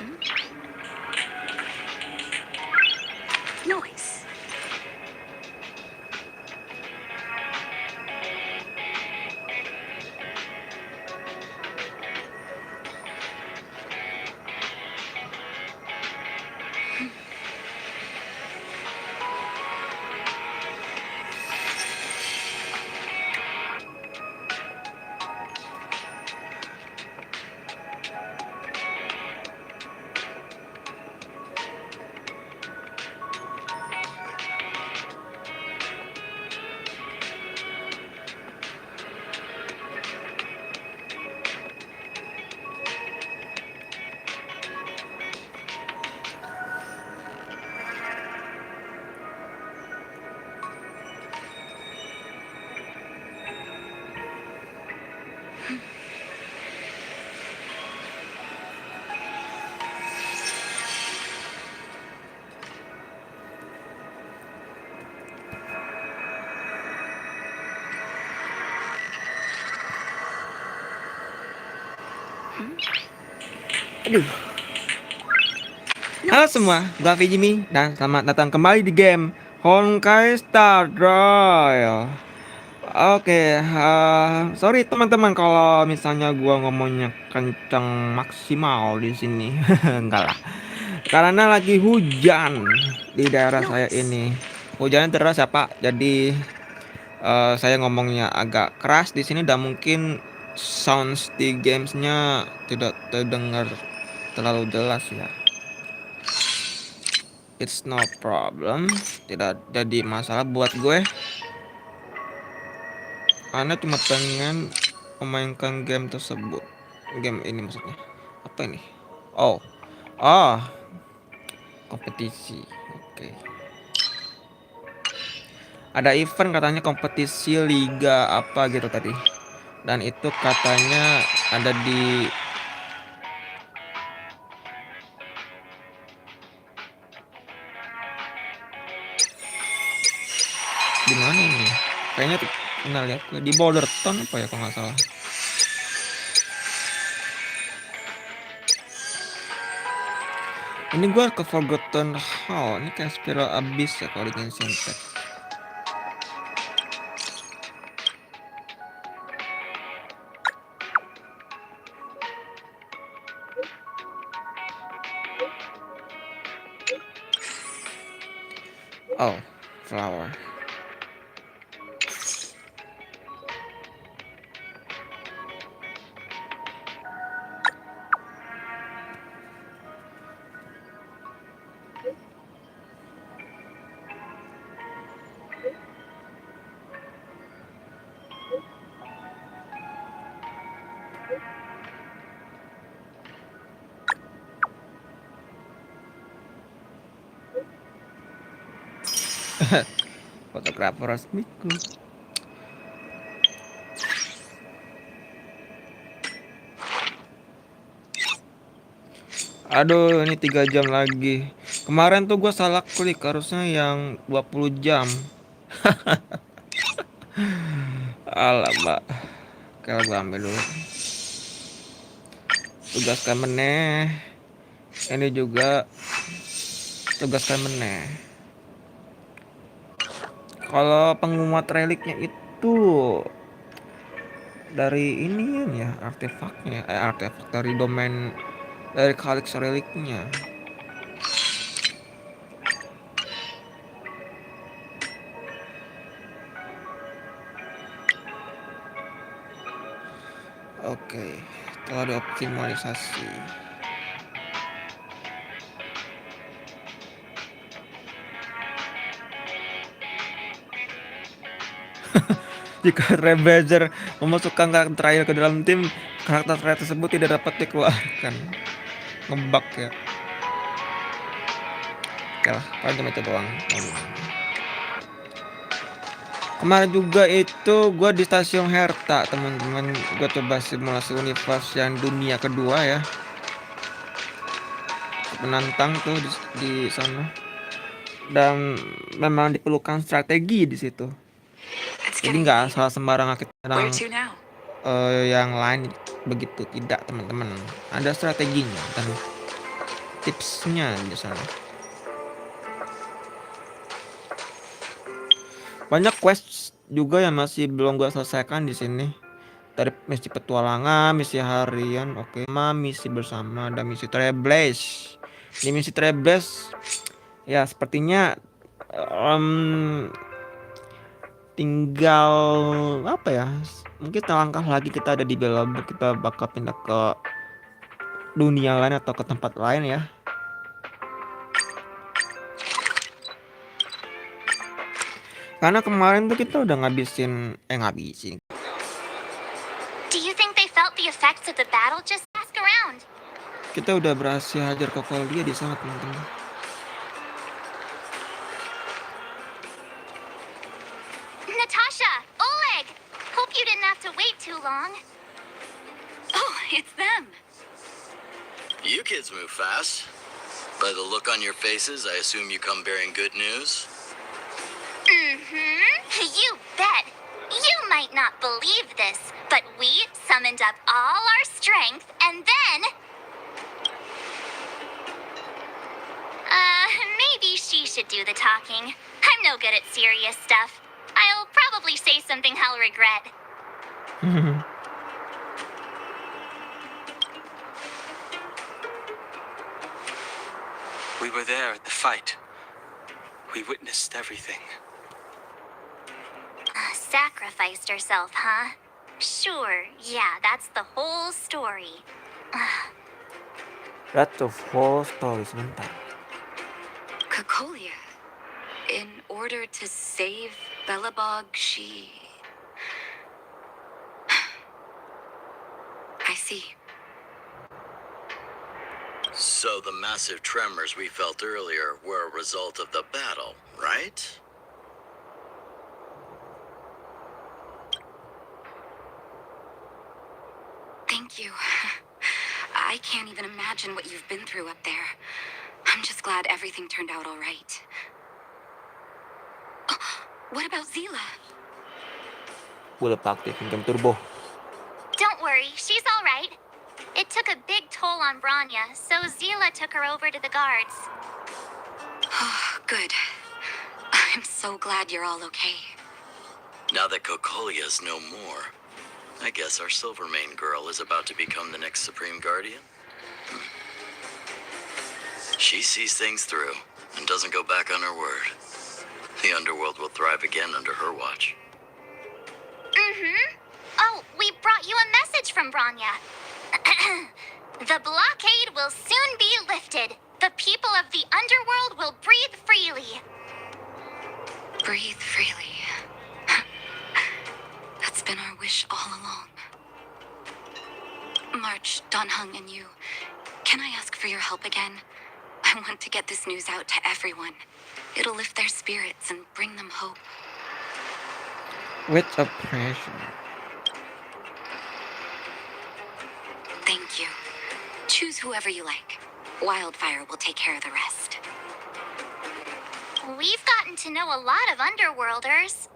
Noise. Aduh. Halo semua, gua FiziMeds dan selamat datang kembali di game Honkai Star Royal. Oke, sorry teman-teman kalau misalnya gua ngomongnya kencang maksimal di sini. Enggak lah. Karena lagi hujan di daerah saya ini. Hujannya deras ya, Pak. Jadi saya ngomongnya agak keras di sini dan mungkin sounds di gamesnya tidak terdengar terlalu jelas ya. It's no problem, tidak jadi masalah buat gue. Karena cuma pengen memainkan game tersebut. Game ini maksudnya. Apa ini? Oh, kompetisi. Oke. Ada event katanya kompetisi liga apa gitu tadi. Dan itu katanya ada di mana ini? Kayaknya pernah lihat gue di Boulderton apa ya kalau nggak salah. Ini gue ke Forgotten Hall. Ini kayak spiral abyss ya kalau di Genshin Impact. Oh, flower. Fotografer resmiku. Aduh, ini 3 jam lagi. Kemarin tuh gue salah klik, harusnya yang 20 jam. Alamak. Kalau gue ambil dulu. Tugaskan meneh. Ini juga tugaskan meneh. Kalau penguat reliknya itu dari ini ya, artefaknya, artefak dari domain dari Kalix reliknya. Oke, telah dioptimalisasi. Jika Rebazer memasukkan karakter trial ke dalam tim, karakter trial tersebut tidak dapat dikeluarkan. Ngebug ya. Oke lah, paling cuma itu doang. Kemarin juga itu gue di stasiun Herta, teman-teman. Gue coba simulasi universe yang dunia kedua ya. Menantang tuh di sana. Dan memang diperlukan strategi di situ. Jadi nggak asal sembarangan kita nyerang yang lain begitu, tidak teman-teman. Ada strateginya. Dan tipsnya di sana. Banyak quest juga yang masih belum gue selesaikan di sini. Dari misi petualangan, misi harian, oke, misi bersama, dan misi Trailblaze. Di misi Trailblaze, ya sepertinya tinggal apa ya? Mungkin selangkah lagi kita ada di Belabur, kita bakal pindah ke dunia lain atau ke tempat lain ya. Karena kemarin tuh kita udah ngabisin. Do you think they felt the effects of the battle? Just ask around. Kita udah berhasil hajar ke dia di sana, teman-teman. Natasha, Oleg! Hope you didn't have to wait too long. Oh, it's them. You kids move fast. By the look on your faces, I assume you come bearing good news? You bet. You might not believe this, but we summoned up all our strength and then... maybe she should do the talking. I'm no good at serious stuff. I'll probably say something I'll regret. We were there at the fight. We witnessed everything. Sacrificed herself, huh? Sure, yeah, that's the whole story. That's the whole story, sebentar. Kokolia. In order to save Belobog, she... I see. So the massive tremors we felt earlier were a result of the battle, right? Thank you. I can't even imagine what you've been through up there. I'm just glad everything turned out all right. Oh, what about Zila? Gue lupa aktifin jam turbo. Don't worry, she's all right. It took a big toll on Branya, so Zila took her over to the guards. Oh, good. I'm so glad you're all okay. Now that Kokolia's no more, I guess our Silvermane girl is about to become the next Supreme Guardian? She sees things through and doesn't go back on her word. The underworld will thrive again under her watch. Oh, we brought you a message from Branya. The blockade will soon be lifted. The people of the underworld will breathe freely. Breathe freely. That's been our wish all along. March, Donhung, and you, can I ask for your help again? I want to get this news out to everyone. It'll lift their spirits and bring them hope. With a pressure. Thank you. Choose whoever you like. Wildfire will take care of the rest. We've gotten to know a lot of underworlders.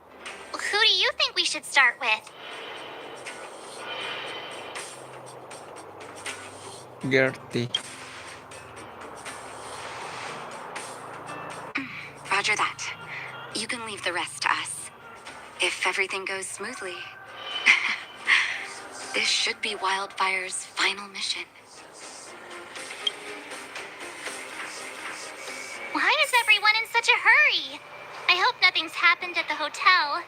Who do you think we should start with? Gertie. Roger that. You can leave the rest to us. If everything goes smoothly. This should be Wildfire's final mission. Why is everyone in such a hurry? I hope nothing's happened at the hotel.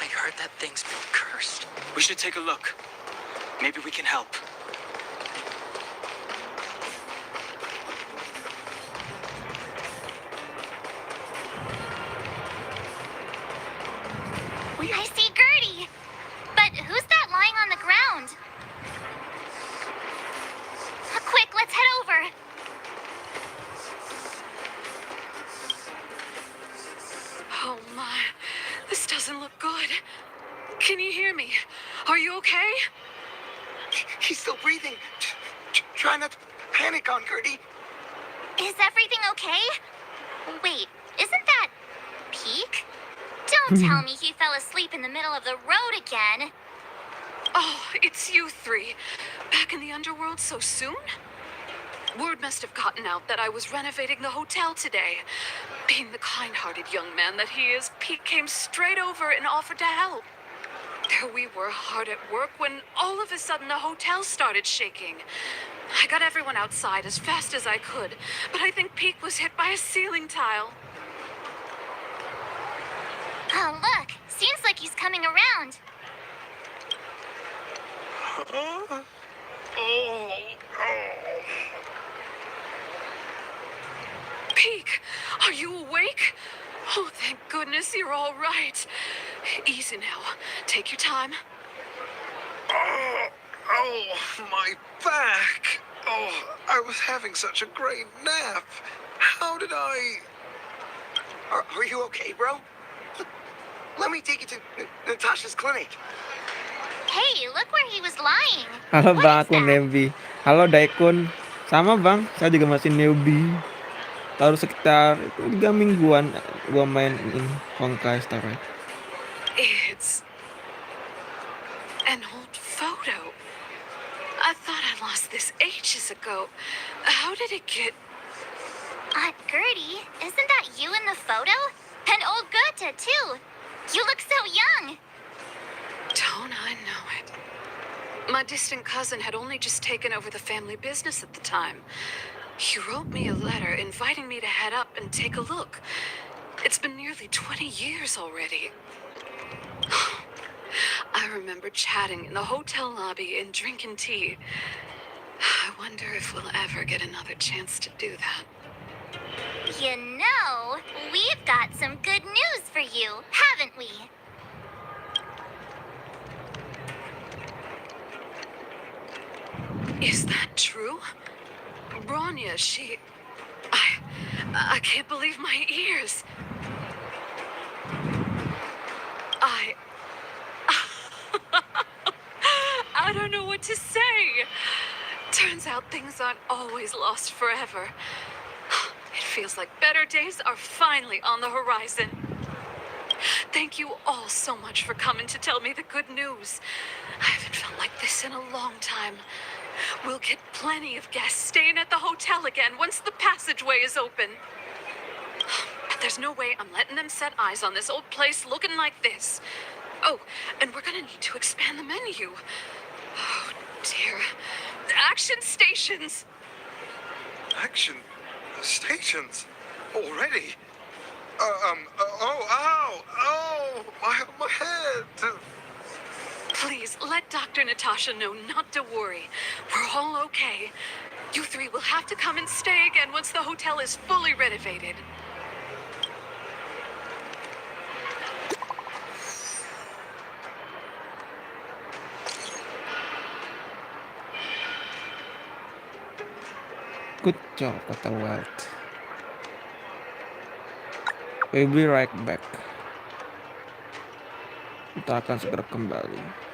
I heard that thing's been cursed. We should take a look. Maybe we can help. I see Gertie. But who's that lying on the ground? Quick, let's head over. Oh my, this doesn't look good. Can you hear me? Are you okay? He's still breathing. Try not to panic on Gertie. Is everything okay? Wait, isn't that Peak? Don't tell me he fell asleep in the middle of the road again. Oh, it's you three. Back in the underworld so soon? Word must have gotten out that I was renovating the hotel today. Being the kind-hearted young man that he is, Pete came straight over and offered to help. There we were, hard at work, when all of a sudden the hotel started shaking. I got everyone outside as fast as I could, but I think Pete was hit by a ceiling tile. Oh, look. Seems like he's coming around. Peek, are you awake? Oh, thank goodness you're all right. Easy now. Take your time. Oh, my back. Oh, I was having such a great nap. How did I... Are you okay, bro? Let me take you to Natasha's clinic. Hey, look where he was lying. Halo What Bang, is aku that? newbie. Halo Daikun. Sama Bang, saya juga masih newbie. Baru sekitar 3 mingguan gua main Honkai starward. It's an old photo. I thought I lost this ages ago. How did it get... Aunt Gertie, isn't that you in the photo? And old Goethe, too. You look so young. Don't I know it? My distant cousin had only just taken over the family business at the time. He wrote me a letter inviting me to head up and take a look. It's been nearly 20 years already. I remember chatting in the hotel lobby and drinking tea. I wonder if we'll ever get another chance to do that. You know, we've got some good news for you, haven't we? Is that true? Bronya, she... I can't believe my ears. I don't know what to say. Turns out things aren't always lost forever. It feels like better days are finally on the horizon. Thank you all so much for coming to tell me the good news. I haven't felt like this in a long time. We'll get plenty of guests staying at the hotel again once the passageway is open. But there's no way I'm letting them set eyes on this old place looking like this. Oh, and we're gonna need to expand the menu. Oh, dear. Action stations! Action stations? Already? My head. Please, let Dr. Natasha know not to worry. We're all okay. You three will have to come and stay again once the hotel is fully renovated. Good job, kata Walt. We'll be right back. Kita akan segera kembali.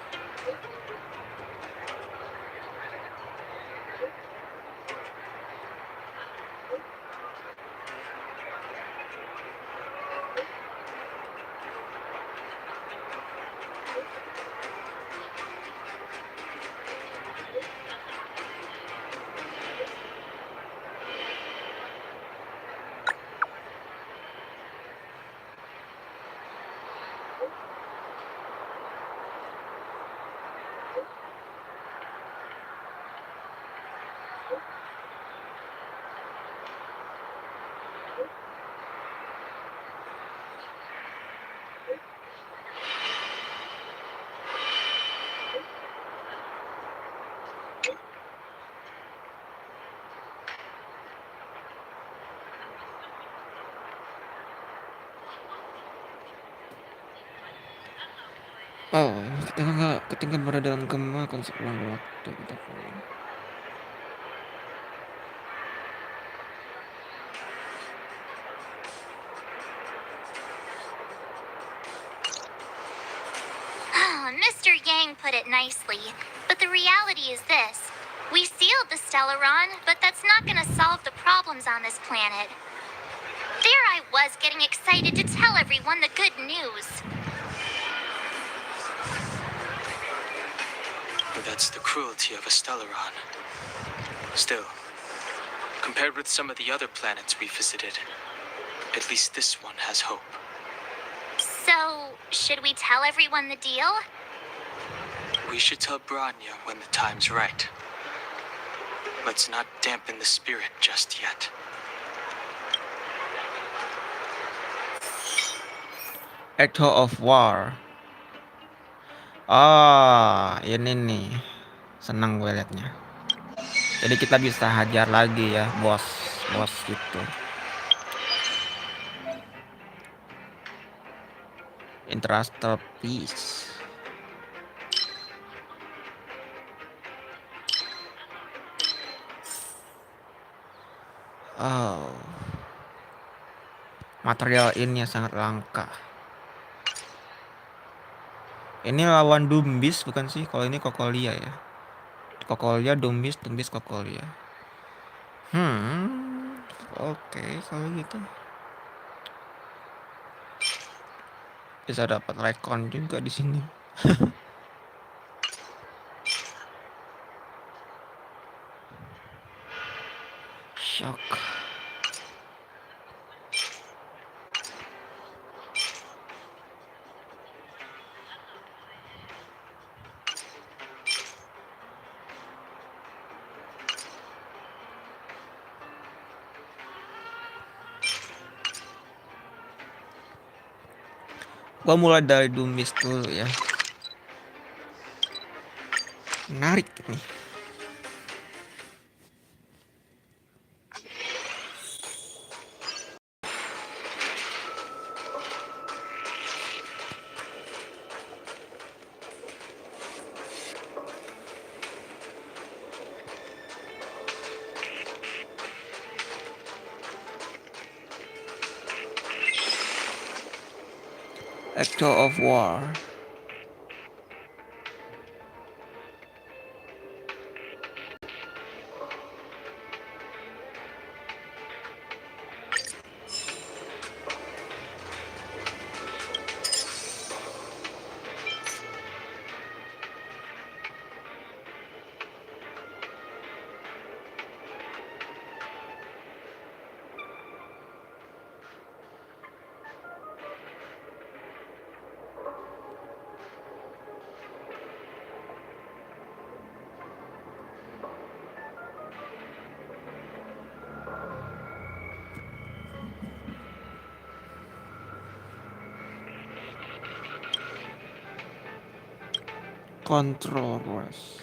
Oh, kita nggak ketinggalan berada dalam gema kan sepulang waktu kita pulang. Oh, Mr. Yang put it nicely, but the reality is this. We sealed the Stellaron, but that's not gonna solve the problems on this planet. There I was getting excited to tell everyone the good news. But that's the cruelty of a Stellaron. Still, Compared with some of the other planets we visited, at least this one has hope. So, should we tell everyone the deal? We should tell Branya when the time's right. Let's not dampen the spirit just yet. Echo of War. Ini nih. Senang gue liatnya. Jadi kita bisa hajar lagi ya, bos gitu. Interstellar Peace. Oh. Material ini sangat langka. Ini lawan Dumbis bukan sih? Kalau ini Kokolia ya. Kokolia, Dumbis, Kokolia. Oke, kalau gitu. Bisa dapat recon juga di sini. Shock. Gua mulai dari Dumbis dulu ya. Menarik nih. Echo of War. Controllers.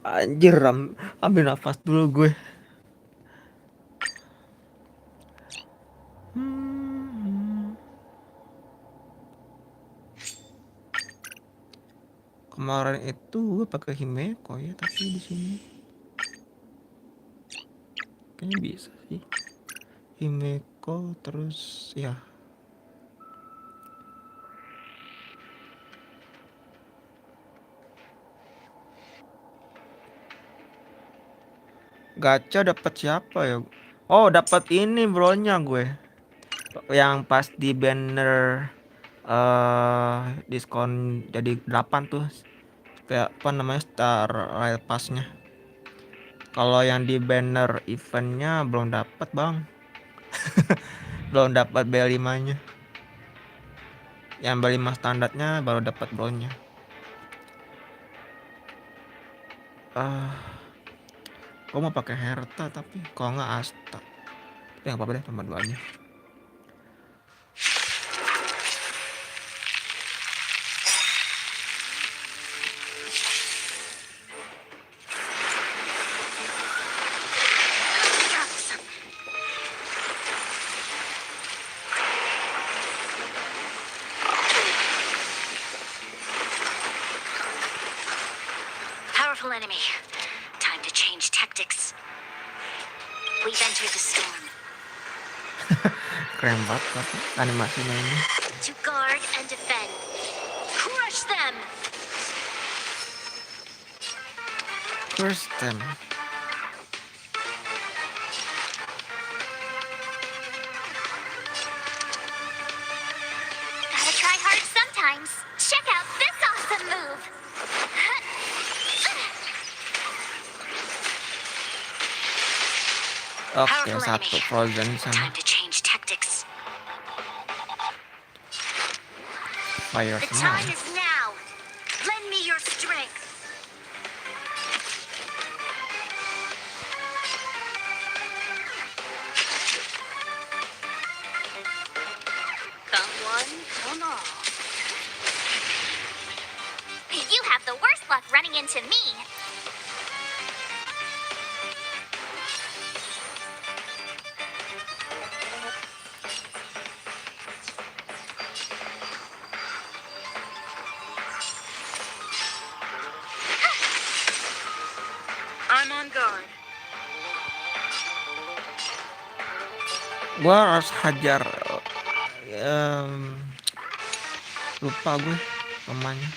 Anjir, ambil nafas dulu gue. Kemarin itu gue pakai Himeko ya, tapi di sini kayaknya bisa sih. Himeko terus ya. Gacha dapat siapa ya? Oh, dapat ini bronya gue. Yang pas di banner diskon jadi 8 tuh. Kayak apa namanya, Star Rail Pass-nya. Kalau yang di banner eventnya belum dapat, Bang. Belum dapat B5-nya. Yang B5 standarnya baru dapat bronya. Gue mau pakai Herta tapi kalau nggak Asta. Tapi nggak apa-apa deh, tambah 2-nya. Powerful enemy. Time Time to change tactics. We've entered the storm. Keren banget tapi animasinya ini. To guard and defend. Crush them! First time. Gotta try hard sometimes. Check out this awesome move. Oke, satu frozen sama Time to change tactics. fire The semua. time is now. Lend me your strength. Come one, come all. You have the worst luck running into me. I'm on guard. Gua harus hajar lupa gue namanya.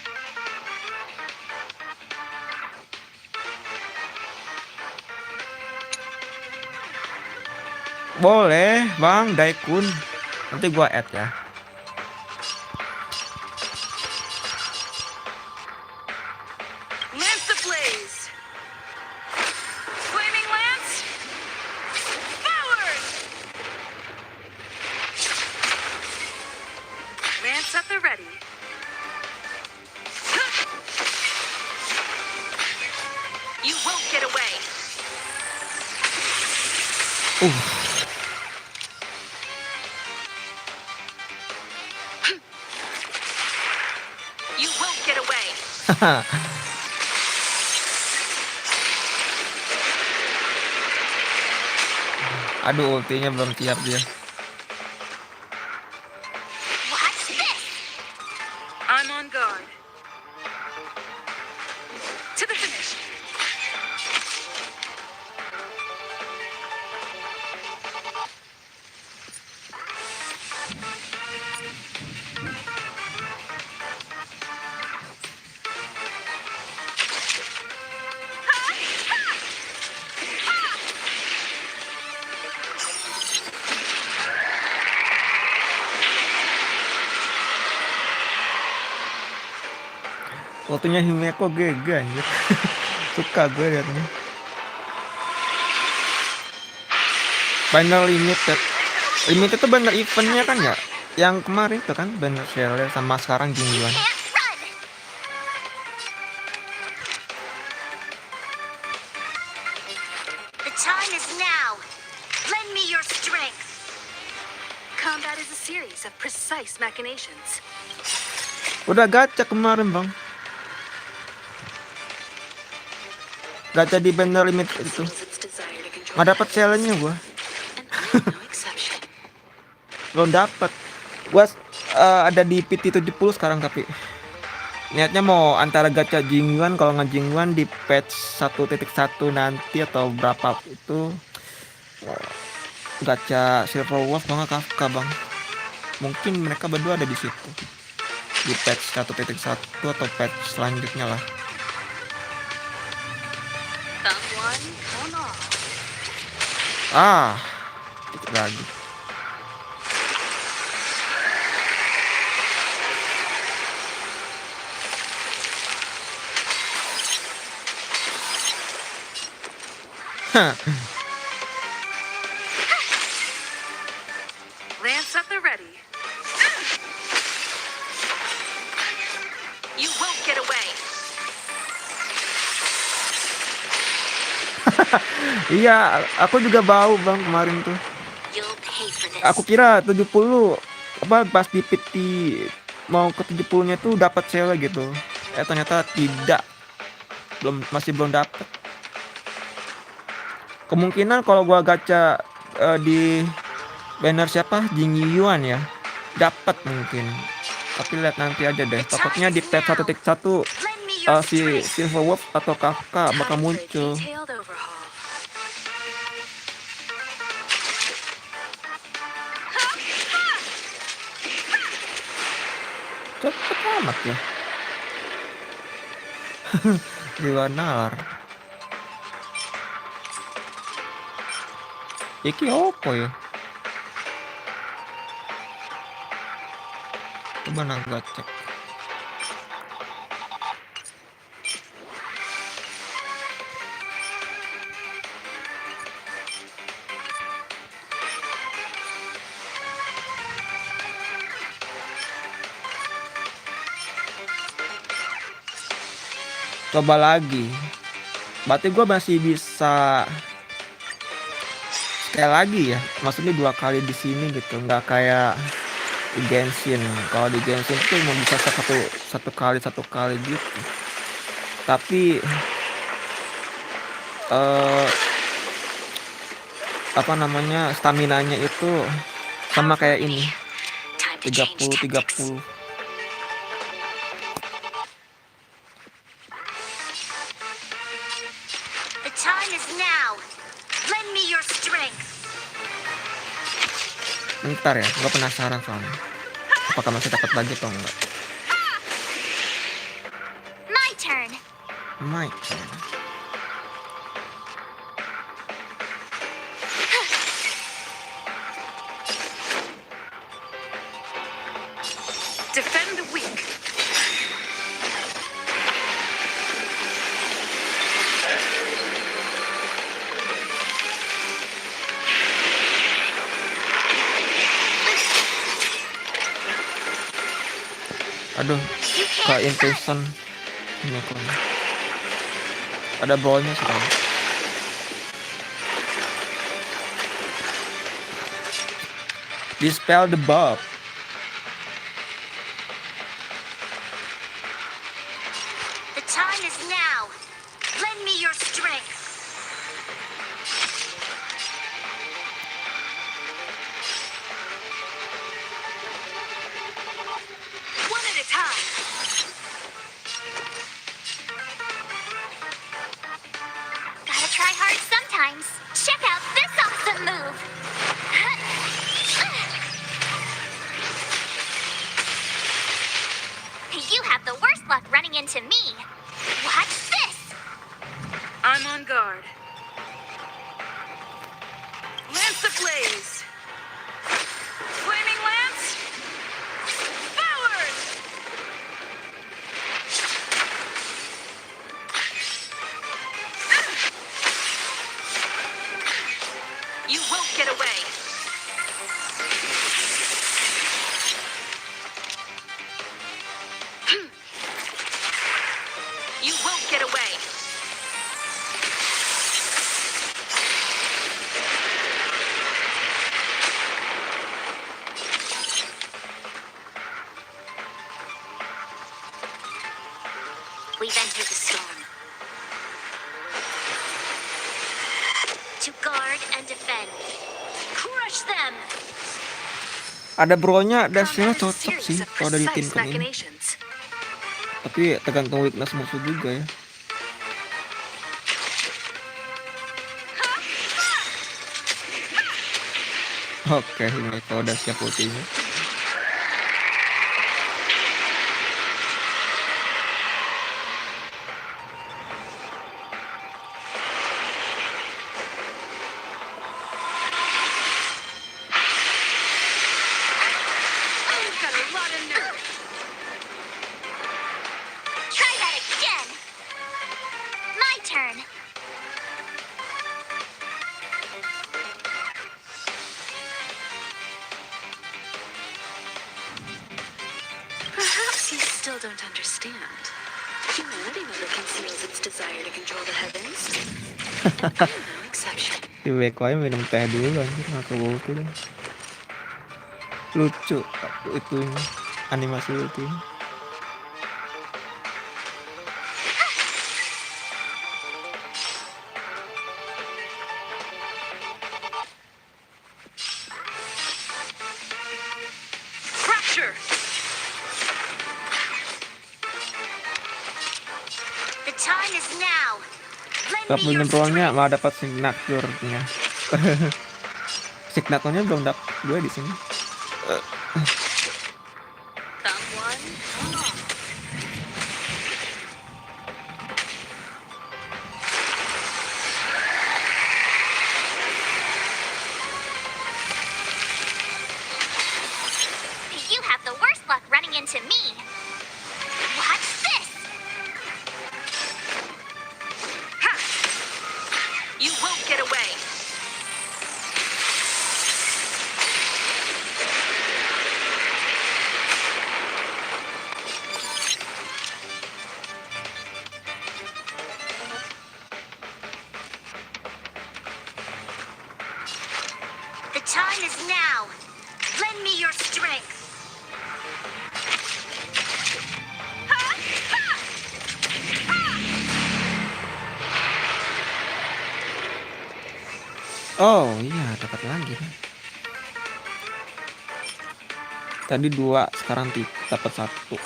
Boleh bang Daikun, nanti gua add ya. Lance ablaze! Flaming lance! Forward! Lance at the ready. You won't get away. You won't get away. Aduh, ultinya belum siap dia. Watch this. I'm on guard. To the finish. Ultinya Himeko GG anjir. Suka gue liatnya. Banner limited. Limited itu banner eventnya kan ya? Yang kemarin tuh kan banner share sama sekarang Jingguan. Can't run. The time is now. Lend me your strength. Combat is a series of precise machinations. Udah gacha kemarin bang. Gacha di banner limited itu. Nggak dapet challenge-nya gua. Belum dapet. Gua ada di PT 70 sekarang tapi niatnya mau antara gacha Jingguan, kalau nggak Jingguan di patch 1.1 nanti atau berapa itu gacha Silver Wolf bang Kafka bang. Mungkin mereka berdua ada di situ. Di patch 1.1 atau patch selanjutnya lah. Come one, come all. Dikit lagi. Lance at the ready. You won't get away. Iya, aku juga bau bang kemarin tuh. You'll pay for this. Aku kira 70 apa pas di PT mau ke 70-nya tuh dapat sale gitu. Ternyata tidak. Masih belum dapat. Kemungkinan kalau gua gacha di banner siapa? Jingyuan ya. Dapat mungkin. Tapi lihat nanti aja deh. Takutnya di patch 1.1 just si drink. Silverwolf atau kakak bakal Time for a muncul. detailed overhaul. Cepet amat ya. Jiwa nalar. Iki opo ya? Coba nangga cek. Coba lagi. Berarti gue masih bisa sekali lagi ya. Maksudnya 2 kali di sini gitu. Nggak kayak di Genshin. Kalau di Genshin tuh mau bisa satu kali gitu. Tapi apa namanya, staminanya itu sama kayak ini. 30. The time is now. Lend me your strength. Bentar ya, gue penasaran soalnya. Apakah masih dapat lagi atau enggak? My turn. My turn. Defend the weak. Aduh, You ke can't impatient ini kok. Ada bawahnya sekarang. Dispel the bug. The time is now. Lend me your strength. One at a time. Gotta try hard sometimes. Check out this awesome move. You have the worst luck running into me. Watch this. I'm on guard. Lance ablaze. Flaming lance. Forward. You won't get away. You won't get away. We've entered the storm. To guard and defend. Crush them. Ada bronya, dashnya Combat is a cocok series sih of kalau dari tim precise kan ini. machinations. Tapi tergantung weakness musuh juga ya. Oke, ini kalau udah siap ultinya. You've got a lot of nerve. Try that again. My turn. Perhaps you still don't understand. Humanity never conceals its desire to control the heavens. And I'm no exception. Si Beko aja minum teh dulu anjir, ngaku ulti dong. Lucu itu animasi ultinya. Fracture! me your Nyemprolnya strength. malah dapat signaturnya. Signaturnya belum dapat gue di sini. Someone? You have the worst luck running into me. Watch this. Ha! You won't get away. The time is now. Lend me your strength. Oh iya, dapat lagi. Tadi 2, sekarang dapat 1.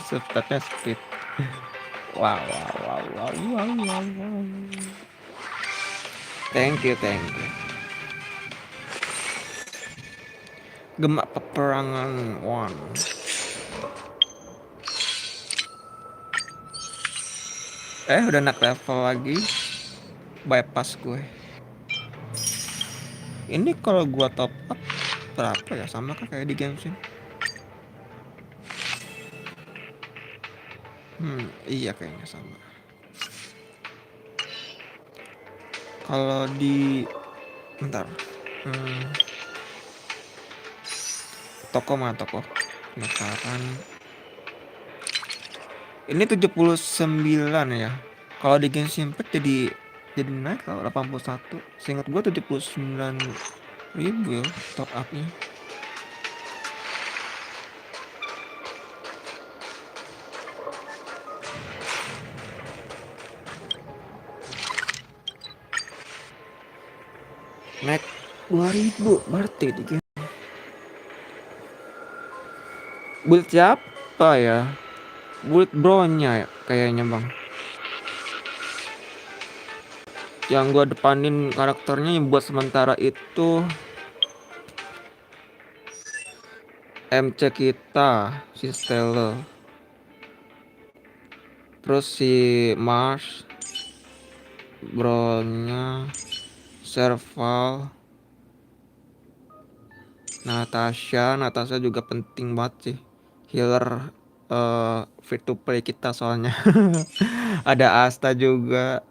Sepertinya speed. Wow. Thank you. Gemak peperangan 1. Udah naik level lagi. Bypass gue. Ini kalau gua top up berapa ya? Sama kan kayak di Genshin? Iya kayaknya sama. Kalau di bentar. Toko mana toko? Penasaran. Ini 79 ya. Kalau di Genshin Impact jadi naik kalau 81. Seingat gua 79.000 ya top up-nya. Naik 2000 berarti di game. Build siapa ya? Build bro-nya ya, kayaknya bang. Yang gua depanin karakternya yang buat sementara itu MC kita, si Stella. Terus si Mars, bro-nya Serval, Natasha juga penting banget sih. Healer free to play kita soalnya. Ada Asta juga.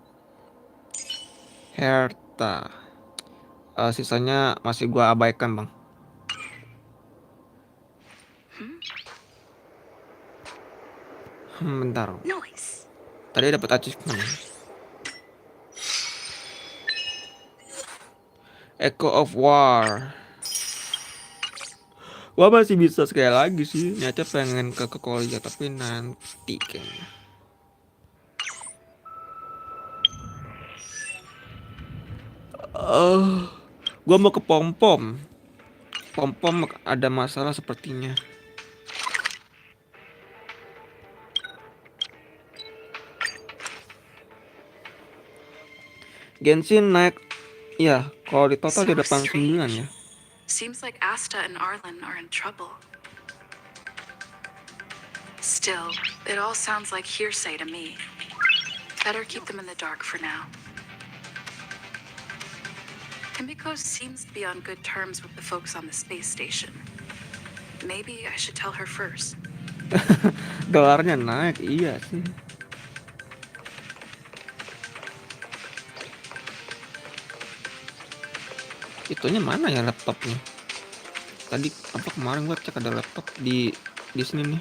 Herta. Sisanya masih gua abaikan bang. Bentar. Noise. Tadi dapat achievement. Echo of War. Gua masih bisa sekali lagi sih. Niatnya pengen ke Korea tapi nanti kayaknya. Gua mau ke Pom-pom. Pom-pom ada masalah sepertinya. Genshin naik. Ya, kalau di total So di 89 ya. Seems like Asta and Arlen are in trouble. Still, it all sounds like hearsay to me. Better keep them in the dark for now. Kimiko seems to be on good terms with the folks on the space station. Maybe I should tell her first. Dolarnya naik, iya sih. Itunya mana ya laptopnya? Tadi apa kemarin gua cek ada laptop di sini nih.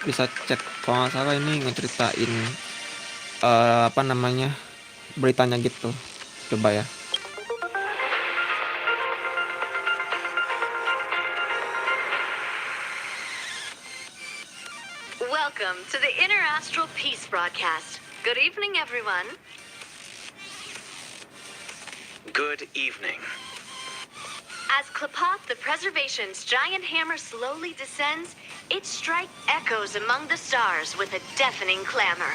Bisa cek kalau nggak salah ini ngeceritain apa namanya beritanya gitu. Coba ya. Welcome to the Interastral Peace broadcast. Good evening, everyone. Good evening. As Klapoth, the Preservation's giant hammer slowly descends, its strike echoes among the stars with a deafening clamor.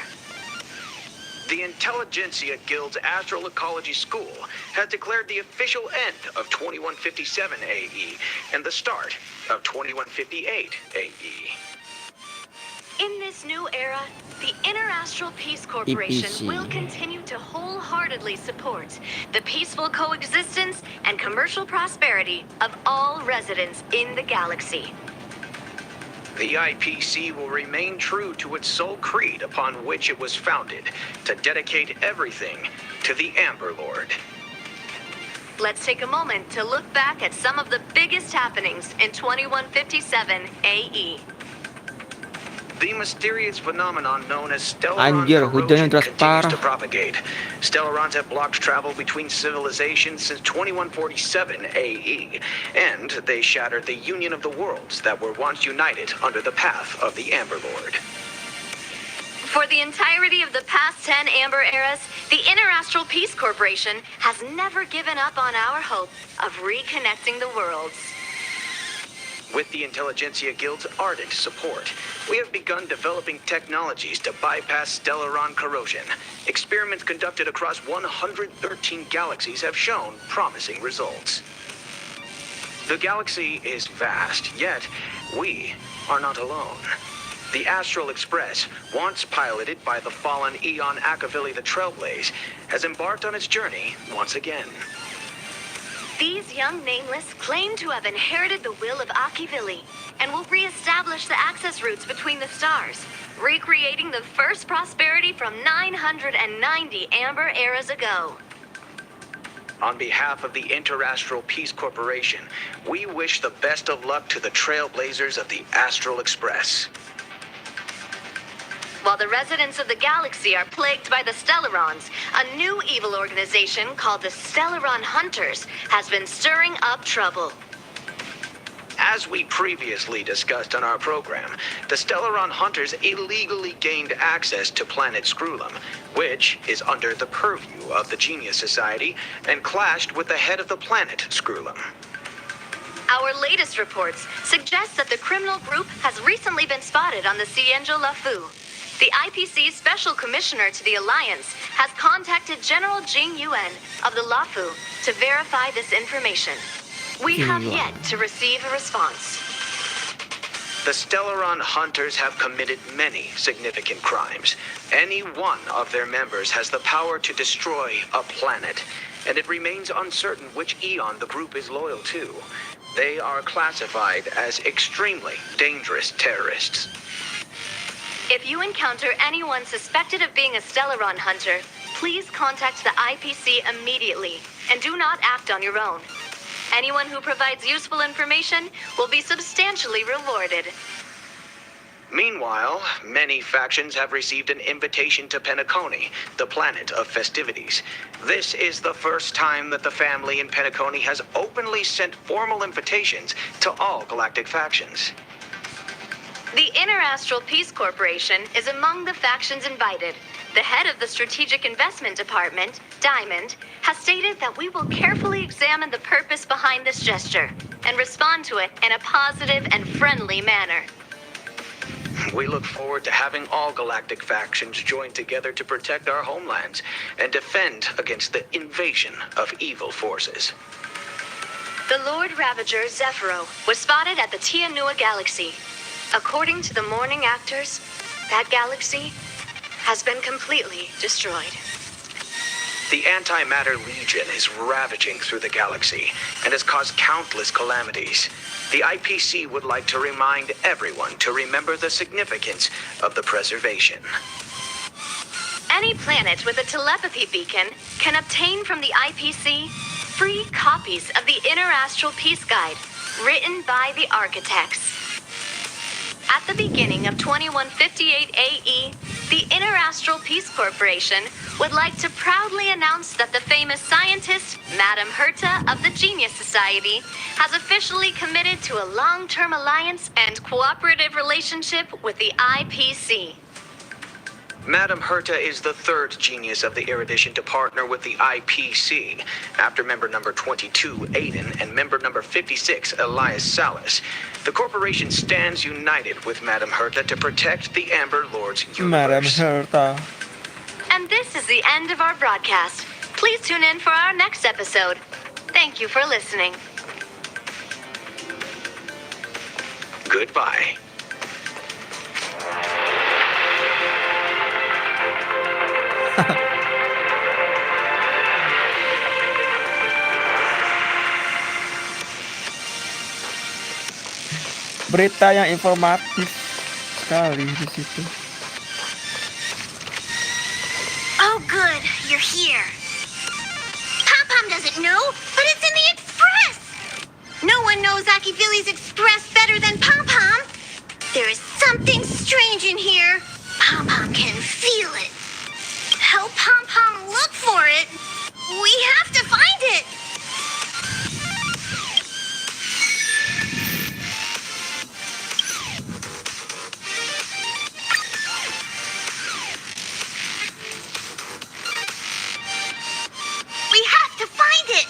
The Intelligentsia Guild's Astral Ecology School has declared the official end of 2157 AE and the start of 2158 AE. In this new era, the Interastral Peace Corporation EPC. will continue to wholeheartedly support the peaceful coexistence and commercial prosperity of all residents in the galaxy. The IPC will remain true to its sole creed upon which it was founded, to dedicate everything to the Amber Lord. Let's take a moment to look back at some of the biggest happenings in 2157 AE. The mysterious phenomenon known as Stellaron Anjir, hujannya corrosion deras continues parah. to propagate. Stellarons have blocked travel between civilizations since 2147 AE, and they shattered the union of the worlds that were once united under the path of the Amber Lord. For the entirety of the past 10 Amber eras, the Interastral Peace Corporation has never given up on our hope of reconnecting the worlds. With the Intelligentsia Guild's ardent support, we have begun developing technologies to bypass Stellaron corrosion. Experiments conducted across 113 galaxies have shown promising results. The galaxy is vast, yet we are not alone. The Astral Express, once piloted by the fallen Eon Akavili the Trailblaze, has embarked on its journey once again. These young nameless claim to have inherited the will of Akavili and will re-establish the access routes between the stars, recreating the first prosperity from 990 Amber eras ago. On behalf of the Interastral Peace Corporation, we wish the best of luck to the Trailblazers of the Astral Express. While the residents of the galaxy are plagued by the Stellarons, a new evil organization called the Stellaron Hunters has been stirring up trouble. As we previously discussed on our program, the Stellaron Hunters illegally gained access to planet Screwlum, which is under the purview of the Genius Society, and clashed with the head of the planet Screwlum. Our latest reports suggest that the criminal group has recently been spotted on the Cienjo Lafu. The IPC's Special Commissioner to the Alliance has contacted General Jing Yuan of the Lafu to verify this information. We have yet to receive a response. The Stellaron Hunters have committed many significant crimes. Any one of their members has the power to destroy a planet, and it remains uncertain which Eon the group is loyal to. They are classified as extremely dangerous terrorists. If you encounter anyone suspected of being a Stellaron Hunter, please contact the IPC immediately, and do not act on your own. Anyone who provides useful information will be substantially rewarded. Meanwhile, many factions have received an invitation to Penacony, the planet of festivities. This is the first time that the family in Penacony has openly sent formal invitations to all galactic factions. The Interastral Peace Corporation is among the factions invited. The head of the Strategic Investment Department, Diamond, has stated that we will carefully examine the purpose behind this gesture and respond to it in a positive and friendly manner. We look forward to having all galactic factions join together to protect our homelands and defend against the invasion of evil forces. The Lord Ravager, Zephyro, was spotted at the Tianua Galaxy. According to the morning actors, that galaxy has been completely destroyed. The Antimatter Legion is ravaging through the galaxy and has caused countless calamities. The IPC would like to remind everyone to remember the significance of the preservation. Any planet with a telepathy beacon can obtain from the IPC free copies of the Interastral Peace Guide, written by the architects. At the beginning of 2158 AE, the Interastral Peace Corporation would like to proudly announce that the famous scientist, Madame Herta of the Genius Society, has officially committed to a long-term alliance and cooperative relationship with the IPC. Madam Herta is the third genius of the Erudition to partner with the IPC, after member number 22, Aiden, and member number 56, Elias Salas. The corporation stands united with Madam Herta to protect the Amber Lord's Madam universe. Herta. And this is the end of our broadcast. Please tune in for our next episode. Thank you for listening. Goodbye. Berita yang informatif sekali di situ. Oh, good. You're here. Pom-pom doesn't know, but it's in the Express. No one knows Akibili's Express better than Pom-pom. There is something strange in here. Pom-pom can feel it. Help Pom-pom look for it. We have to find it. We have to find it.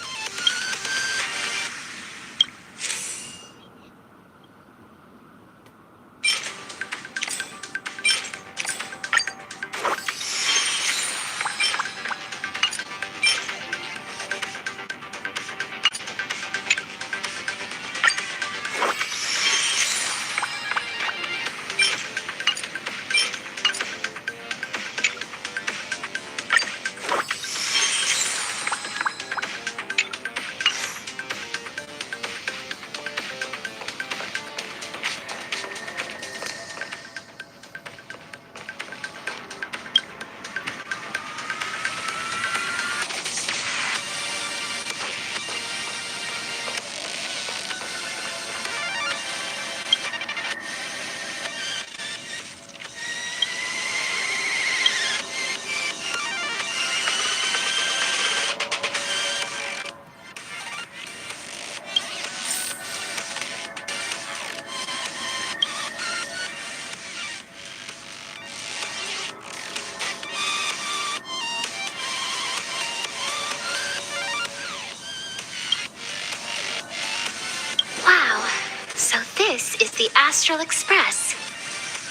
This is the Astral Express.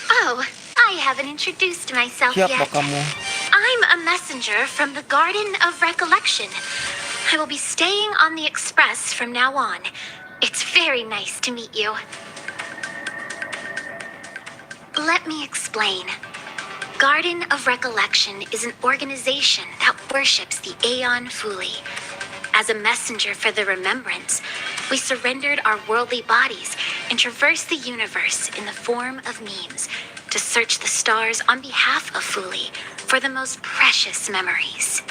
Oh, I haven't introduced myself Siapa yet. kamu? I'm a messenger from the Garden of Recollection. I will be staying on the Express from now on. It's very nice to meet you. Let me explain. Garden of Recollection is an organization that worships the Aeon Fuli. As a messenger for the remembrance, we surrendered our worldly bodies and traversed the universe in the form of memes to search the stars on behalf of Fuli for the most precious memories.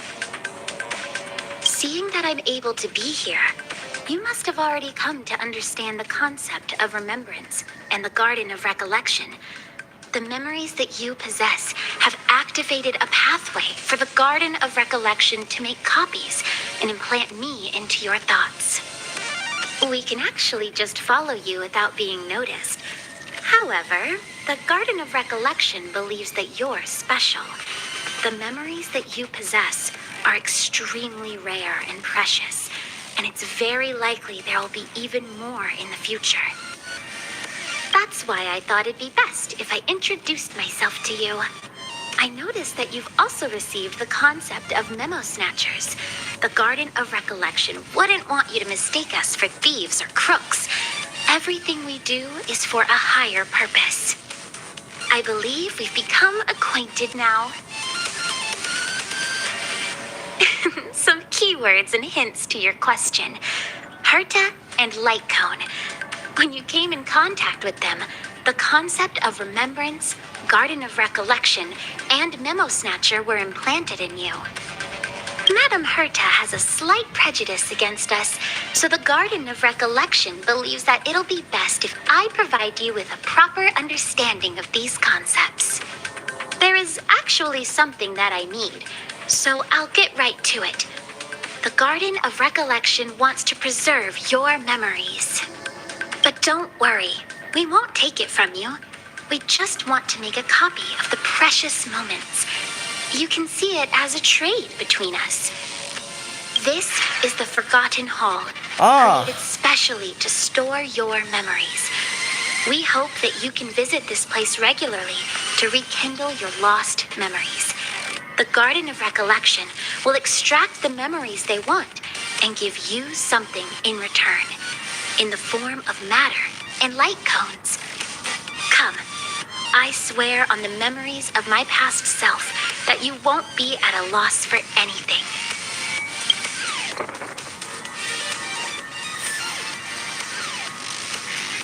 Seeing that I'm able to be here, you must have already come to understand the concept of remembrance and the Garden of Recollection. The memories that you possess have activated a pathway for the Garden of Recollection to make copies and implant me into your thoughts. We can actually just follow you without being noticed. However, the Garden of Recollection believes that you're special. The memories that you possess are extremely rare and precious, and it's very likely there will be even more in the future. That's why I thought it'd be best if I introduced myself to you. I noticed that you've also received the concept of memo snatchers. The Garden of Recollection wouldn't want you to mistake us for thieves or crooks. Everything we do is for a higher purpose. I believe we've become acquainted now. Some keywords and hints to your question. Herta and Light Cone. When you came in contact with them, the concept of remembrance, Garden of Recollection, and Memo Snatcher were implanted in you. Madam Herta has a slight prejudice against us, so the Garden of Recollection believes that it'll be best if I provide you with a proper understanding of these concepts. There is actually something that I need, so I'll get right to it. The Garden of Recollection wants to preserve your memories. But don't worry, we won't take it from you. We just want to make a copy of the precious moments. You can see it as a trade between us. This is the Forgotten Hall, created specially to store your memories. We hope that you can visit this place regularly to rekindle your lost memories. The Garden of Recollection will extract the memories they want and give you something in return, in the form of matter and light cones. Come, I swear on the memories of my past self that you won't be at a loss for anything.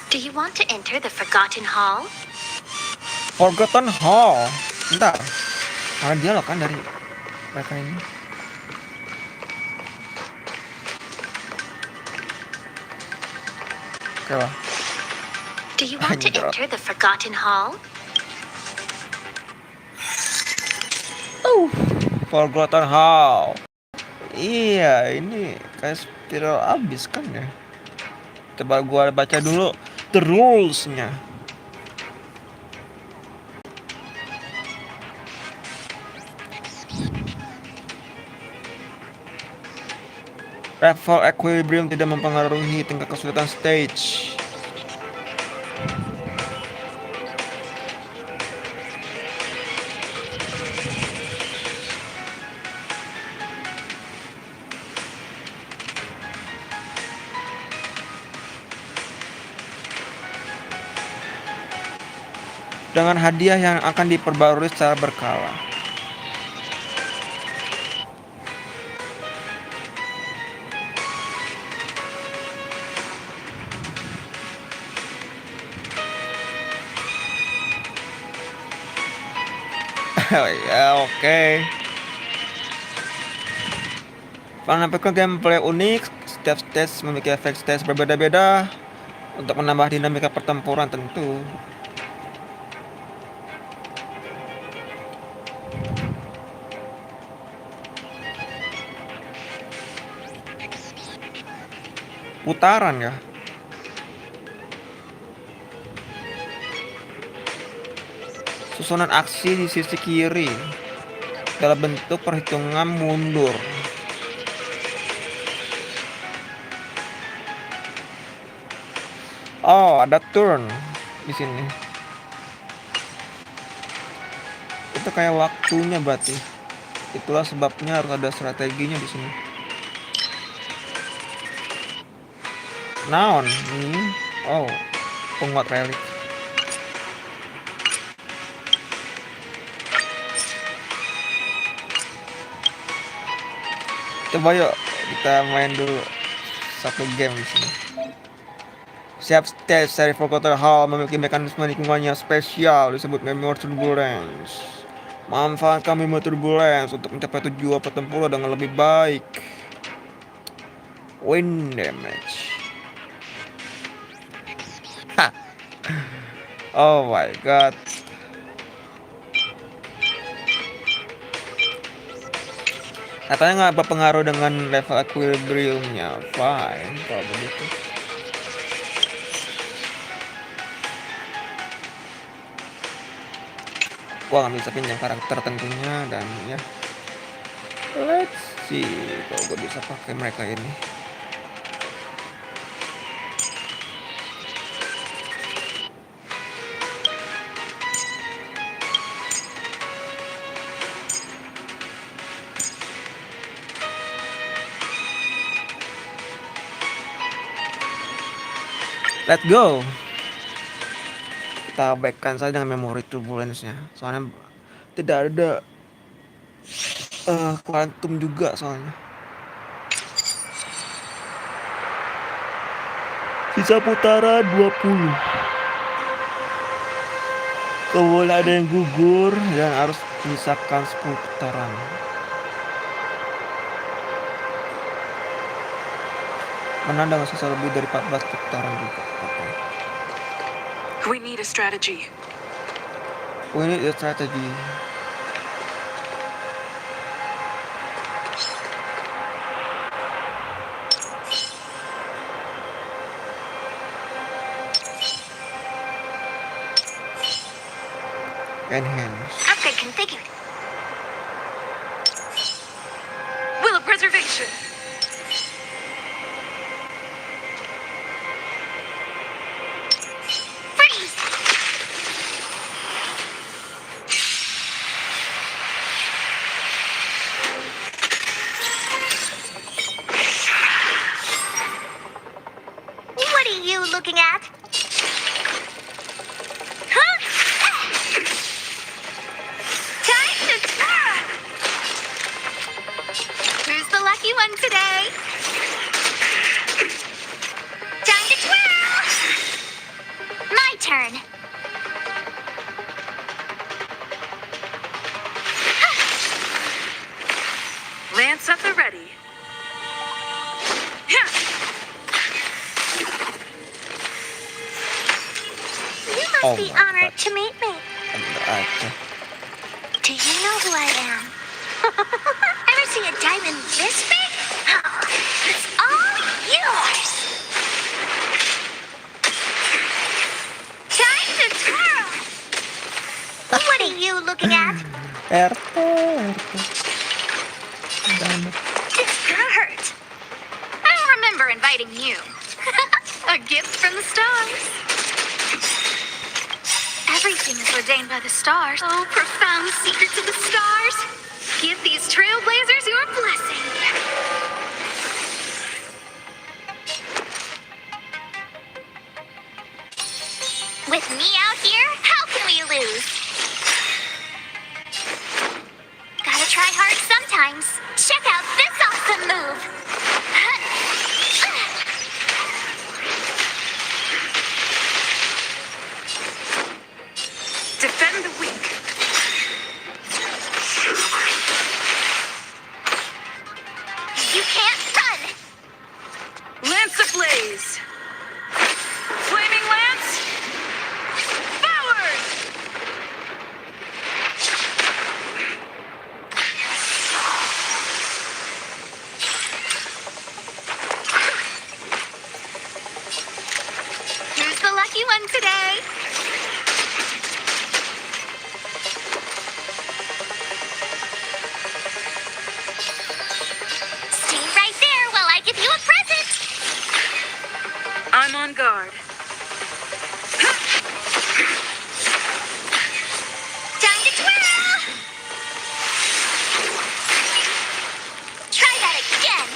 Do you want to enter the Forgotten Hall? Forgotten Hall. Bentar. Ada dialog kan dari mereka ini. Oke lah. Do you want to enter the Forgotten Hall? Forgotten Hall. Iya, ini kayak spiral abis kan ya. Coba gua baca dulu the rules-nya. Level equilibrium tidak mempengaruhi tingkat kesulitan stage. Dengan hadiah yang akan diperbarui secara berkala. Ya, oke. Menampilkan gameplay unik, setiap stage memiliki efek stage berbeda-beda untuk menambah dinamika pertempuran tentu. Putaran ya. Susunan aksi di sisi kiri dalam bentuk perhitungan mundur. Oh, ada turn di sini. Itu kayak waktunya berarti. Itulah sebabnya harus ada strateginya di sini. Naon ini? Oh, penguat relik. Coba yuk kita main dulu satu game di sini. Setiap stage dari Forgotten Hall memiliki mekanisme lingkungannya spesial disebut Memory Turbulence. Manfaatkan Memory Turbulence untuk mencapai tujuan pertempuran dengan lebih baik. Win damage. Oh my god. Katanya nggak berpengaruh dengan level equilibriumnya. Fine kalau begitu. Gua nggak bisa pinjam karakter tentunya dan ya. Let's see kalau gue bisa pakai mereka ini. Let's go. Kita backkan saja dengan Memory Turbulence-nya. Soalnya tidak ada quantum juga soalnya. Sisa putaran 20. Kalau boleh ada yang gugur dan harus menyisakan 10 putaran. Menang dengan sisa lebih dari 14 putaran juga. Okay. We need a strategy. We need a strategy. enhance. Upgrade configured. Will of preservation. Freeze! What are you looking at? Huh? Time to... Who's the lucky one today? Time to twirl! My turn. Lance at the ready. Yeah. You must Oh be my honored God. to meet me. Aja. Do you know who I am? Ever see a diamond this big? Oh, it's all yours. Time to twirl. What are you looking at? RT. Dapat. It's gonna hurt. I don't remember inviting you. A gift from the stars. Everything is ordained by the stars. Oh, profound secrets of the stars. Give these trailblazers your blessing. With me out here, how can we lose? Gotta try hard sometimes. Check out this awesome move. Defend the weak. You can't run. Lance ablaze. Flaming lance. Forward. Who's the lucky one today? Stay right there while I give you a present. I'm on guard. Time to twirl. Try that again.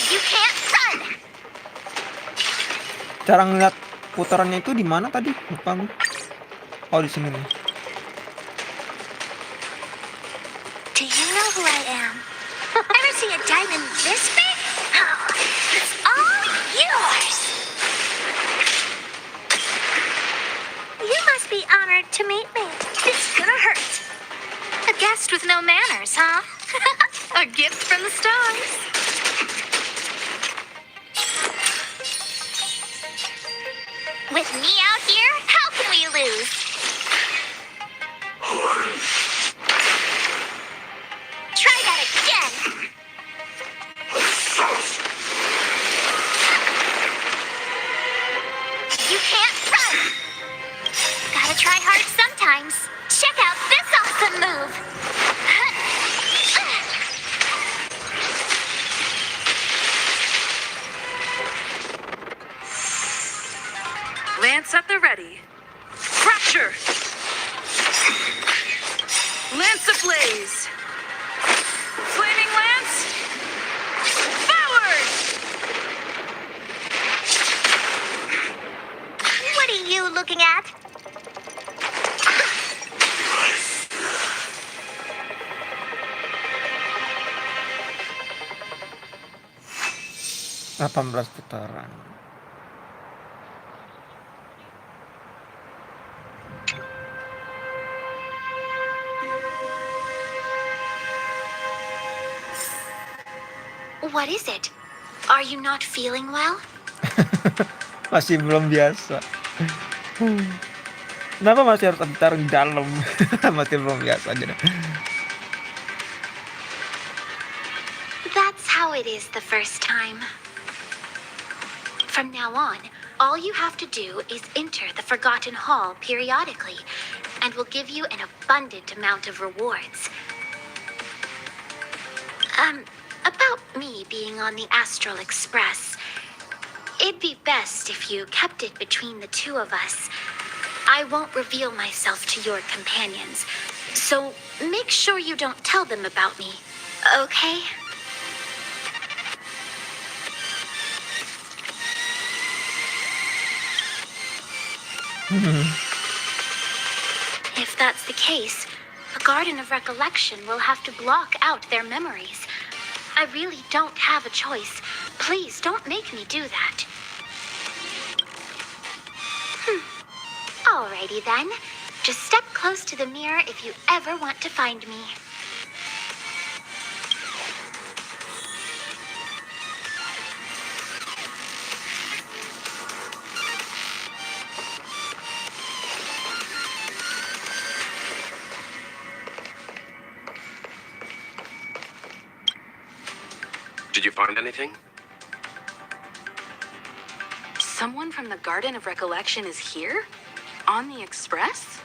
You can't run. Cara ngeliat putarannya itu di mana tadi? Lupa gue. Oh, di sini nih. Do you know who I am? Ever see a diamond this big? Oh, it's all yours. You must be honored to meet me. It's gonna hurt. A guest with no manners, huh? A gift from the stars. With me out here, how can we lose? Try that again. You can't run. Gotta try hard sometimes. Check out this awesome move. Lance at the ready. Fracture. Lance ablaze. Flaming lance. Forward. What are you looking at? Delapan belas putaran. What is it? Are you not feeling well? Masih belum biasa. Kenapa masih harus ditaruh di dalam? Masih belum biasa aja dah. That's how it is the first time. From now on, all you have to do is enter the Forgotten Hall periodically, and we'll give you an abundant amount of rewards. About me being on the Astral Express, it'd be best if you kept it between the two of us. I won't reveal myself to your companions, so make sure you don't tell them about me, okay? If that's the case, the Garden of Recollection will have to block out their memories. I really don't have a choice. Please don't make me do that. Alrighty then. Just step close to the mirror if you ever want to find me. Did you find anything? Someone from the Garden of Recollection is here? On the Express?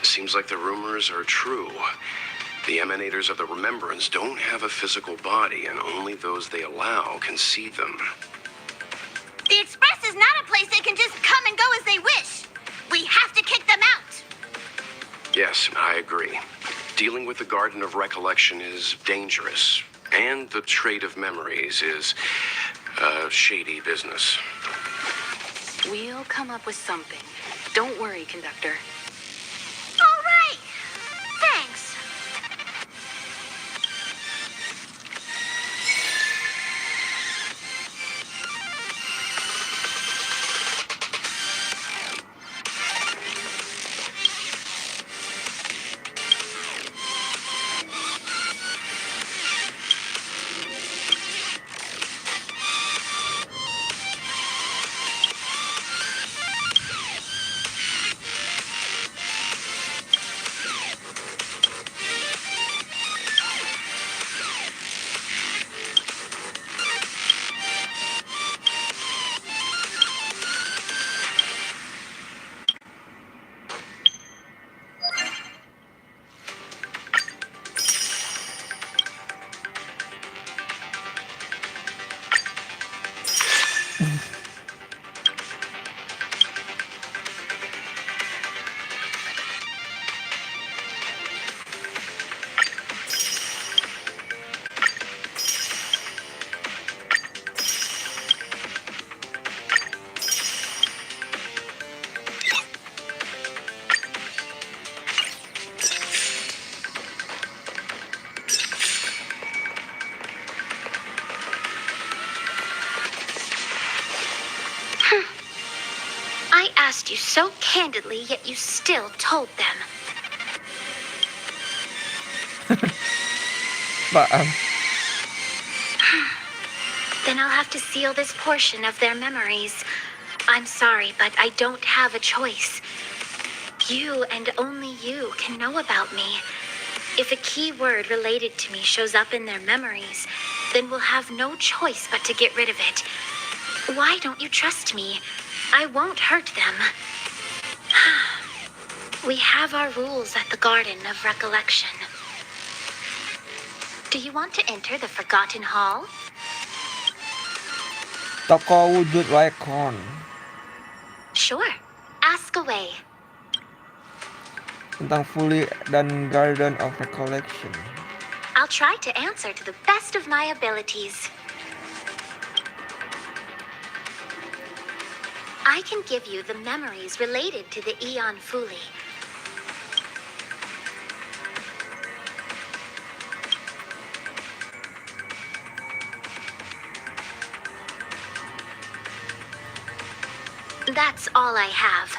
Seems like the rumors are true. The emanators of the remembrance don't have a physical body, and only those they allow can see them. The Express is not a place they can just come and go as they wish. We have to kick them out. Yes, I agree. Dealing with the Garden of Recollection is dangerous, and the trade of memories is shady business. We'll come up with something. Don't worry, conductor. All right. Thanks. I asked you so candidly, yet you still told them. Paham. Then I'll have to seal this portion of their memories. I'm sorry, but I don't have a choice. You and only you can know about me. If a key word related to me shows up in their memories, then we'll have no choice but to get rid of it. Why don't you trust me? I won't hurt them. We have our rules at the Garden of Recollection. Do you want to enter the Forgotten Hall? Toko wujud Raikon. Sure. Ask away. Tentang Fully dan Garden of Recollection. I'll try to answer to the best of my abilities. I can give you the memories related to the Aeon Fuli. That's all I have.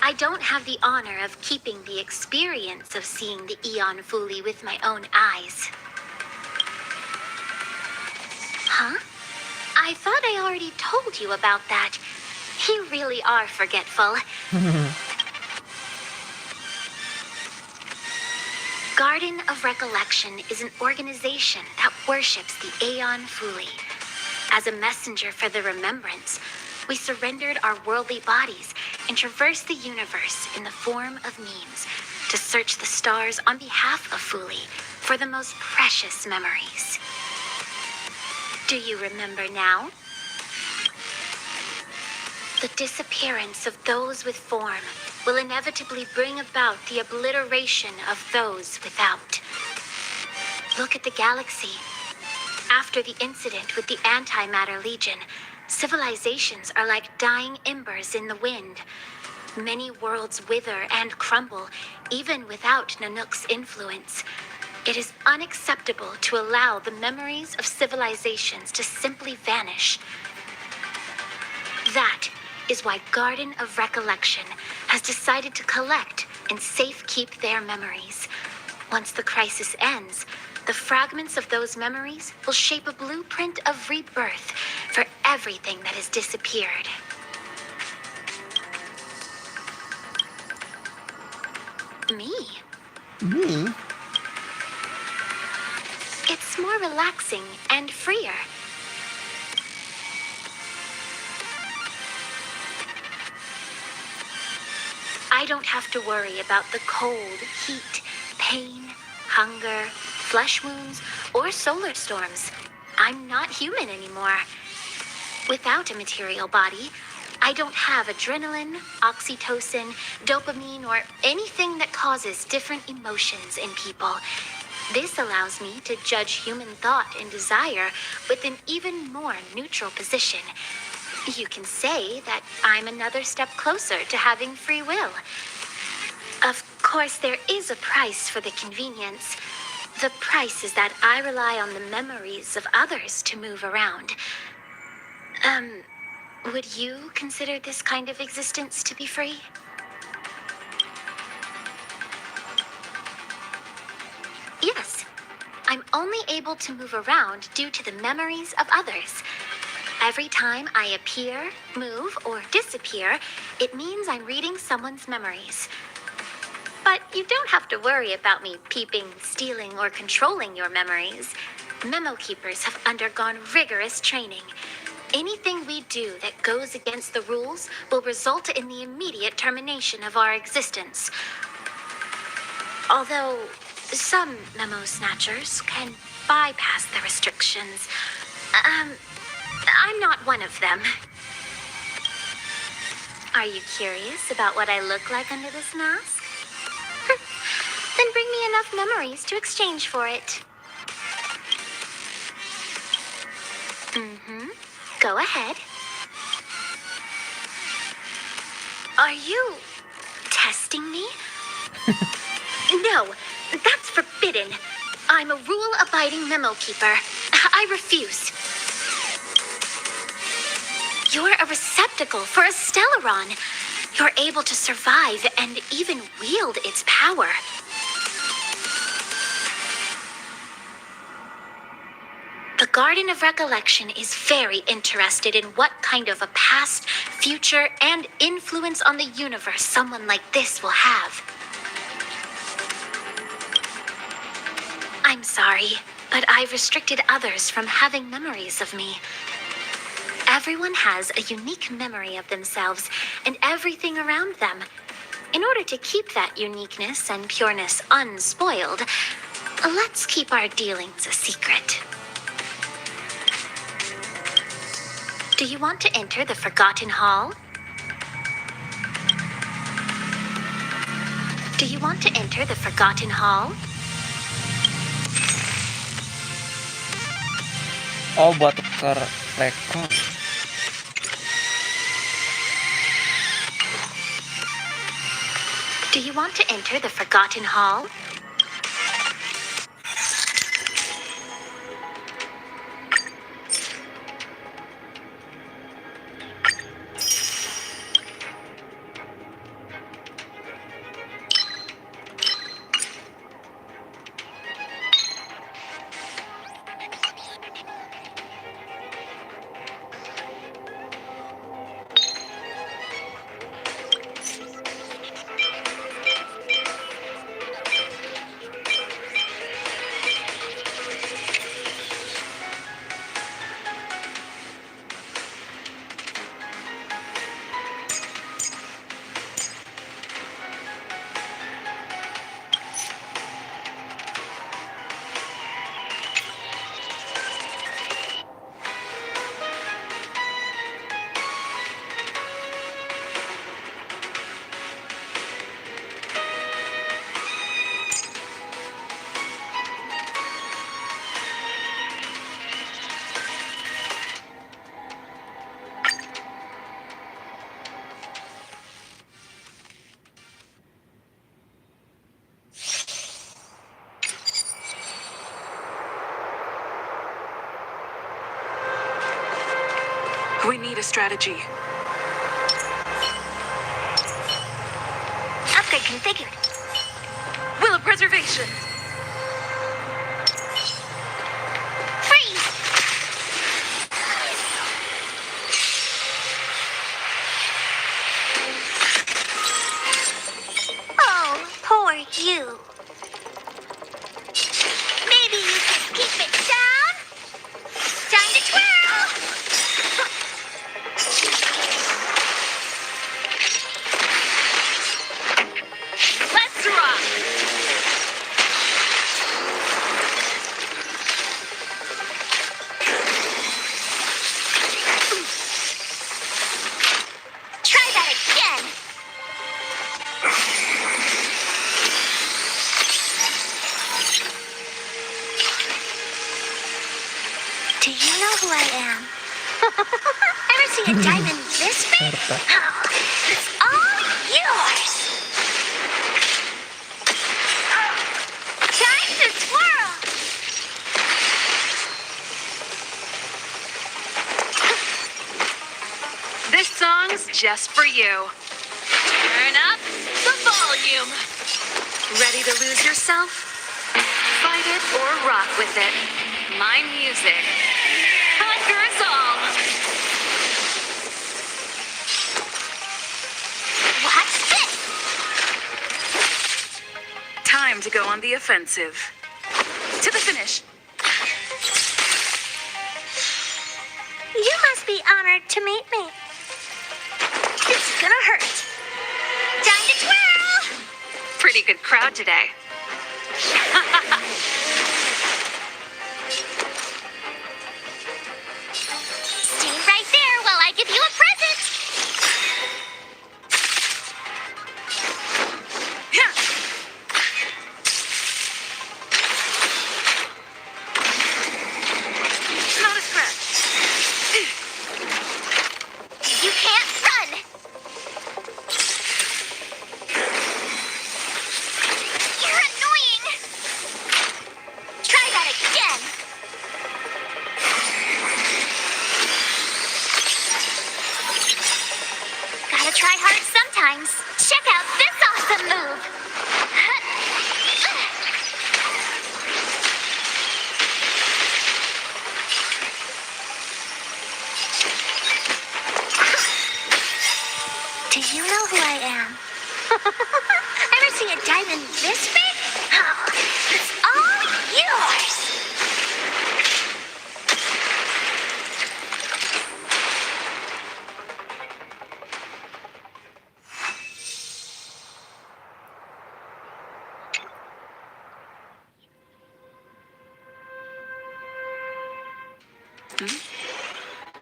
I don't have the honor of keeping the experience of seeing the Aeon Fuli with my own eyes. Huh? I thought I already told you about that. You really are forgetful. Garden of Recollection is an organization that worships the Aeon Fuli. As a messenger for the remembrance, we surrendered our worldly bodies and traversed the universe in the form of memes to search the stars on behalf of Fuli for the most precious memories. Do you remember now? The disappearance of those with form will inevitably bring about the obliteration of those without. Look at the galaxy. After the incident with the Antimatter Legion, civilizations are like dying embers in the wind. Many worlds wither and crumble, even without Nanook's influence. It is unacceptable to allow the memories of civilizations to simply vanish. That is why Garden of Recollection has decided to collect and safekeep their memories. Once the crisis ends, the fragments of those memories will shape a blueprint of rebirth for everything that has disappeared. Me? Me? It's more relaxing and freer. I don't have to worry about the cold, heat, pain, hunger, flesh wounds, or solar storms. I'm not human anymore. Without a material body, I don't have adrenaline, oxytocin, dopamine, or anything that causes different emotions in people. This allows me to judge human thought and desire with an even more neutral position. You can say that I'm another step closer to having free will. Of course, there is a price for the convenience. The price is that I rely on the memories of others to move around. Would you consider this kind of existence to be free? Yes. I'm only able to move around due to the memories of others. Every time I appear, move, or disappear, it means I'm reading someone's memories. But you don't have to worry about me peeping, stealing, or controlling your memories. Memo keepers have undergone rigorous training. Anything we do that goes against the rules will result in the immediate termination of our existence. Although some memo snatchers can bypass the restrictions. I'm not one of them. Are you curious about what I look like under this mask? Then bring me enough memories to exchange for it. Go ahead. Are you testing me? No, that's forbidden. I'm a rule-abiding memo keeper. I refuse. You're a receptacle for a Stellaron. You're able to survive and even wield its power. The Garden of Recollection is very interested in what kind of a past, future, and influence on the universe someone like this will have. I'm sorry, but I've restricted others from having memories of me. Everyone has a unique memory of themselves and everything around them. In order to keep that uniqueness and pureness unspoiled, let's keep our dealings a secret. Do you want to enter the Forgotten Hall? Do you want to enter the Forgotten Hall? Oh, buat tuker rekor. Do you want to enter the Forgotten Hall? We need a strategy. Upgrade configured. Will of preservation. Freeze! Oh, poor you. Maybe you can keep it down? Time to twirl! Let's rock! Try that again. Do you know who I am? Ever see a diamond this big? Oh, it's all yours. Time to twirl. This song's just for you. Turn up the volume. Ready to lose yourself? Fight it or rock with it. My music. Conquer us all. Watch this. Time to go on the offensive. To the finish. You must be honored to meet me. It's gonna hurt. Time to twirl. Pretty good crowd today. Stay right there while I give you a present. Yeah. Not a scratch. You can't run. You're annoying. Try that again. Gotta try hard sometimes. Check out this awesome move. Do you know who I am? Ever see a diamond this big? Oh, it's all yours.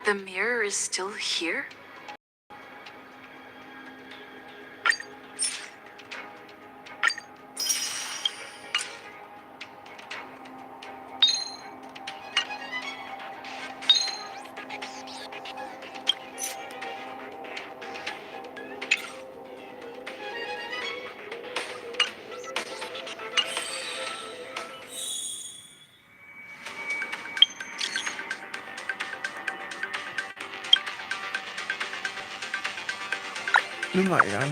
The mirror is still here? Lumayan.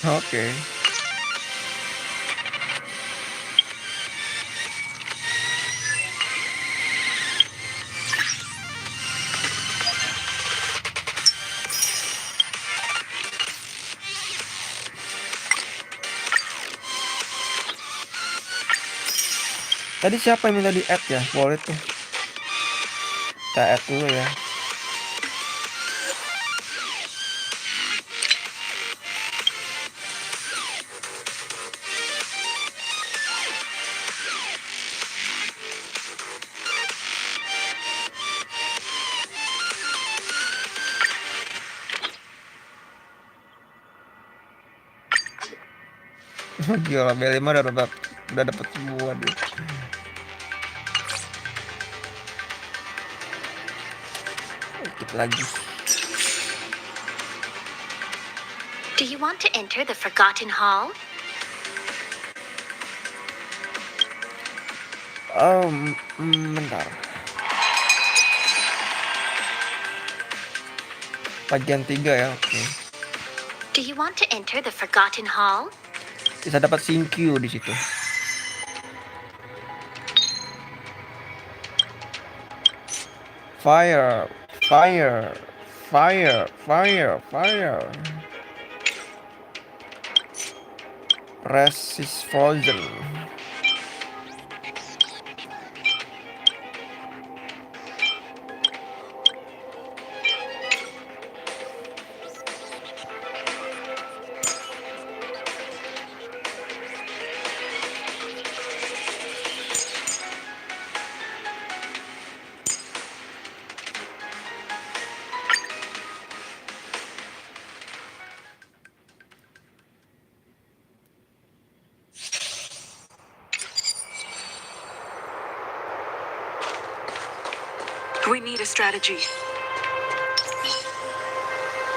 Oke. Tadi siapa yang minta di add ya? Boleh tuh. Kita add dulu ya. Gila, B5 udah dapat semua dia. Dikit lagi. Do you want to enter the Forgotten Hall? Bentar. Bagian 3 ya, oke. Do you want to enter the Forgotten Hall? Bisa dapat Q di situ. Fire. Resist frozen. We need a strategy.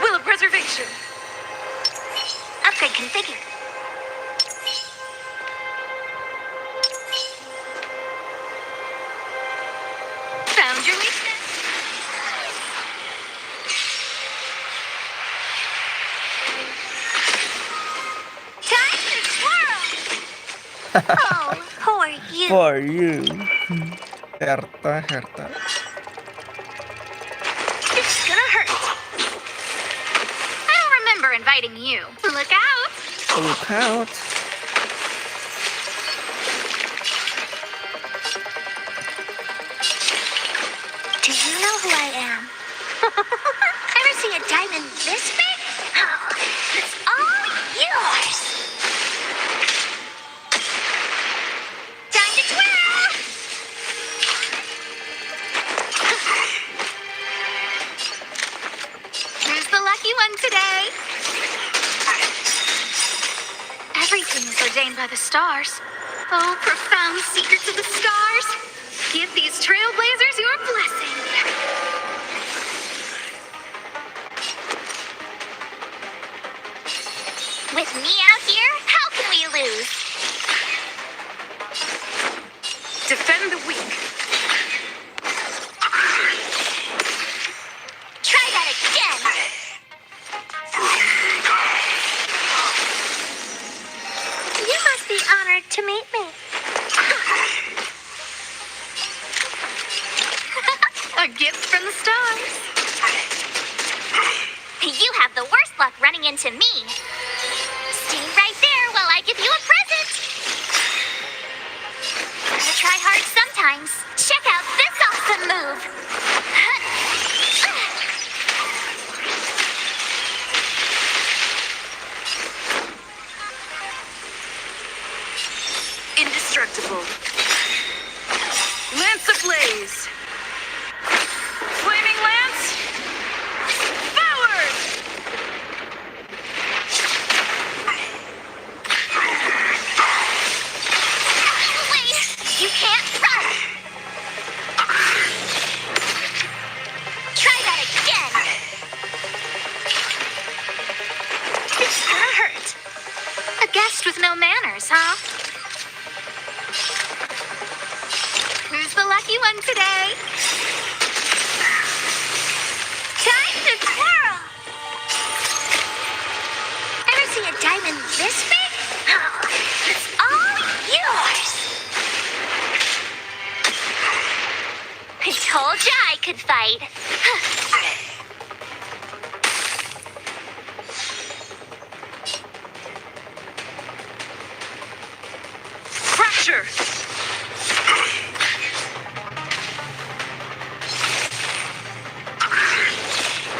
Will of preservation. Upgrade configured. Found your weakness. Time to twirl! Oh, who are you? For you. Herta. It's gonna hurt. I don't remember inviting you. Look out! Look out. Do you know who I am? Ever see a diamond this big? Oh, it's all yours. Time to twirl! Who's the lucky one today? Everything is ordained by the stars. Oh, profound secrets of the stars. Give these trailblazers your blessing. With me out here, how can we lose? Defend the weak. Try that again. You must be honored to meet me. A gift from the stars. You have the worst luck running into me. Stay right there while I give you a present. Gotta try hard sometimes. Check out this awesome move. Indestructible. Lance ablaze. Flaming lance. Forward. Wait, you can't run. Try that again. It's gonna hurt. A guest with no manners, huh? Who's the lucky one today? Time to twirl! Ever see a diamond this big? Oh, it's all yours! I told ya I could fight. Fracture.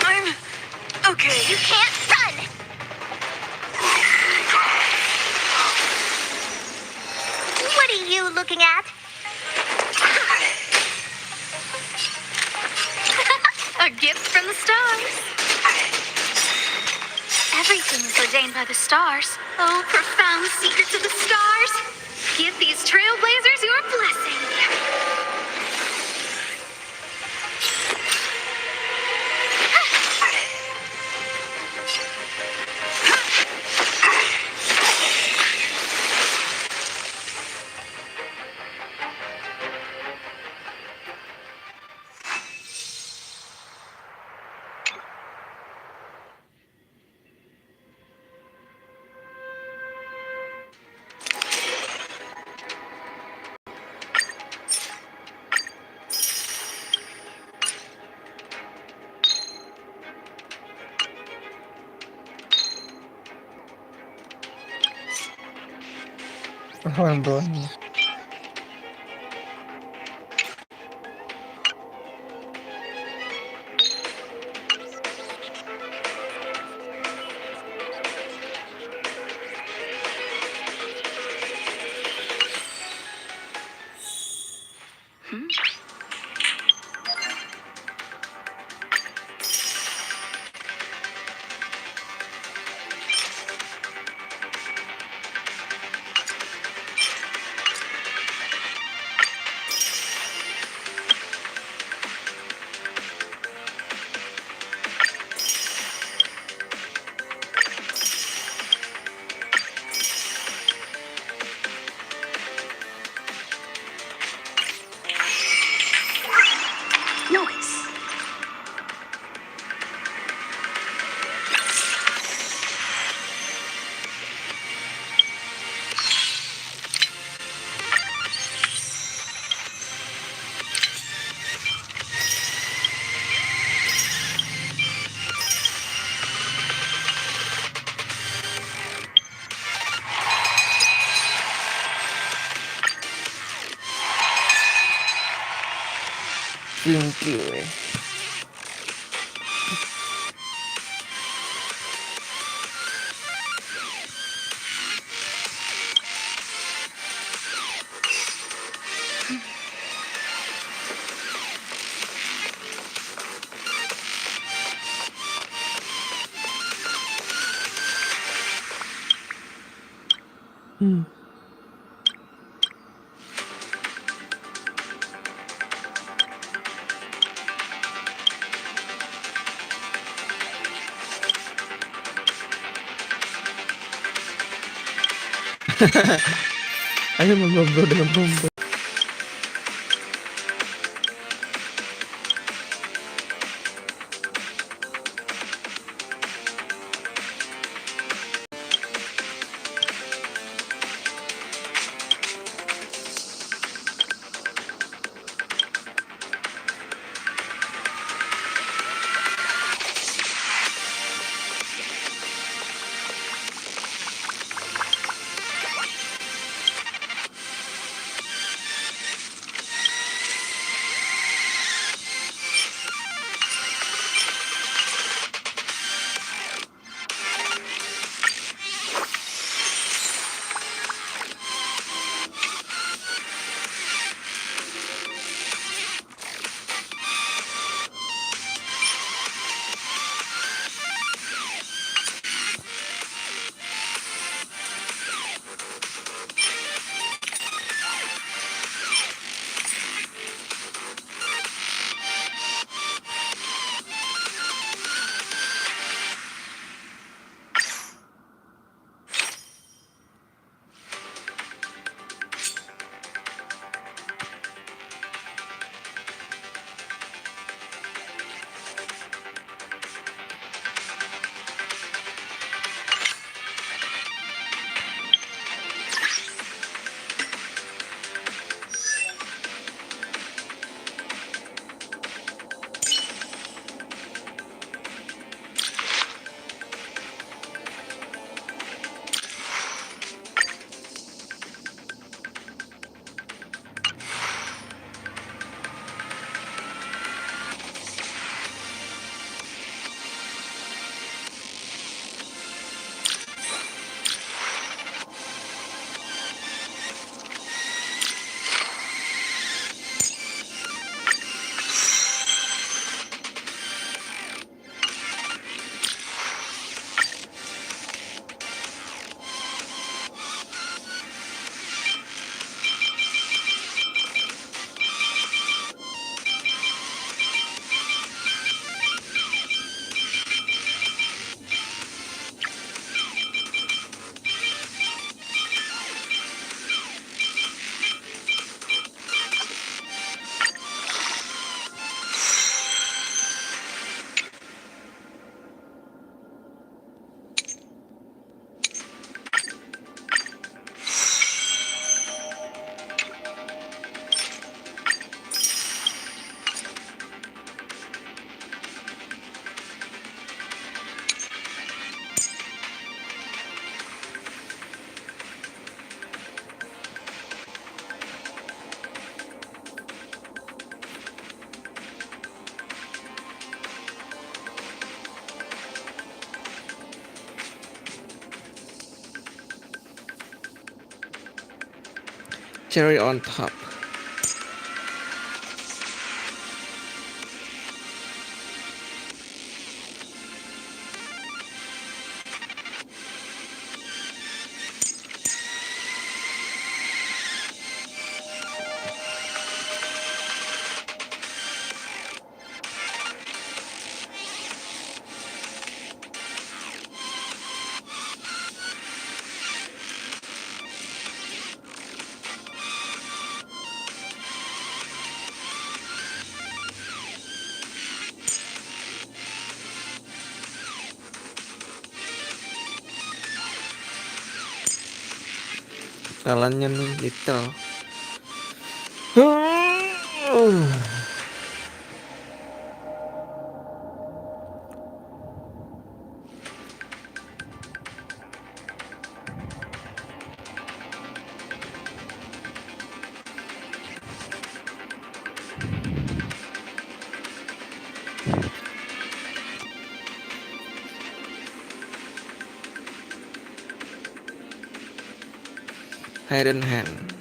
I'm okay. You can't run! What are you looking at? A gift from the stars. Everything is ordained by the stars. Oh, profound secrets of the stars. Give these trailblazers your blessing. Pelan-pelan. Noise. Thank you. Ayo ngobrol dengan Pom-pom. cherry on top. Jalannya nih gitu. Hidden hand.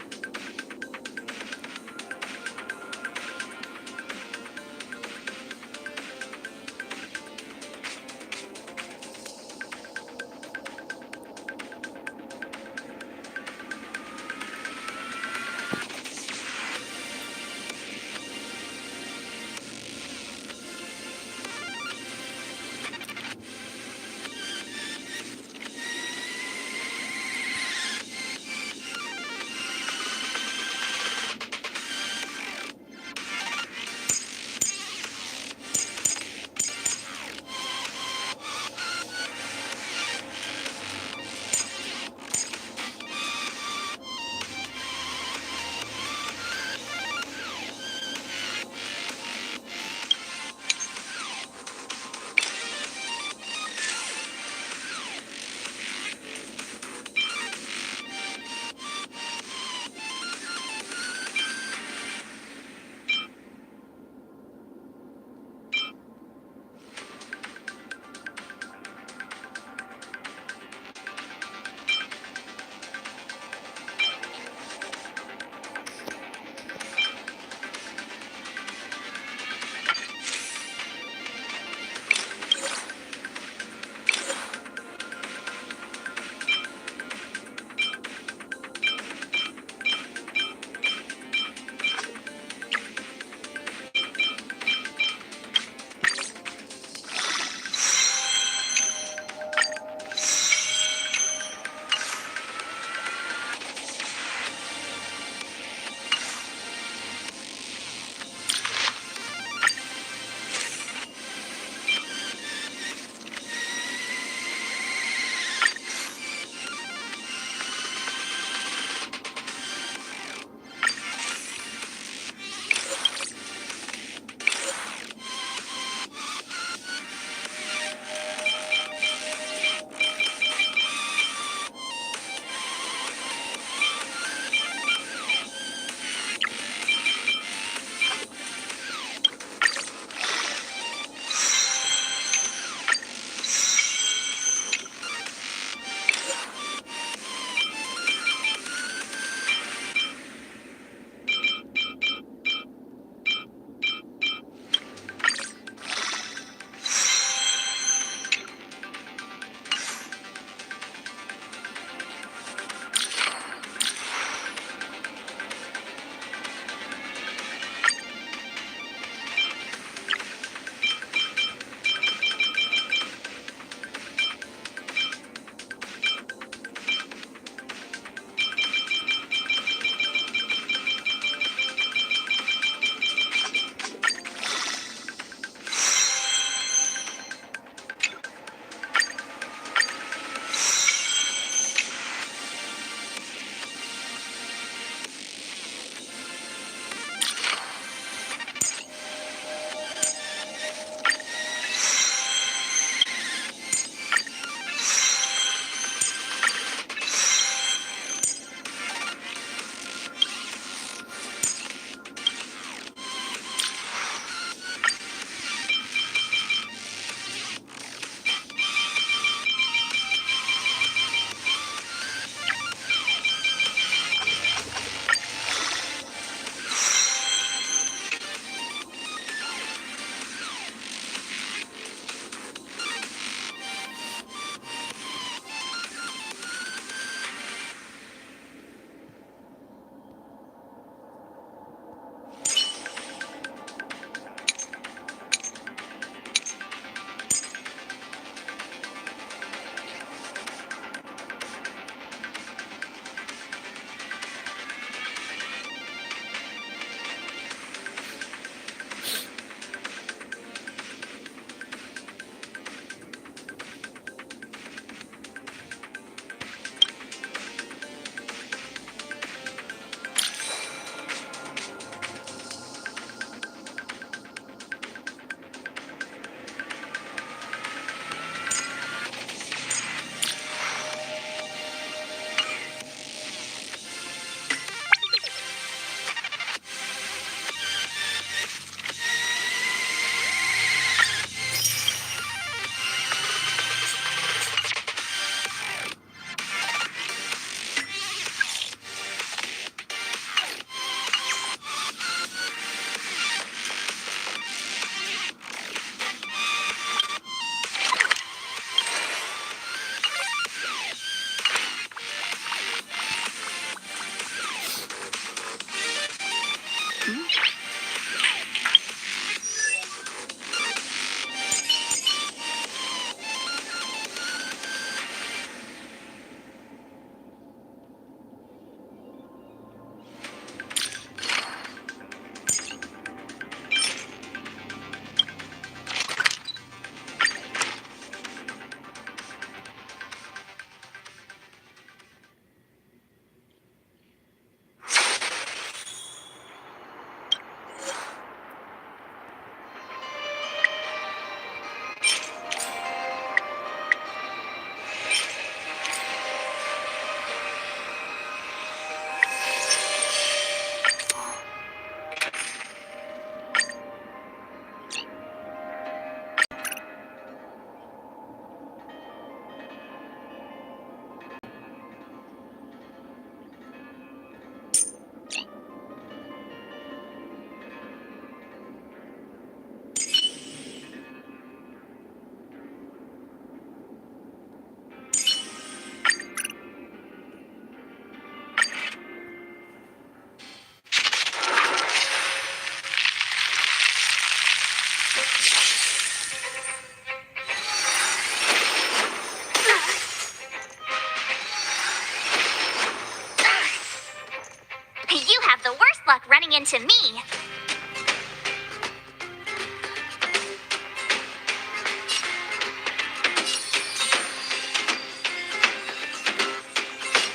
running into me.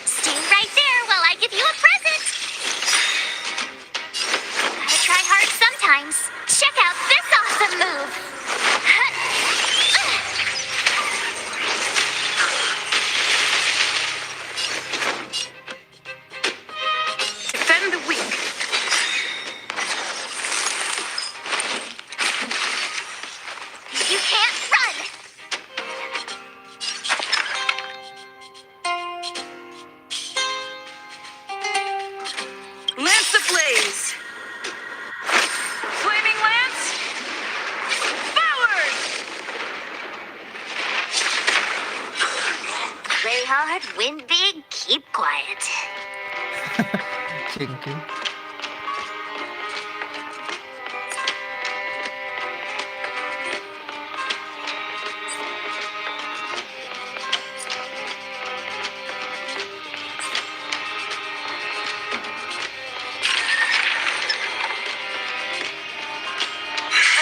Stay right there while I give you a present. Gotta try hard sometimes. Check out this awesome move. Defend the weak. You can't run. Lance ablaze. Flaming lance. Forward. Play hard, win big, keep quiet. Cingking.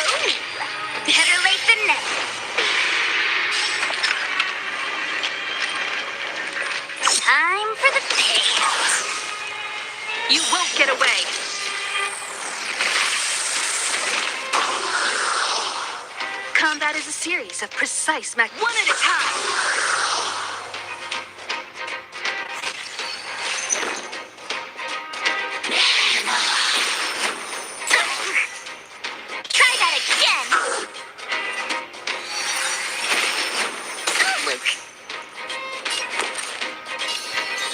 Oh, better late than never. Time for the payout. You won't get away. Combat is a series of precise one at a time. Try that again. Look.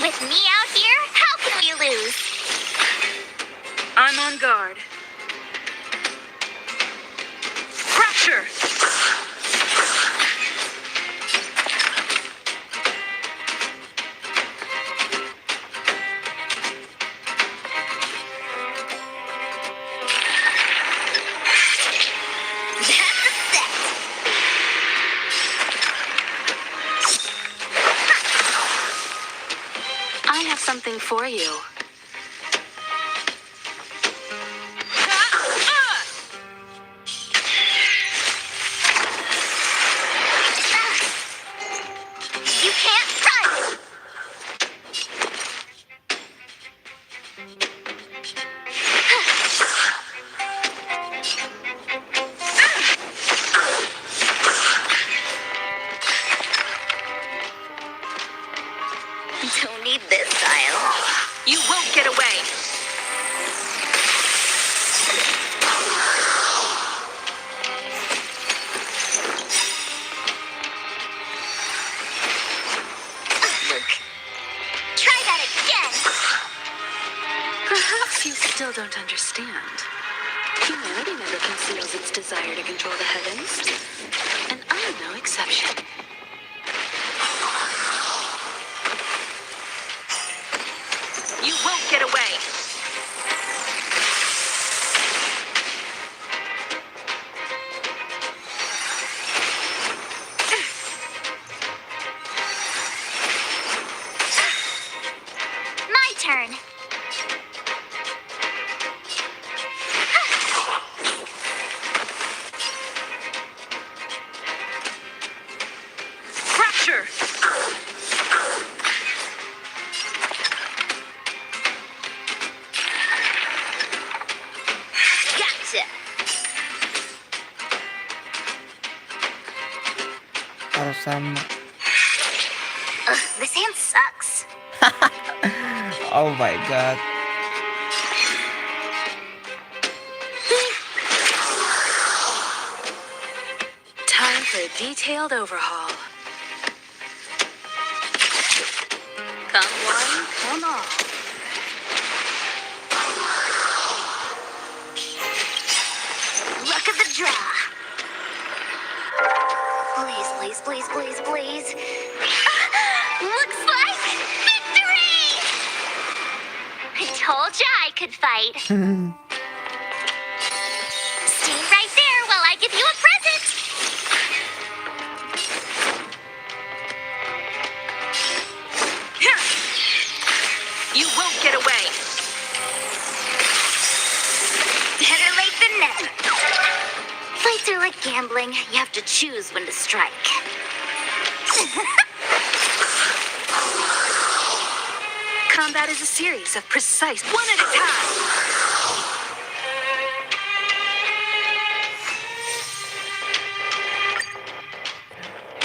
With me out here, how can we lose? I'm on guard. Fracture! That's a set. I have something for you. You can't run. Don't need this style. You won't get away. Look. Try that again. Perhaps you still don't understand. Humanity never conceals its desire to control the heavens. And I'm no exception. You won't get away. My turn. Fracture! Gotcha. Harus sama. Ugh, this hand sucks. Oh my god. Time for a detailed overhaul. Come one, come all. Luck of the draw. Please, please, please, please, please. Looks like victory! I told ya I could fight. Stay right there while I give you a present. You won't get away. gambling, you have to choose when to strike. Combat is a series of precise one at a time.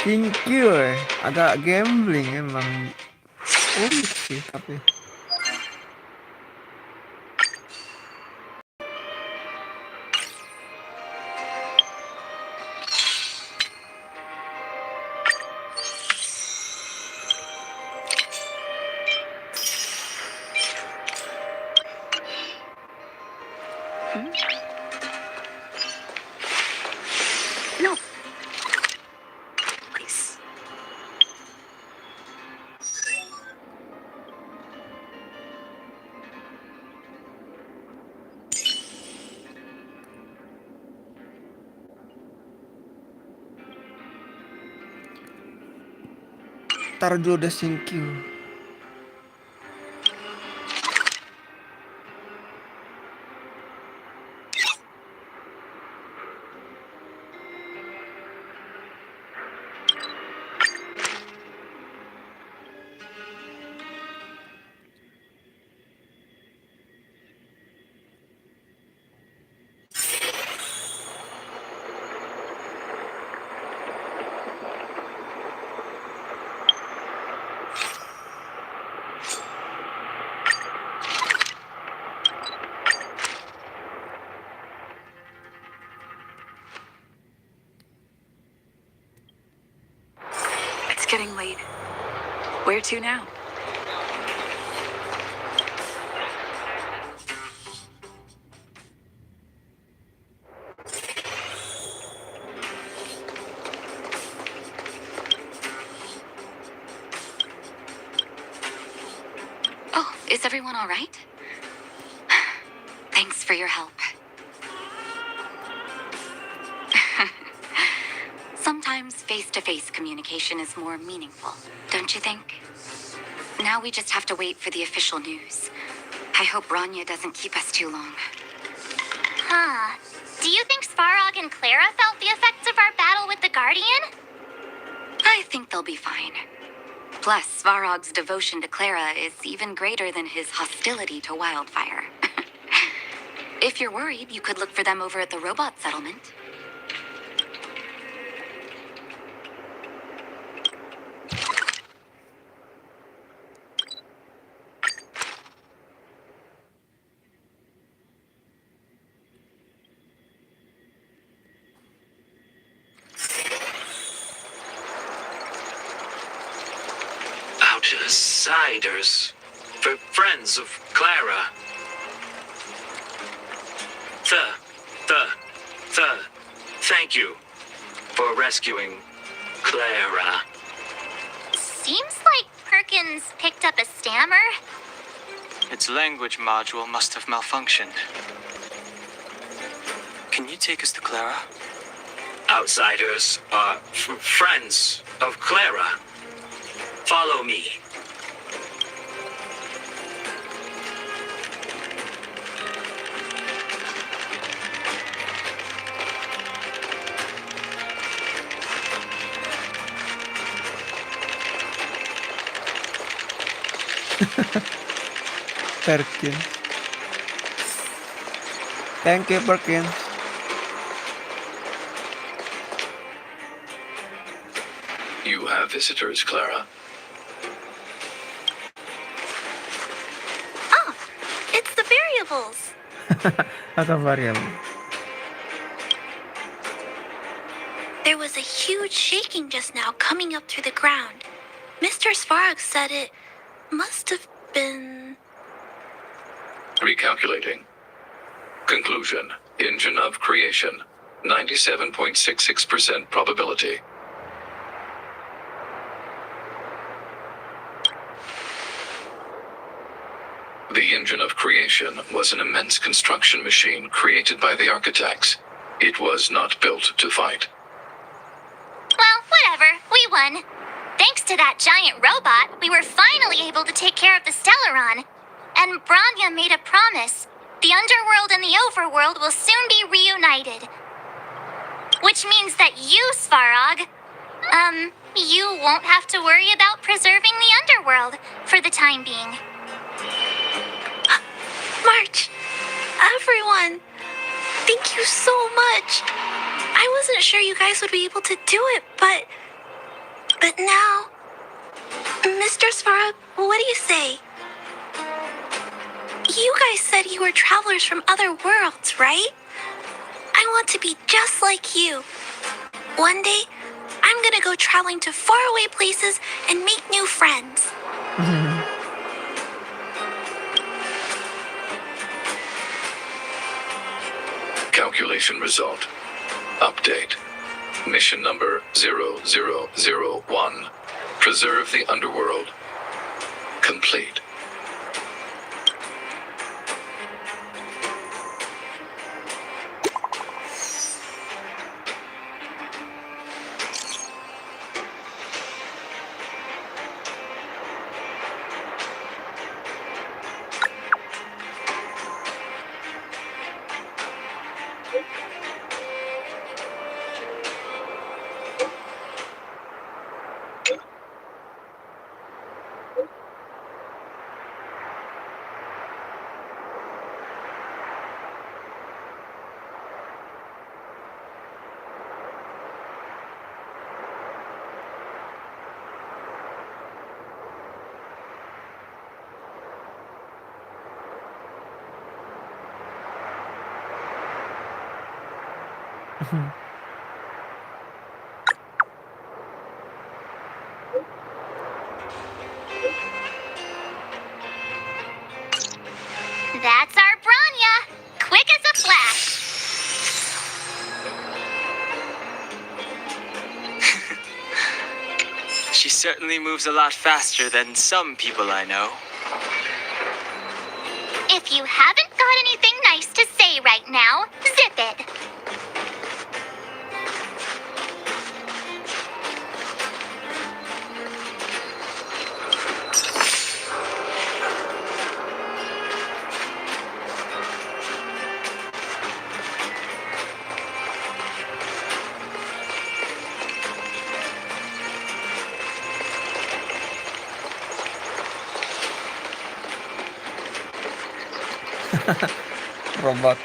Thank you, agak gambling emang. Unik sih tapi. No. Please. Taruh dulu deh, thank you. It's getting late. Where to now? Oh, is everyone all right? Thanks for your help. Sometimes face-to-face communication is more meaningful, don't you think? Now we just have to wait for the official news. I hope Rania doesn't keep us too long. Huh. Do you think Svarog and Clara felt the effects of our battle with the Guardian? I think they'll be fine. Plus, Svarog's devotion to Clara is even greater than his hostility to Wildfire. If you're worried, you could look for them over at the robot settlement. Outsiders. For friends of Clara. Thank you for rescuing Clara. Seems like Perkins picked up a stammer. Its language module must have malfunctioned. Can you take us to Clara? Outsiders are friends of Clara. Follow me. Perkins. Thank you, Perkins. You have visitors, Clara. Oh, it's the variables. Atau variabel. There was a huge shaking just now coming up through the ground. Mr. Svarog said it must have been... Recalculating. Conclusion. Engine of creation. 97.66% probability. The engine of creation was an immense construction machine created by the architects. It was not built to fight. Well, whatever. We won. Thanks to that giant robot, we were finally able to take care of the Stellaron. And Branya made a promise. The underworld and the overworld will soon be reunited. Which means that you, Svarog, you won't have to worry about preserving the underworld for the time being. March, everyone, thank you so much. I wasn't sure you guys would be able to do it, but now, Mr. Svarog, what do you say? You guys said you were travelers from other worlds, right? I want to be just like you. One day, I'm gonna go traveling to faraway places and make new friends. Calculation result. Update. Mission number 0001. Preserve the underworld. Complete. That's our Branya, quick as a flash. She certainly moves a lot faster than some people I know. If you haven't got anything nice to say right now, zip it. Robot.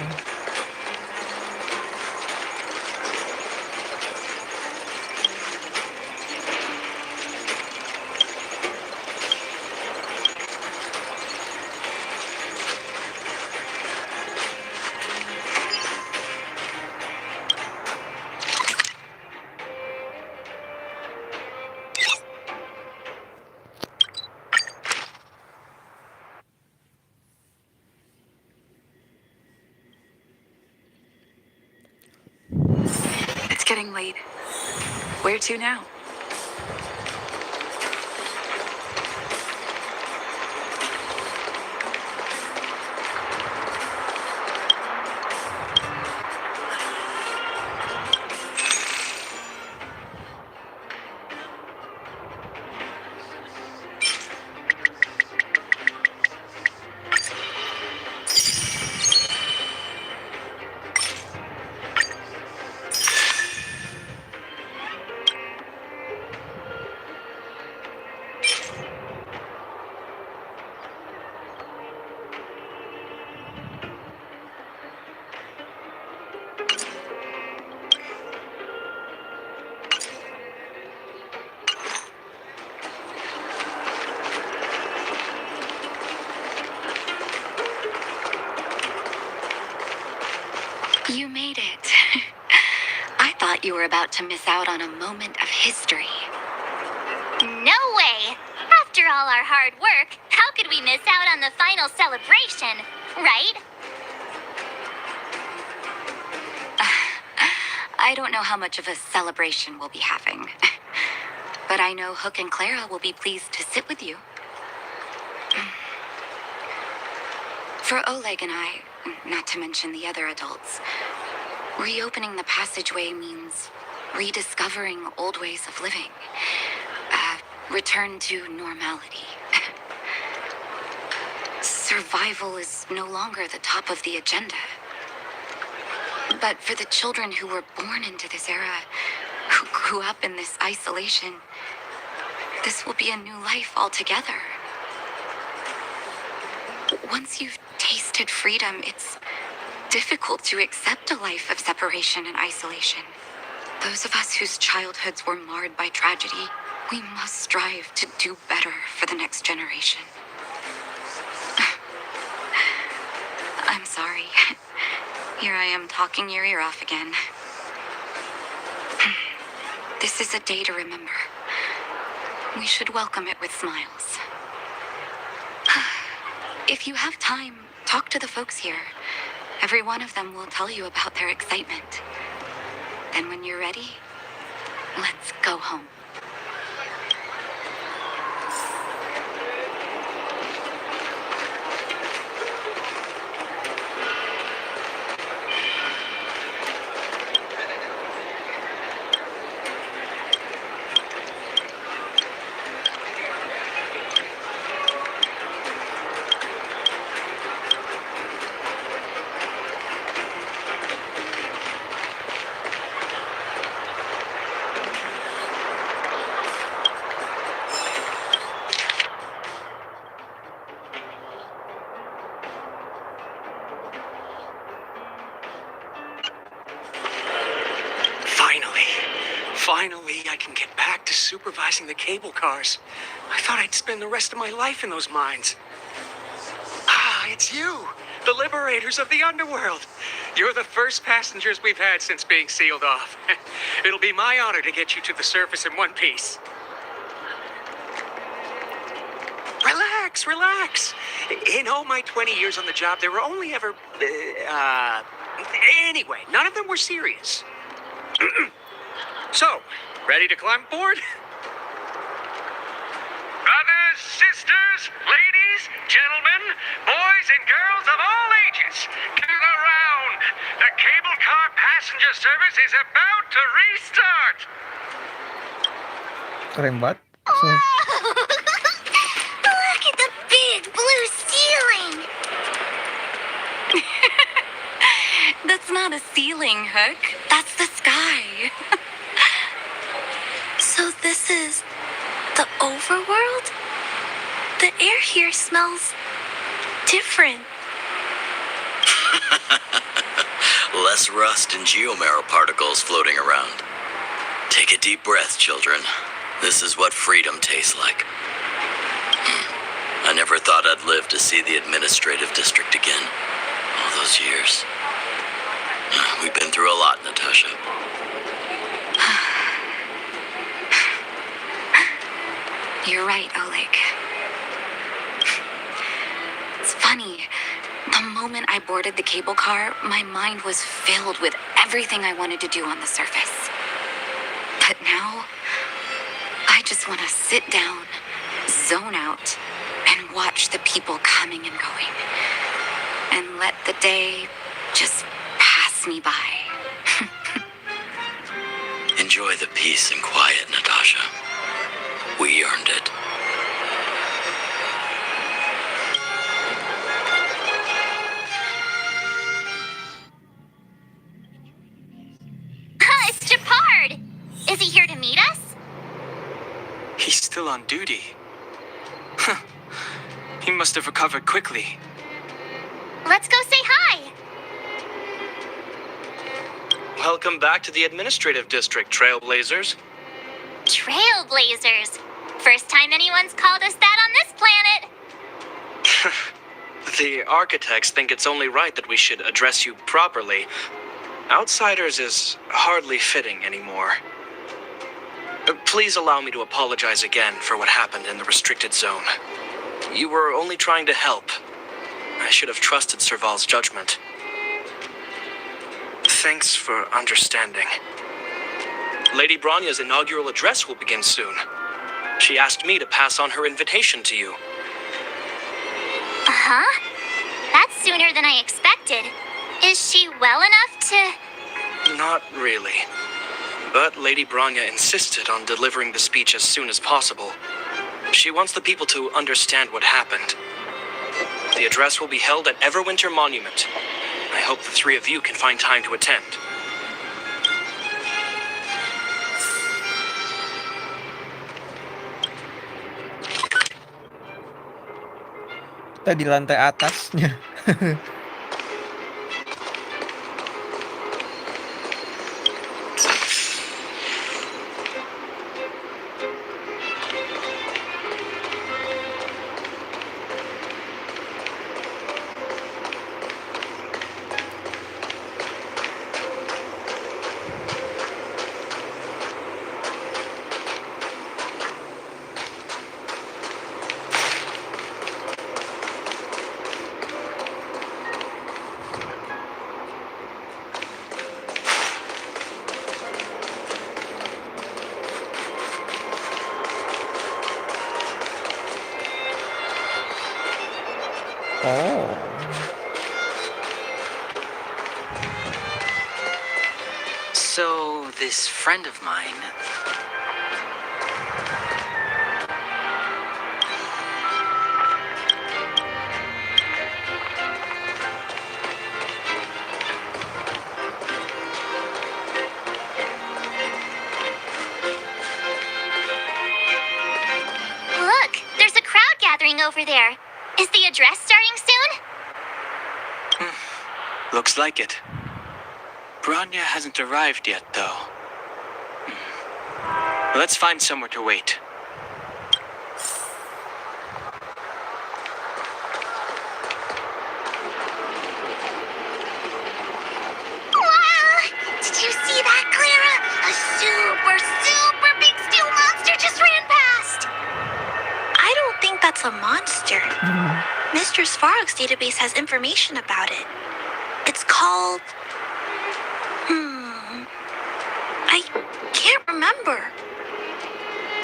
It's getting late. Where to now? You made it. I thought you were about to miss out on a moment of history. No way! After all our hard work, how could we miss out on the final celebration, right? I don't know how much of a celebration we'll be having. But I know Hook and Clara will be pleased to sit with you. For Oleg and I, not to mention the other adults, reopening the passageway means rediscovering old ways of living. Return to normality. Survival is no longer the top of the agenda. But for the children who were born into this era, who grew up in this isolation, this will be a new life altogether. Once you've tasted freedom, it's difficult to accept a life of separation and isolation. Those of us whose childhoods were marred by tragedy, we must strive to do better for the next generation. I'm sorry. Here I am talking your ear off again. This is a day to remember. We should welcome it with smiles. If you have time, talk to the folks here. Every one of them will tell you about their excitement. Then when you're ready, let's go home. Finally, I can get back to supervising the cable cars. I thought I'd spend the rest of my life in those mines. Ah, it's you, the liberators of the underworld. You're the first passengers we've had since being sealed off. It'll be my honor to get you to the surface in one piece. Relax, relax. In all my 20 years on the job, there were only ever... Anyway, none of them were serious. So, ready to climb aboard? Brothers, sisters, ladies, gentlemen, boys and girls of all ages, gather around. The cable car passenger service is about to restart. Keren banget. Look at the big blue ceiling! That's not a ceiling, Hook. That's the sky. So this is the overworld? The air here smells different. Less rust and geomarrow particles floating around. Take a deep breath, children. This is what freedom tastes like. I never thought I'd live to see the administrative district again. All those years. We've been through a lot, Natasha. You're right, Oleg. It's funny. The moment I boarded the cable car, my mind was filled with everything I wanted to do on the surface. But now, I just want to sit down, zone out, and watch the people coming and going. And let the day just pass me by. Enjoy the peace and quiet, Natasha. We earned it. It's Japard! Is he here to meet us? He's still on duty. Huh. He must have recovered quickly. Let's go say hi! Welcome back to the administrative district, Trailblazers. Trailblazers. First time anyone's called us that on this planet. The architects think it's only right that we should address you properly. Outsiders is hardly fitting anymore. Please allow me to apologize again for what happened in the restricted zone. You were only trying to help. I should have trusted Serval's judgment. Thanks for understanding. Lady Branya's inaugural address will begin soon. She asked me to pass on her invitation to you. Uh-huh. That's sooner than I expected. Is she well enough to... Not really. But Lady Branya insisted on delivering the speech as soon as possible. She wants the people to understand what happened. The address will be held at Everwinter Monument. I hope the three of you can find time to attend. Kita di lantai atasnya. Oh. So, this friend of mine. Look, there's a crowd gathering over there. Is the address starting soon? Looks like it. Bronya hasn't arrived yet, though. Let's find somewhere to wait. Wow! Did you see that, Clara? A super, super big steel monster just ran past! I don't think that's a monster. Mr. Svarog's database has information about it. It's called... I can't remember.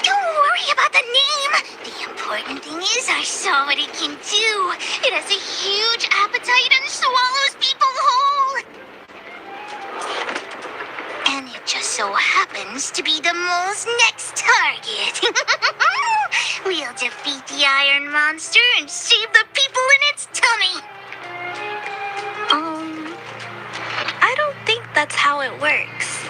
Don't worry about the name. The important thing is I saw what it can do. It has a huge appetite and swallows people whole. And it just so happens to be the mole's next target. We'll defeat the iron monster and save the people in its tummy. I don't think that's how it works.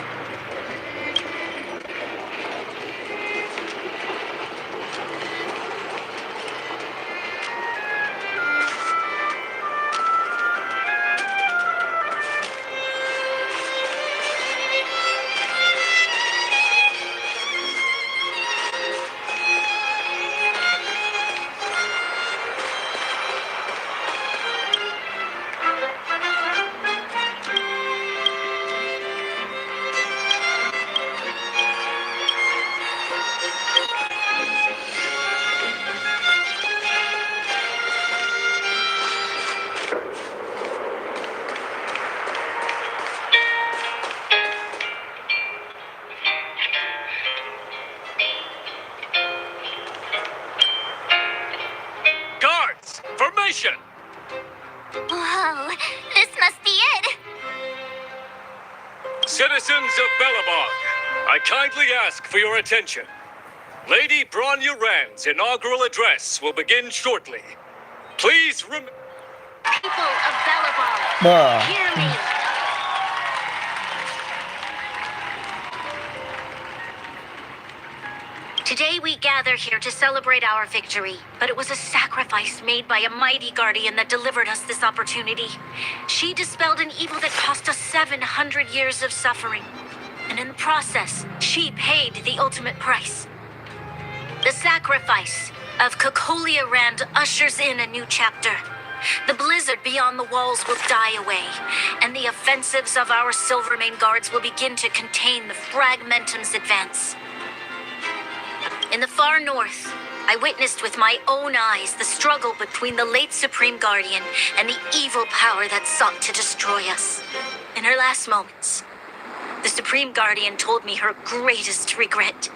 Guards, formation! Whoa, this must be it. Citizens of Belobog, I kindly ask for your attention. Lady Bronya Rand's inaugural address will begin shortly. Please remember... People of Belobog, Bah. hear me. Today we gather here to celebrate our victory, but it was a sacrifice made by a mighty guardian that delivered us this opportunity. She dispelled an evil that cost us 700 years of suffering, and in the process, she paid the ultimate price. The sacrifice of Kokolia Rand ushers in a new chapter. The blizzard beyond the walls will die away, and the offensives of our Silvermane guards will begin to contain the Fragmentum's advance. In the far north, I witnessed with my own eyes the struggle between the late Supreme Guardian and the evil power that sought to destroy us. In her last moments, the Supreme Guardian told me her greatest regret.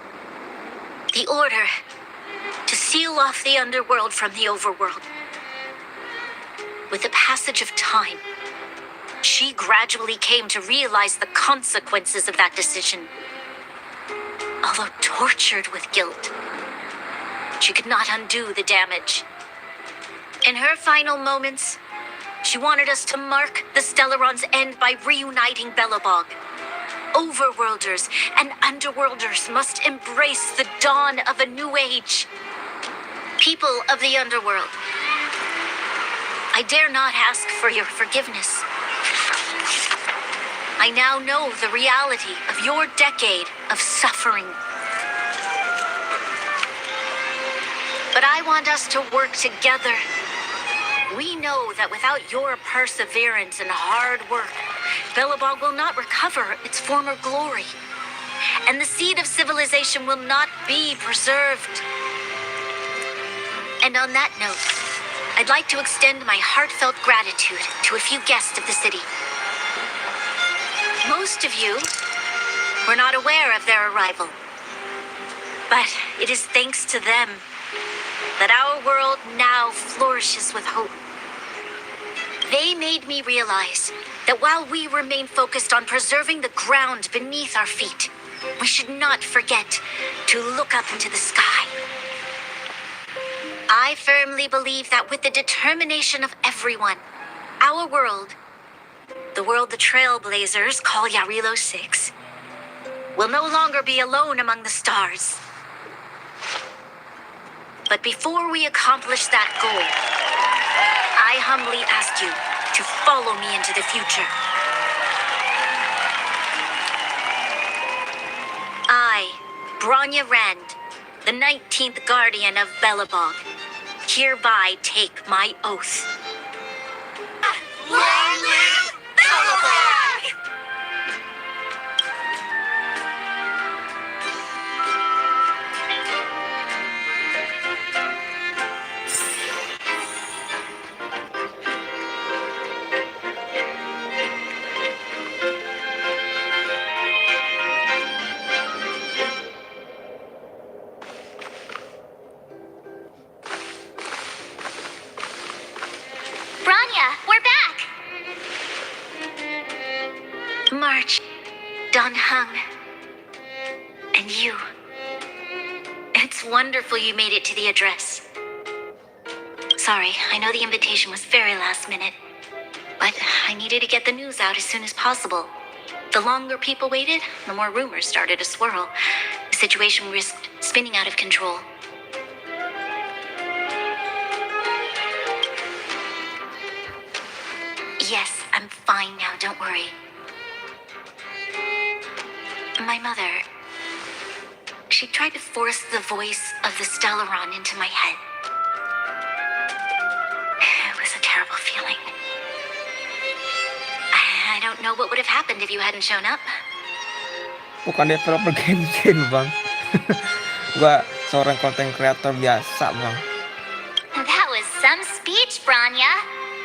The order to seal off the underworld from the overworld. With the passage of time, she gradually came to realize the consequences of that decision. Although tortured with guilt, she could not undo the damage. In her final moments, She wanted us to mark the Stellaron's end by reuniting Belobog. Overworlders and underworlders must embrace the dawn of a new age. People of the underworld, I dare not ask for your forgiveness. I now know the reality of your decade of suffering. But I want us to work together. We know that without your perseverance and hard work, Belobog will not recover its former glory. And the seed of civilization will not be preserved. And on that note, I'd like to extend my heartfelt gratitude to a few guests of the city. Most of you were not aware of their arrival. But it is thanks to them that our world now flourishes with hope. They made me realize that while we remain focused on preserving the ground beneath our feet, we should not forget to look up into the sky. I firmly believe that with the determination of everyone, our world, the world the Trailblazers call Yarilo 6, will no longer be alone among the stars. But before we accomplish that goal, I humbly ask you to follow me into the future. I, Bronya Rand, the 19th Guardian of Belobog, hereby take my oath. Long live Belobog! Bronya, we're back! March, Don Hung, and you. It's wonderful you made it to the address. Sorry, I know the invitation was very last minute, but I needed to get the news out as soon as possible. The longer people waited, the more rumors started to swirl. The situation risked spinning out of control. Yes, I'm fine now, don't worry. My mother, she tried to force the voice of the Stellaron into my head. It was a terrible feeling. I don't know what would have happened if you hadn't shown up. Bukan developer game, bang. Gua seorang content creator biasa, bang. That was some speech, Bronya.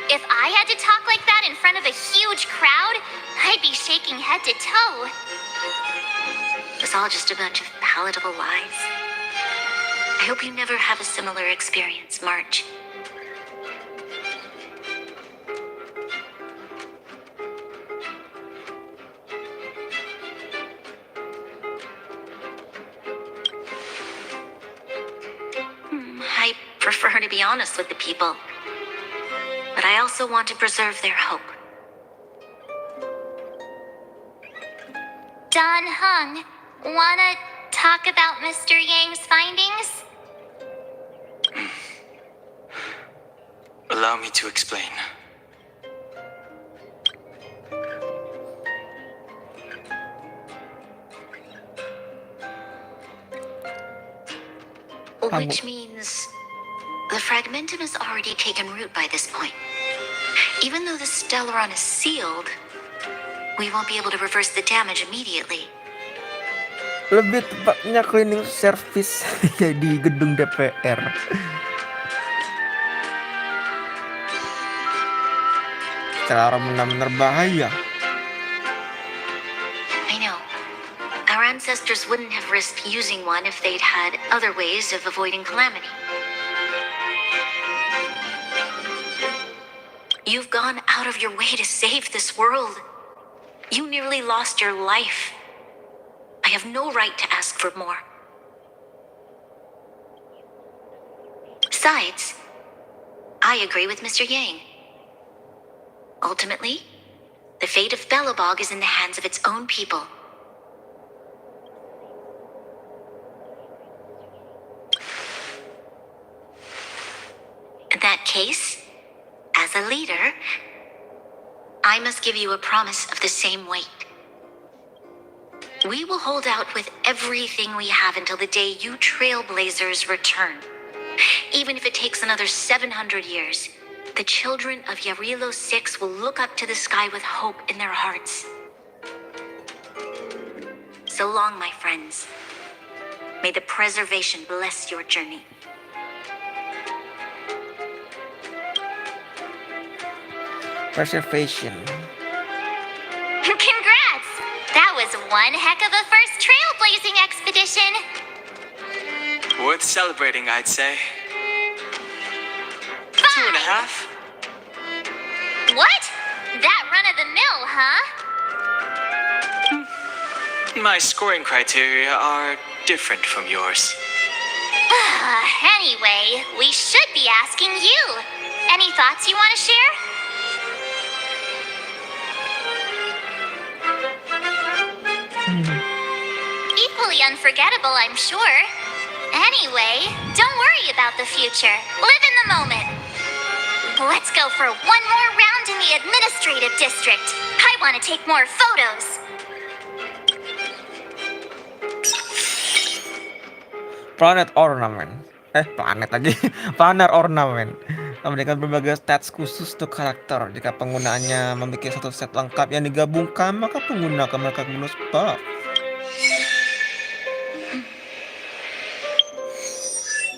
If I had to talk like that in front of a huge crowd, I'd be shaking head to toe. It was all just a bunch of palatable lies. I hope you never have a similar experience, March. I prefer to be honest with the people. But I also want to preserve their hope. Don Hung, wanna talk about Mr. Yang's findings? Allow me to explain. Which means the fragmentum has already taken root by this point. Even though the Stellaron is sealed, we won't be able to reverse the damage immediately. Lebih tepatnya cleaning service di gedung DPR. Stellaron benar-benar bahaya. I know. Our ancestors wouldn't have risked using one if they'd had other ways of avoiding calamity. You've gone out of your way to save this world. You nearly lost your life. I have no right to ask for more. Besides, I agree with Mr. Yang. Ultimately, the fate of Belobog is in the hands of its own people. In that case, as a leader, I must give you a promise of the same weight. We will hold out with everything we have until the day you trailblazers return. Even if it takes another 700 years, the children of Yarilo 6 will look up to the sky with hope in their hearts. So long, my friends. May the preservation bless your journey. Preservation. Congrats! That was one heck of a first trailblazing expedition. Worth celebrating, I'd say. 2.5? What? That run of the mill, huh? My scoring criteria are different from yours. Anyway, we should be asking you. Any thoughts you want to share? Equally unforgettable, I'm sure. Anyway, don't worry about the future. Live in the moment. Let's go for one more round in the administrative district. I want to take more photos. Planet ornament. Planet lagi. Planet ornament. Memberikan berbagai stats khusus untuk karakter. Jika penggunaannya memiliki satu set lengkap yang digabungkan, maka pengguna akan mendapatkan bonus buff.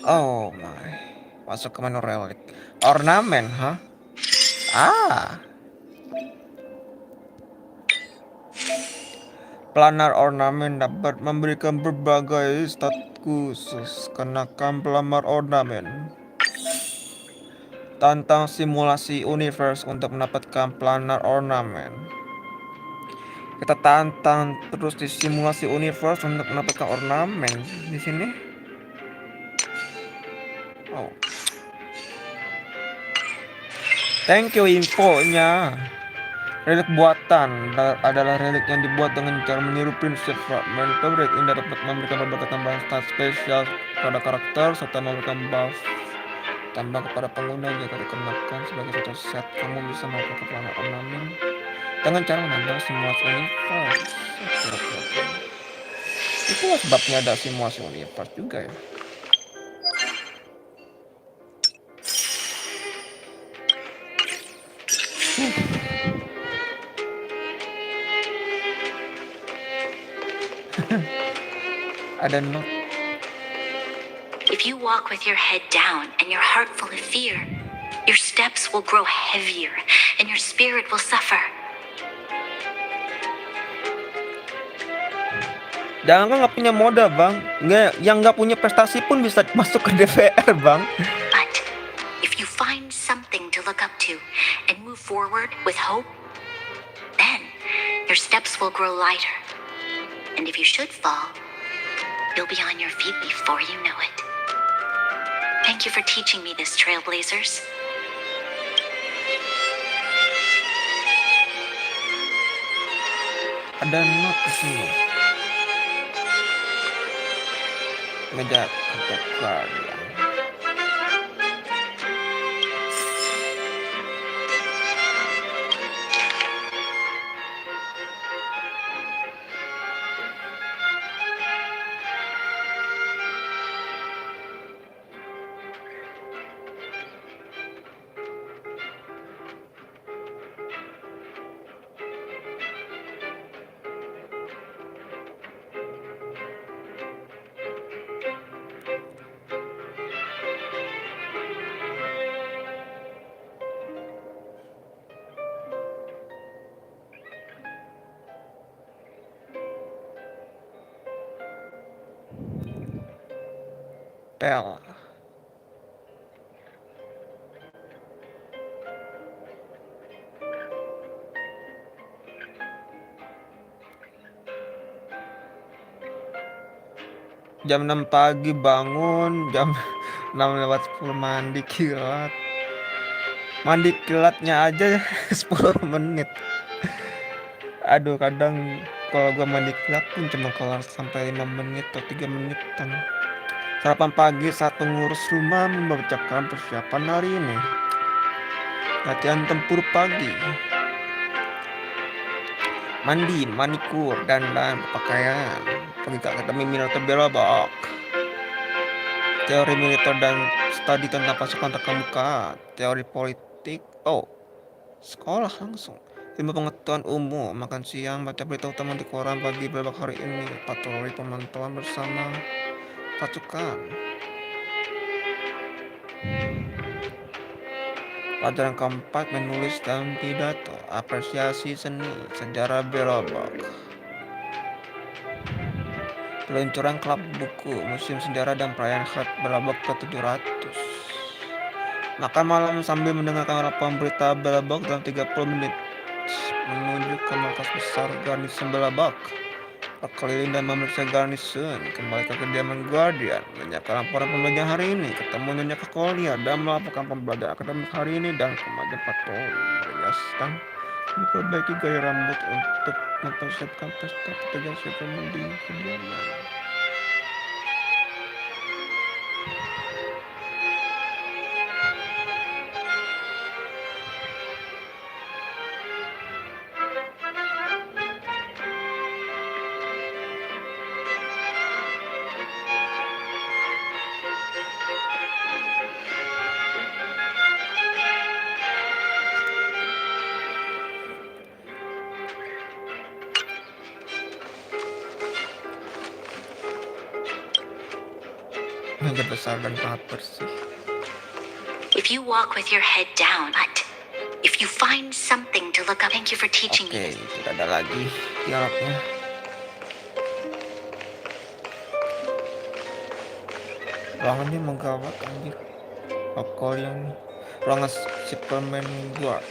Oh my. Masuk ke menu relic. Ornamen, huh? Planar ornamen dapat memberikan berbagai stat khusus. Kenakan pelamar ornamen. Tantang simulasi universe untuk mendapatkan planar ornamen. Kita tantang terus di simulasi universe untuk mendapatkan ornamen di sini. Oh. Thank you infonya. Relik buatan adalah relik yang dibuat dengan cara meniru prinsip fragment fabric. Ini dapat memberikan berbagai tambahan stat spesial pada karakter serta memberikan buff tambah kepada pengguna jika dikenakan sebagai satu set. Kamu bisa melakukan planar ornamen dengan cara menambah simulasi universe. Itulah sebabnya ada simulasi universe juga ya. Ada note. If you walk with your head down and your heart full of fear, your steps will grow heavier and your spirit will suffer. Jangan nggak punya modal bang, yang nggak punya prestasi pun bisa masuk ke DPR bang. But if you find something to look up to and move forward with hope, then your steps will grow lighter. And if you should fall, you'll be on your feet before you know it. Thank you for teaching me this, Trailblazers. Ada note di sini. Meja untuk guardian. Bell. Jam 6 pagi bangun, jam 6 lewat 10 mandi kilat. Mandi kilatnya aja 10 menit. Aduh, kadang kalau gua mandi kilat pun cuma kelar sampai 5 menit atau 3 menitan. Sarapan pagi saat mengurus rumah, membacakan persiapan hari ini. Latihan tempur pagi. Mandi, manikur, dandan, pakaian. Pergi ke akademi militer Belobok. Teori militer dan studi tentang pasukan terkemuka. Teori politik. Oh, sekolah langsung. Ilmu pengetahuan umum, makan siang, baca berita utama di koran pagi Belobok hari ini. Patroli pemantauan bersama pasukan. Pelajaran keempat, menulis dan pidato. Apresiasi seni, sejarah Belobok. Peluncuran klub buku, museum sejarah dan perayaan HUT Belobok ke-700. Makan malam sambil mendengarkan laporan berita Belobok dalam 30 menit. Menuju ke markas besar garnison Belobok. Berkeliling dan memeriksa garnison. Kembali ke kediaman Guardian. Menyiapkan laporan pembelajaran hari ini. Ketemu Nyonya Kekolia dan melaporkan pembelajaran akademik hari ini dan kemajuan patroli. Meriaskan memperbaiki gaya rambut untuk mempersiapkan pesta petugas yang di kediaman. Meja besar dan sangat bersih. If you walk with your head down, but if you find something to look up, thank you for teaching me. Oke, tidak ada lagi dialognya. Ruangannya menggawat anjir. Pokok yang ruangan Superman Guard.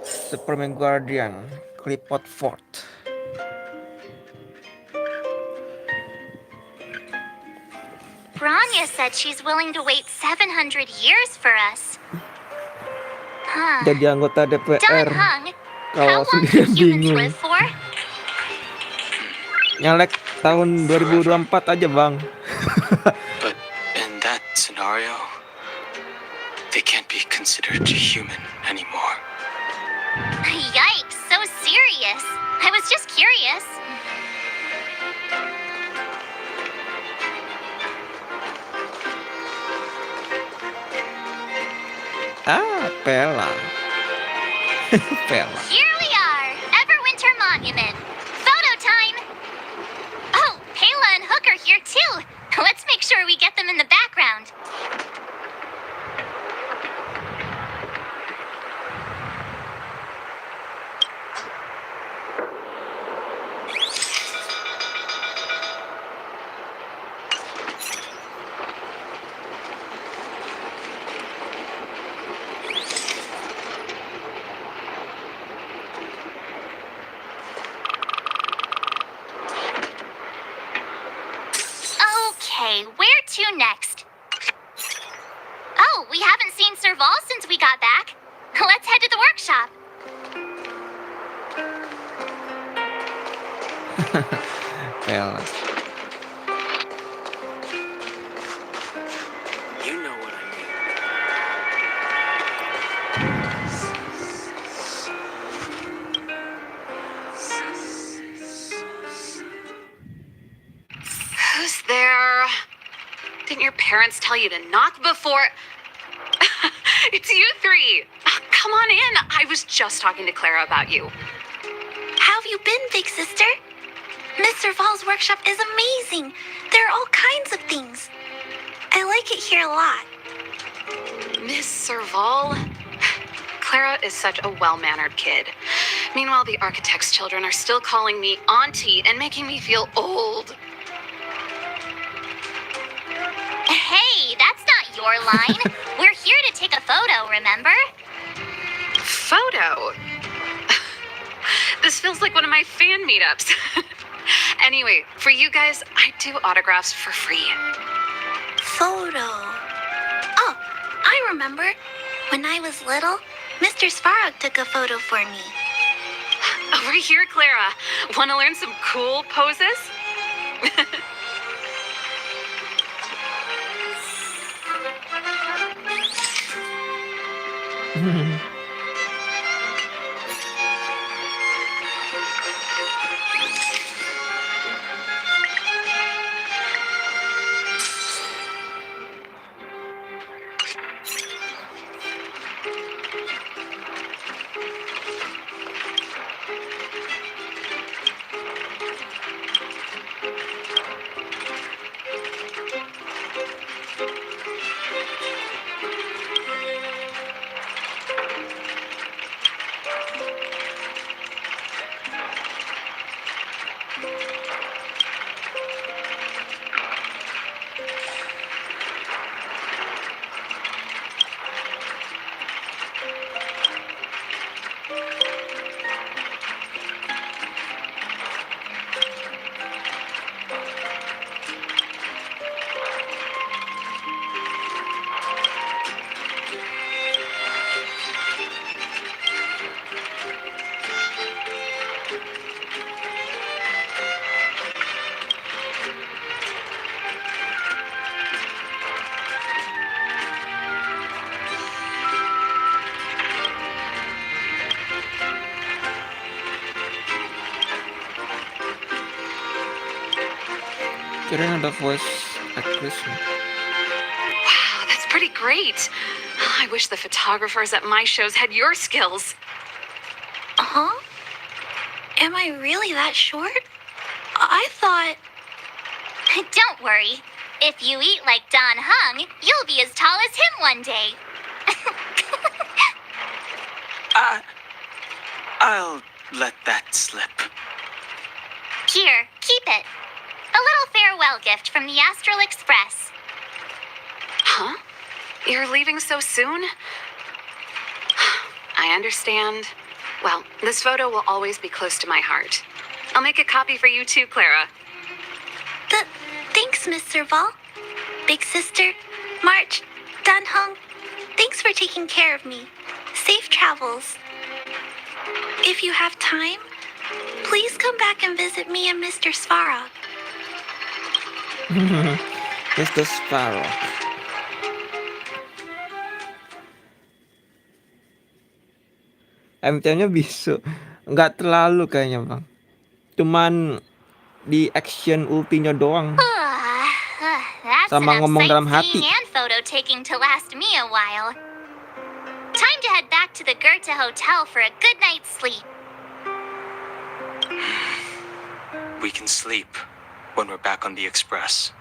Superman Guardian, Clipboard Fort. Branya said she's willing to wait 700 years for us. Huh. Jadi anggota DPR. Don Hung, Kalau how long sendirian could humans bingung. live for? Nyalek tahun 2024 aja bang. But in that scenario, they can't be considered human anymore. Yikes, so serious. I was just curious. Pela. Pela. Here we are, Everwinter Monument. Photo time. Oh, Pela and Hook are here too. Let's make sure we get them in the background. Okay, where to next? Oh, we haven't seen Serval since we got back. Let's head to the workshop. Pela. You know what I mean. Who's there? Didn't your parents tell you to knock before? It's you three. Come on in. I was just talking to Clara about you. How have you been, big sister? Mr. Val's workshop is amazing. There are all kinds of things. I like it here a lot. Miss Serval? Clara is such a well-mannered kid. Meanwhile, the architect's children are still calling me auntie and making me feel old. Hey, that's not your line. We're here to take a photo, remember? Photo? This feels like one of my fan meetups. Anyway, for you guys, I do autographs for free. Photo. Oh, I remember. remember? When I was little, Mr. Svarog took a photo for me. Over here, Clara. Want to learn some cool poses? Kirain ada voice actress. Wow, that's pretty great. I wish the photographers at my shows had your skills. Huh? Am I really that short? I thought... Don't worry. If you eat like Don Hung, you'll be as tall as him one day. I'll let that slip. Here, keep it. A little farewell gift from the Astral Express. Huh? You're leaving so soon? I understand. Well, this photo will always be close to my heart. I'll make a copy for you too, Clara. Thanks, Mr. Vol. Big Sister, March, Dan Hung, thanks for taking care of me. Safe travels. If you have time, please come back and visit me and Mr. Svarog. Mr. Sparrow. MT-nya bisu. Nggak terlalu kayaknya, Bang. Cuman di action ultinya doang. That's Sama enough ngomong dalam hati. sightseeing and photo taking to last me a while. Time to head back to the Goethe Hotel for a good night's sleep. We can sleep when we're back on the express.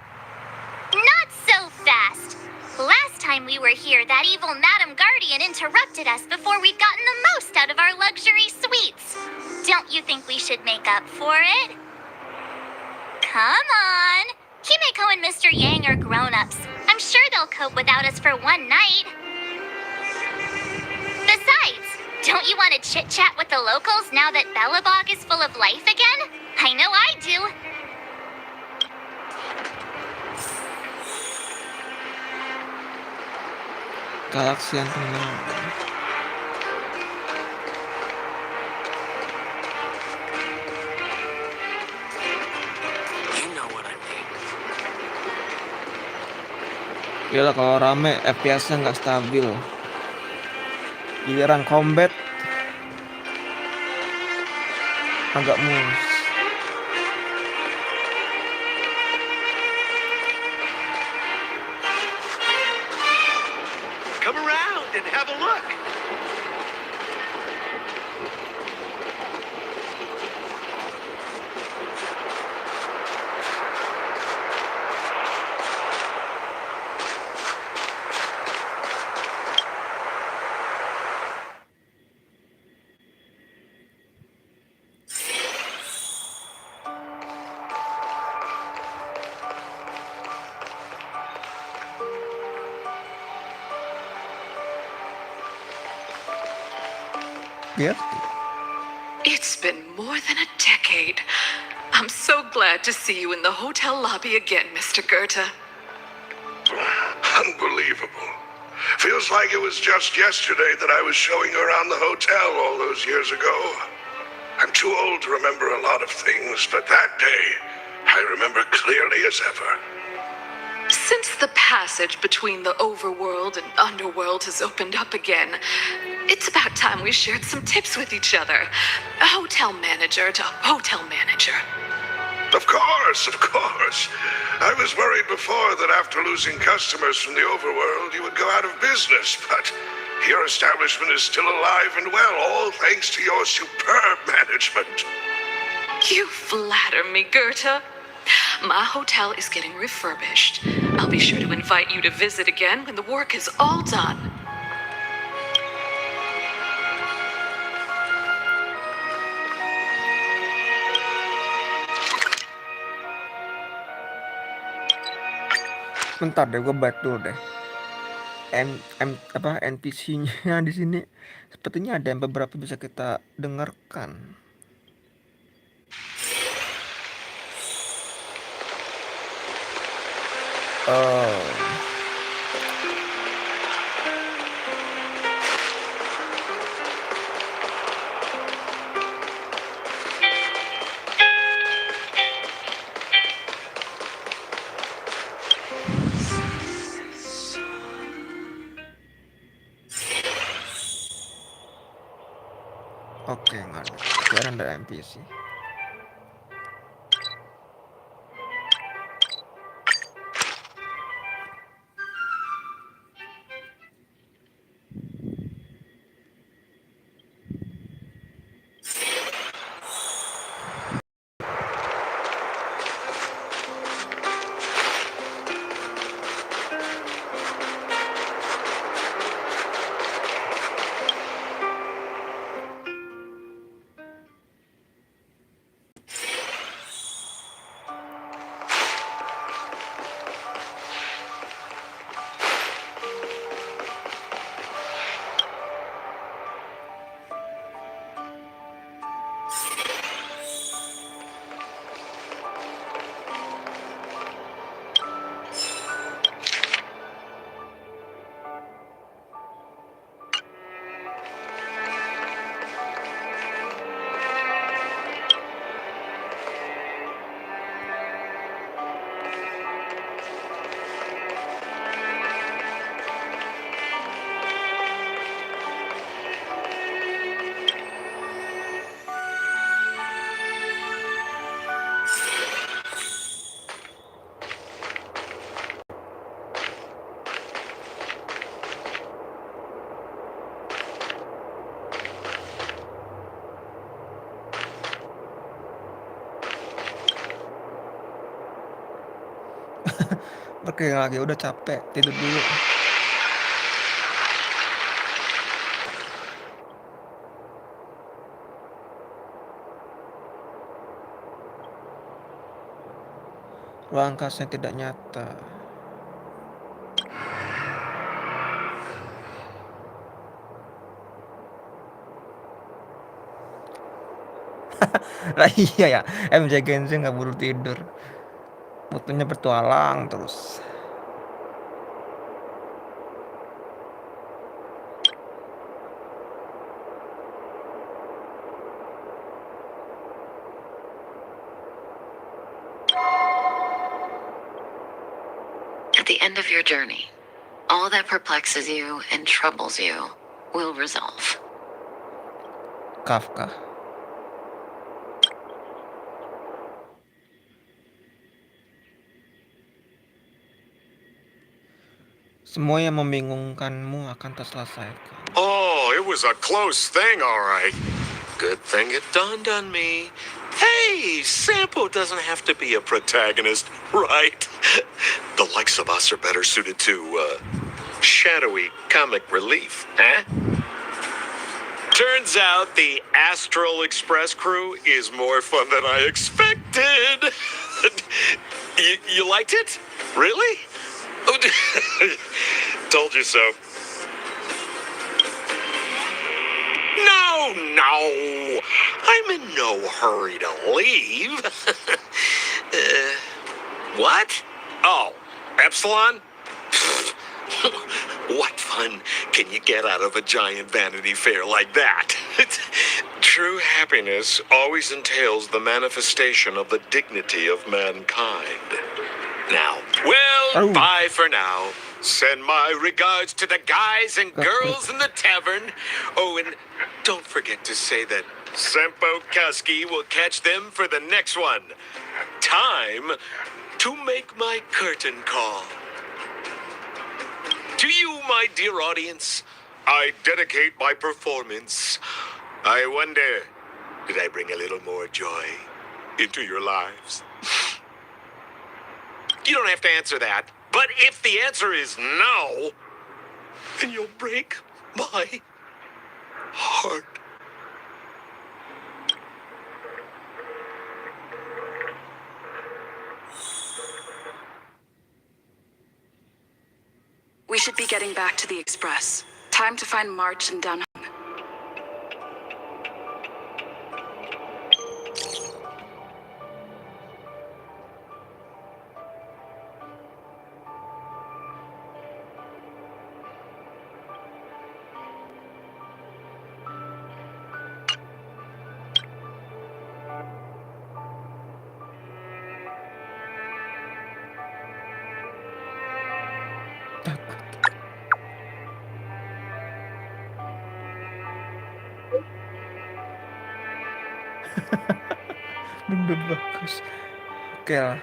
Not so fast. Last time we were here, that evil Madam Guardian interrupted us before we'd gotten the most out of our luxury suites. Don't you think we should make up for it? Come on. Himeko and Mr. Yang are grown-ups. I'm sure they'll cope without us for one night. Besides, don't you want to chit-chat with the locals now that Bellabog is full of life again? I know I do. Galaksi yang tenang. You know what I mean. Gila kalau rame FPS-nya nggak stabil. Giliran combat agak mulus. Come around and have a look. Yep. It's been more than a decade. I'm so glad to see you in the hotel lobby again, Mr. Goethe. Unbelievable. Feels feels like it was just yesterday that I was showing her around the hotel all those years ago. I'm too old to remember a lot of things, but that day, I remember clearly as ever. Since the passage between the overworld and underworld has opened up again, it's about time we shared some tips with each other. A hotel manager to hotel manager. Of course, of course. I was worried before that after losing customers from the overworld, you would go out of business, but your establishment is still alive and well, all thanks to your superb management. You flatter me, Goethe. My hotel is getting refurbished. I'll be sure to invite you to visit again when the work is all done. Bentar deh, gue baca dulu deh. NPC-nya di sini sepertinya ada yang beberapa bisa kita dengarkan. Oh. Oke, nggak ada. Sekarang ada NPC. Oke, lagi udah capek, tidur dulu. Ruang angkasa tidak nyata. Lah iya ya, MJ Genshin nggak buru tidur. Mutunya bertualang terus. At the end of your journey, all that perplexes you and troubles you will resolve. Kafka. Semua yang membingungkanmu akan terselesaikan. Oh, it was a close thing, all right. Good thing it dawned on me. Hey, Sampo doesn't have to be a protagonist, right? The likes of us are better suited to, shadowy comic relief, huh? Turns out the Astral Express crew is more fun than I expected. You liked it? Really? Told you so. No. I'm in no hurry to leave. What? Oh, Epsilon? What fun can you get out of a giant Vanity Fair like that? True happiness always entails the manifestation of the dignity of mankind. Now, well, bye for now. Send my regards to the guys and girls in the tavern. Oh, and don't forget to say that Sempo Kasky will catch them for the next one. Time to make my curtain call. To you, my dear audience, I dedicate my performance. I wonder, did I bring a little more joy into your lives? You don't have to answer that. But if the answer is no, then you'll break my heart. We should be getting back to the express. Time to find March and Dunham. Bener bagus. Oke lah.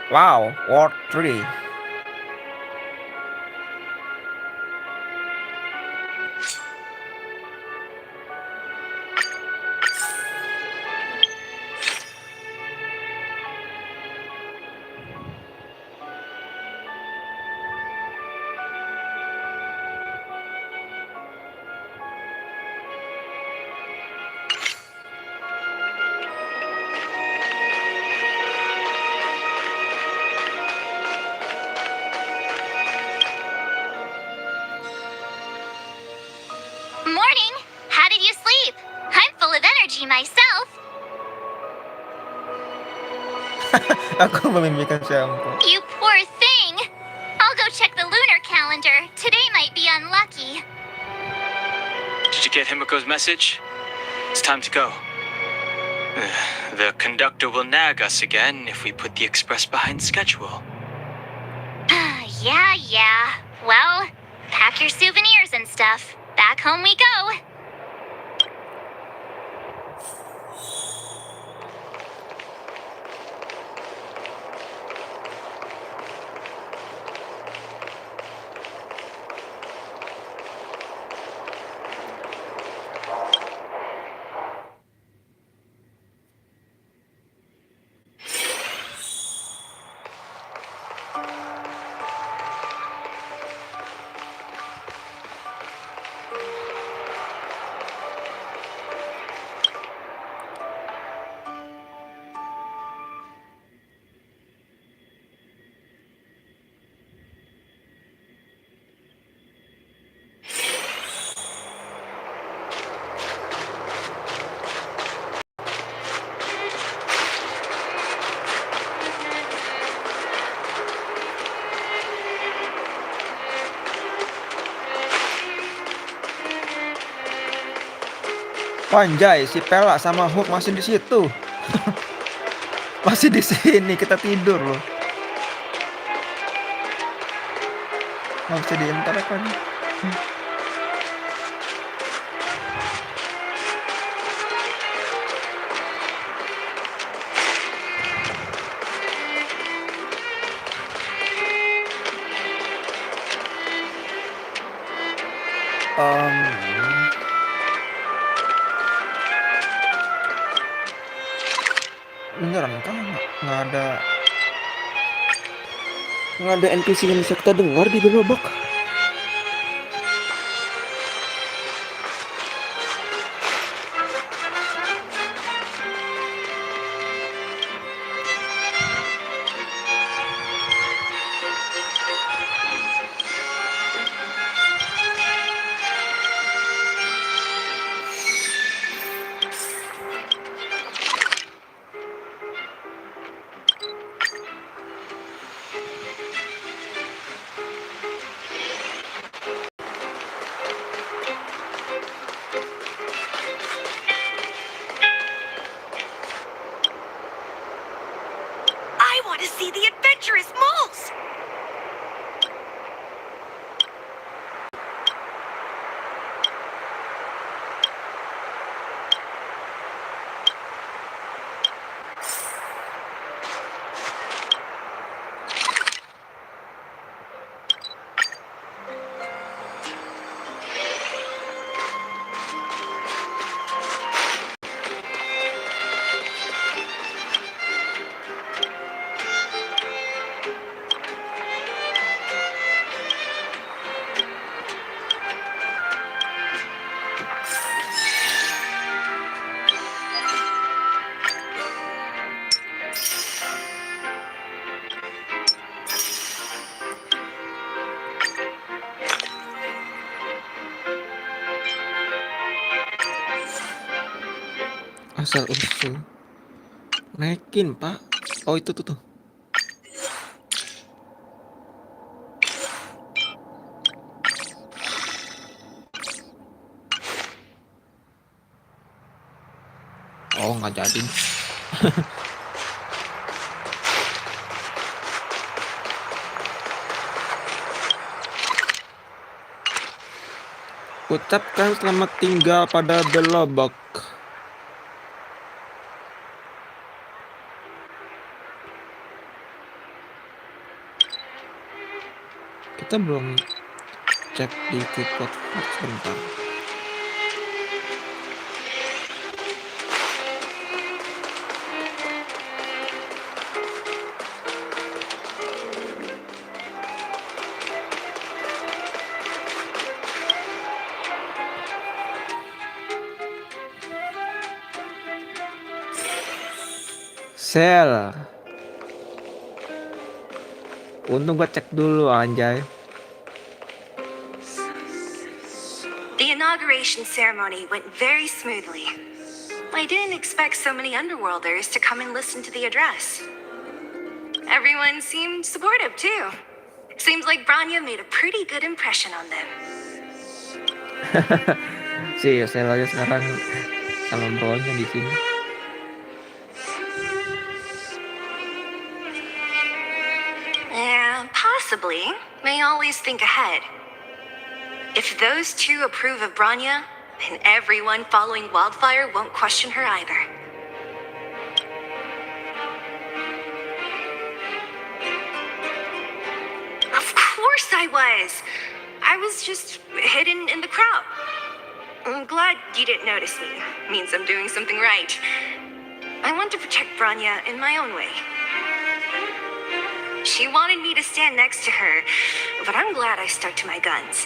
Wow, Ward 3. Morning! How did you sleep? I'm full of energy myself. Aku memimikkan Shampoo. You poor thing! I'll go check the lunar calendar. Today might be unlucky. Did you get Himiko's message? It's time to go. The conductor will nag us again if we put the express behind schedule. Yeah. Well, pack your souvenirs and stuff. Back home we go. Anjay, si Pela sama Hook masih di situ. Masih di sini, kita tidur loh. Nggak bisa diantar kan? Beneran kan nggak ada NPC yang bisa kita dengar di gerobak. want to see the adventurous moles! Asal usul. Naikin, Pak. Oh, itu tuh. Oh, nggak jadi. Ucapkan selamat tinggal pada Belobok. Kita belum cek di keyboard sebentar. Sel. Untung gue cek dulu anjay. The inauguration ceremony went very smoothly. I didn't expect so many underworlders to come and listen to the address. Everyone seemed supportive too. Seems like Branya made a pretty good impression on them. Si Sel aja sekarang sama bawahnya di sini. Possibly. May always think ahead. If those two approve of Branya, then everyone following Wildfire won't question her either. Of course I was. I was just hidden in the crowd. I'm glad you didn't notice me. Means I'm doing something right. I want to protect Branya in my own way. She wanted me to stand next to her, but I'm glad I stuck to my guns.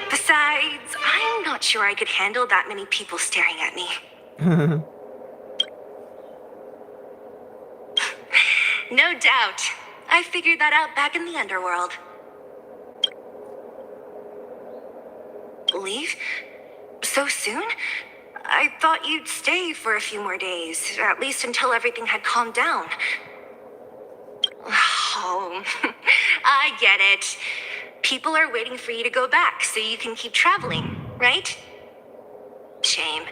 Besides, I'm not sure I could handle that many people staring at me. No doubt. I figured that out back in the underworld. Leave? So soon? I thought you'd stay for a few more days, at least until everything had calmed down. Oh, I get it. People are waiting for you to go back so you can keep traveling, right? Shame.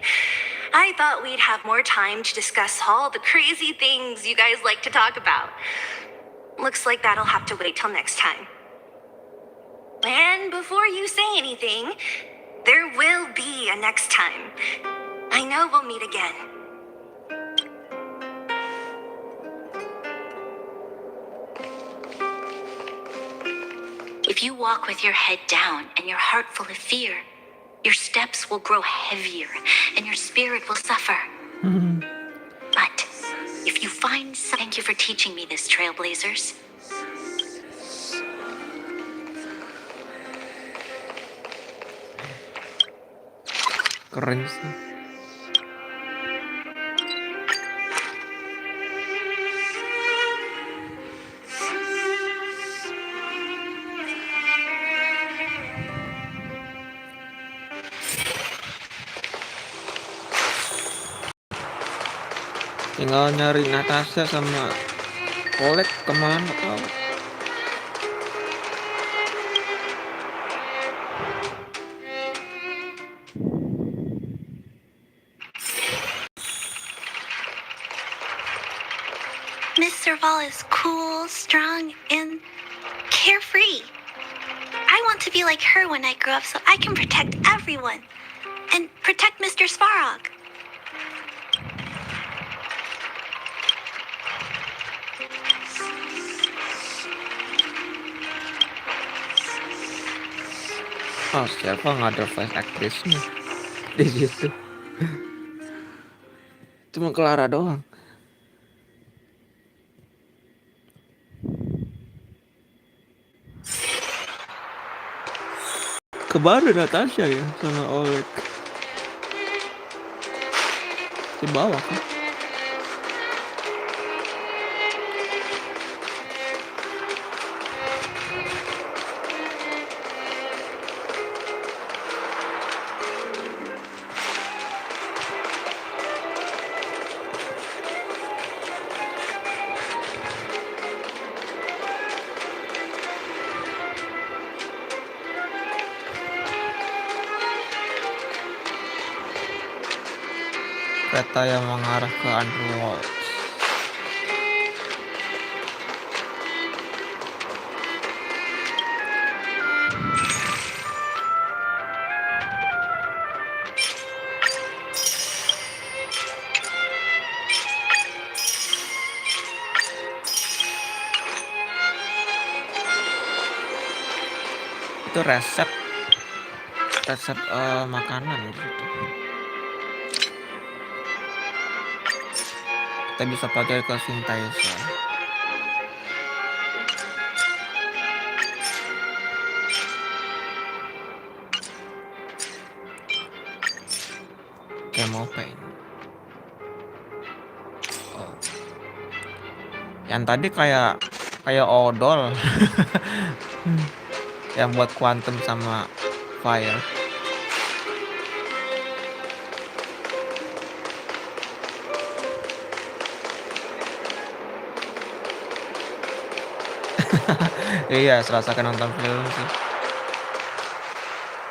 I thought we'd have more time to discuss all the crazy things you guys like to talk about. Looks like that'll have to wait till next time. And before you say anything, there will be a next time. I know we'll meet again. If you walk with your head down and your heart full of fear, your steps will grow heavier and your spirit will suffer. But if you find thank you for teaching me this, trailblazers. Keren sih. Tinggal nyari Natasha sama Kolek kemana tau. Miss Serval is cool, strong, and carefree. I want to be like her when I grow up so I can protect everyone. And protect Mr. Svarog. Oh, siapa nggak ada voice actress-nya di situ? Cuma Clara doang. Kebaru Natasha ya sama Oleg di bawah kan? Kereta yang mengarah ke Underworld. Itu resep makanan gitu. Kita bisa pakai ke synthesizer. Mau pain. Oh. Yang tadi kayak odol. Yang buat quantum sama fire. Iya, serasa kayak nonton film sih.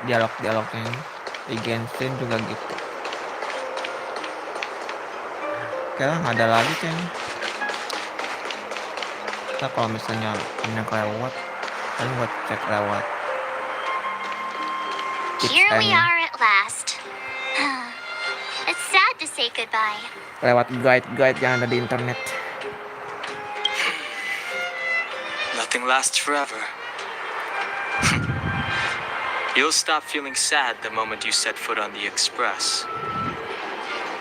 Dialog-dialognya di Genshin juga gitu. Kayaknya nggak ada lagi kayaknya. Kita kalau misalnya punya lewat, paling buat cek lewat. Here we are at last. It's sad to say goodbye. Lewat guide yang ada di internet. Nothing lasts forever. You'll stop feeling sad the moment you set foot on the express.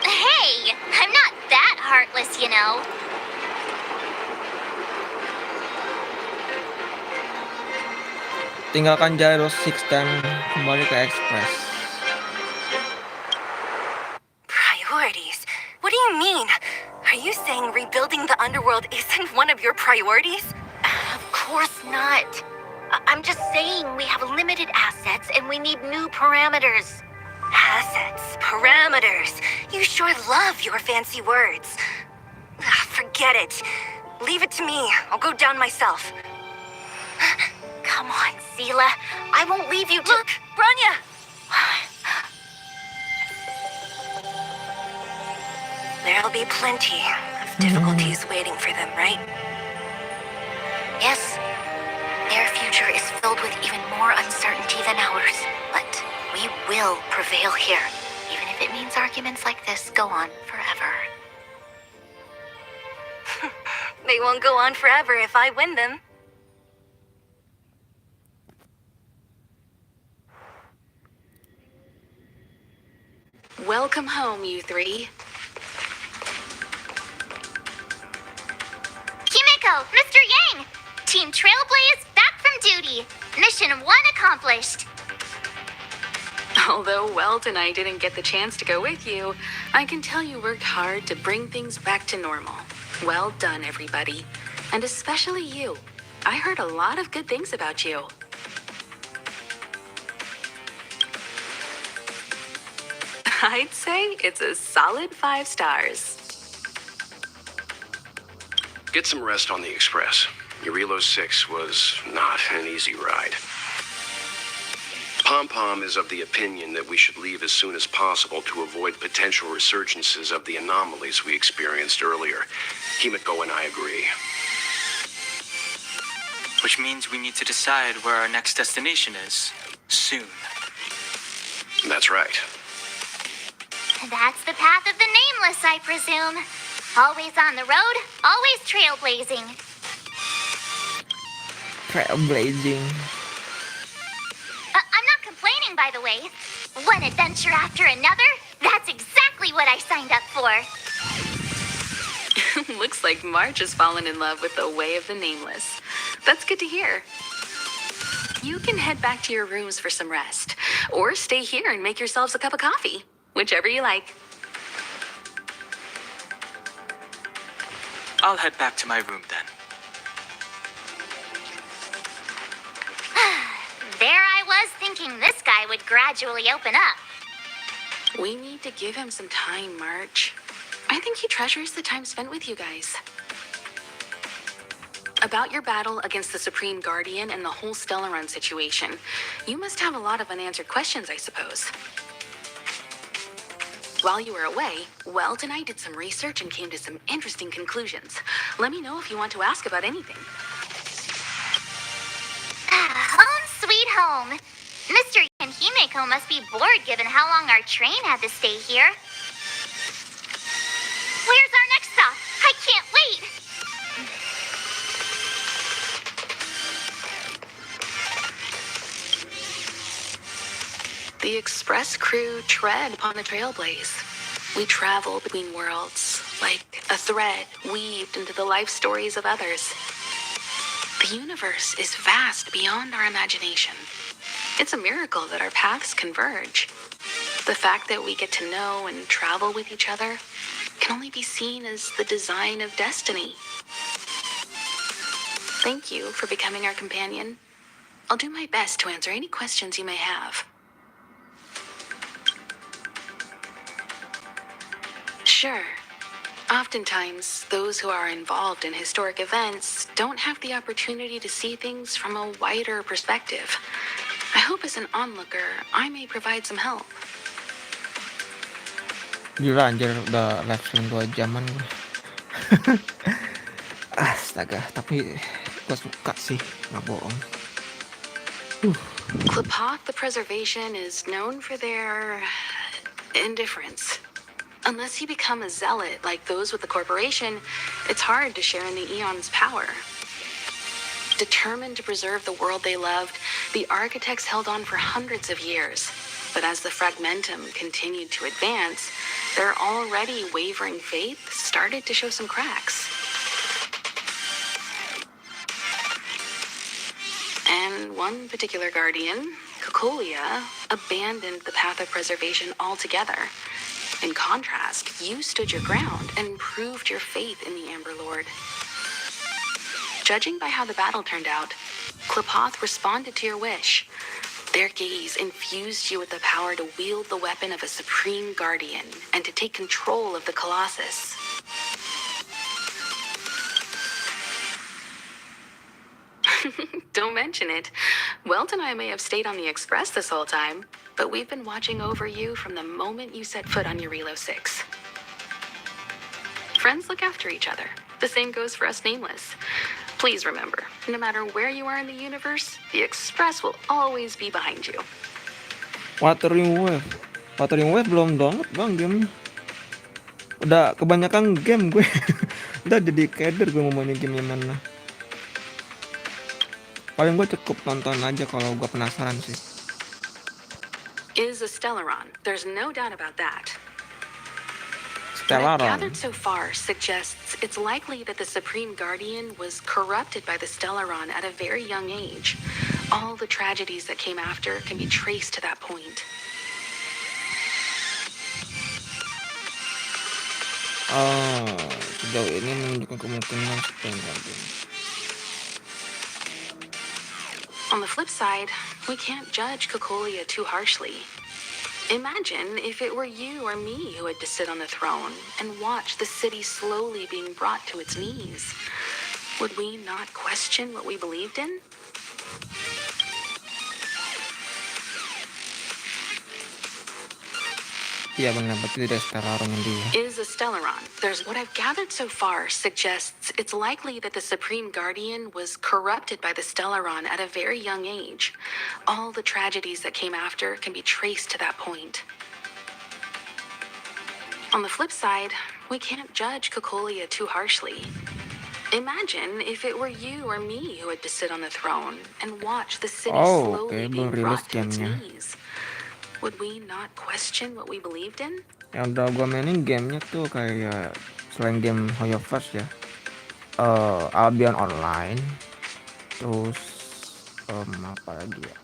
Hey, I'm not that heartless, you know. Tinggalkan Gyro 6 dan kembali ke Express. Priorities? What do you mean? Are you saying rebuilding the underworld isn't one of your priorities? Of course not. I'm just saying we have limited assets and we need new parameters. Assets, parameters. You sure love your fancy words. Forget it. Leave it to me. I'll go down myself. Come on, Sela. I won't leave you to— Look, Branya! There'll be plenty of difficulties waiting for them, right? Yes, their future is filled with even more uncertainty than ours. But we will prevail here, even if it means arguments like this go on forever. They won't go on forever if I win them. Welcome home, you three. Kimiko, Mr. Yang! Team Trailblaze back from duty. Mission 1 accomplished. Although Welt and I didn't get the chance to go with you, I can tell you worked hard to bring things back to normal. Well done, everybody. And especially you. I heard a lot of good things about you. I'd say it's a solid 5 stars. Get some rest on the Express. Urilo 6 was not an easy ride. Pom-pom is of the opinion that we should leave as soon as possible to avoid potential resurgences of the anomalies we experienced earlier. Himiko and I agree. Which means we need to decide where our next destination is. Soon. That's right. That's the path of the nameless, I presume. Always on the road, always trailblazing. Trailblazing. I'm not complaining, by the way. One adventure after another, that's exactly what I signed up for. Looks like March has fallen in love with the way of the nameless. That's good to hear. You can head back to your rooms for some rest, or stay here and make yourselves a cup of coffee, whichever you like. I'll head back to my room then. There I was thinking this guy would gradually open up. We need to give him some time, March. I think he treasures the time spent with you guys. About your battle against the Supreme Guardian and the whole Stellaron situation, you must have a lot of unanswered questions, I suppose. While you were away, Welt and I did some research and came to some interesting conclusions. Let me know if you want to ask about anything. Home sweet home. Mr. and Himiko must be bored given how long our train had to stay here. Where's our next stop? I can't wait! The Express crew tread upon the trailblaze. We travel between worlds, like a thread weaved into the life stories of others. The universe is vast beyond our imagination. It's a miracle that our paths converge. The fact that we get to know and travel with each other can only be seen as the design of destiny. Thank you for becoming our companion. I'll do my best to answer any questions you may have. Sure. Oftentimes, those who are involved in historic events don't have the opportunity to see things from a wider perspective. I hope as an onlooker, I may provide some help. Gila anjir, udah live stream 2 jaman gue. Astaga, tapi gue suka sih, nggak bohong. Klapoth the Preservation is known for their indifference. Unless you become a zealot like those with the corporation, it's hard to share in the Eon's power. Determined to preserve the world they loved, the architects held on for hundreds of years. But as the fragmentum continued to advance, their already wavering faith started to show some cracks. And one particular guardian, Kokolia, abandoned the path of preservation altogether. In contrast, you stood your ground and proved your faith in the Amber Lord. Judging by how the battle turned out, Klapoth responded to your wish. Their gaze infused you with the power to wield the weapon of a supreme guardian and to take control of the Colossus. Don't mention it. Welt and I may have stayed on the Express this whole time, but we've been watching over you from the moment you set foot on Eurilo 6. Friends look after each other. The same goes for us Nameless. Please remember, no matter where you are in the universe, the Express will always be behind you. Watering Wave belum download bang gamenya. Udah kebanyakan game gue. Udah jadi keder gue mau mainin game yang mana. Paling gue cukup nonton aja kalau gue penasaran sih. Is a Stellaron. There's no doubt about that. Stellaron. What I've gathered so far suggests it's likely that the Supreme Guardian was corrupted by the Stellaron at a very young age. All the tragedies that came after can be traced to that point. Sejauh ini menunjukkan kemungkinan Supreme Guardian. On the flip side, we can't judge Kokolia too harshly. Imagine if it were you or me who had to sit on the throne and watch the city slowly being brought to its knees. Would we not question what we believed in? Iya benar, berarti tidak Stellaron yang dia. Is a stellaron. There's what I've gathered so far suggests it's likely that the Supreme Guardian was corrupted by the stellaron at a very young age. All the tragedies that came after can be traced to that point. On the flip side, we can't judge Cocolia too harshly. Imagine if it were you or me who had to sit on the throne and watch the city slowly being brought to its knees. Would we not question what we believed in? Yang udah gue mainin gamenya tuh kayak selain game Hoyoverse ya, Albion Online, terus apa lagi ya?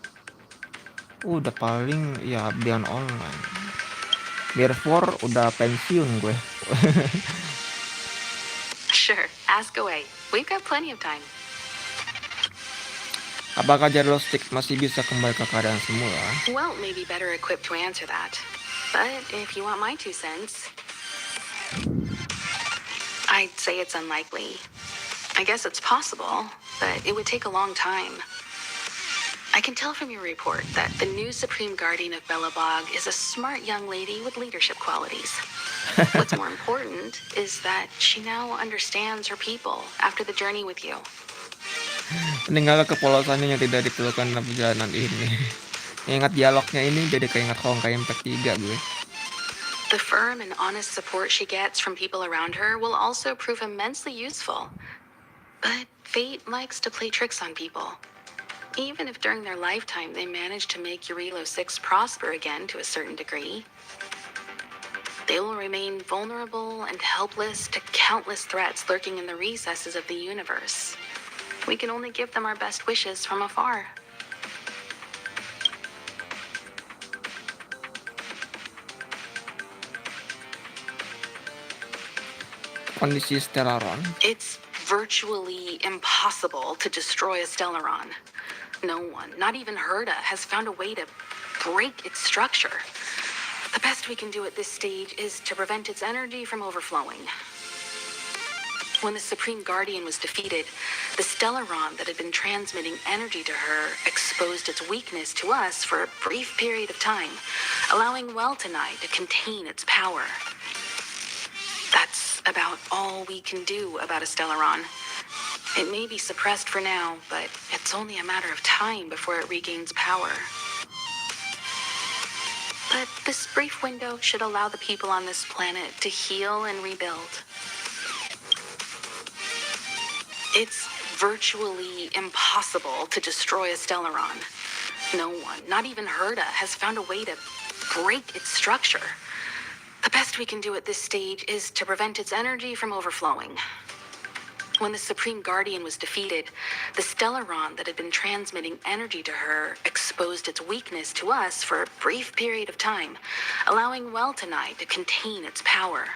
Udah paling ya Albion Online. Gear 4 udah pensiun gue. Sure, ask away. We've got plenty of time. Apakah Jello Stick masih bisa kembali ke keadaan semula? Well, maybe better equipped to answer that. But if you want my 2 cents, I'd say it's unlikely. I guess it's possible, but it would take a long time. I can tell from your report that the new Supreme Guardian of Belobog is a smart young lady with leadership qualities. What's more important is that she now understands her people after the journey with you. Meninggal kepolosannya yang tidak diperlukan dalam perjalanan ini. Ingat dialognya ini jadi keinget Honkai Impact 3 gue. The firm and honest support she gets from people around her will also prove immensely useful. But fate likes to play tricks on people. Even if during their lifetime they manage to make Eurilo 6 prosper again to a certain degree, they will remain vulnerable and helpless to countless threats lurking in the recesses of the universe. We can only give them our best wishes from afar. Kondisi Stellaron. It's virtually impossible to destroy a stellaron. No one, not even Herda, has found a way to break its structure. The best we can do at this stage is to prevent its energy from overflowing. When the Supreme Guardian was defeated, the stellaron that had been transmitting energy to her exposed its weakness to us for a brief period of time, allowing Weltenai to contain its power. That's about all we can do about a stellaron. It may be suppressed for now, but it's only a matter of time before it regains power. But this brief window should allow the people on this planet to heal and rebuild. It's virtually impossible to destroy a stellaron. No one, not even Herda, has found a way to break its structure. The best we can do at this stage is to prevent its energy from overflowing. When the Supreme Guardian was defeated, the stellaron that had been transmitting energy to her exposed its weakness to us for a brief period of time, allowing Weltenai to contain its power.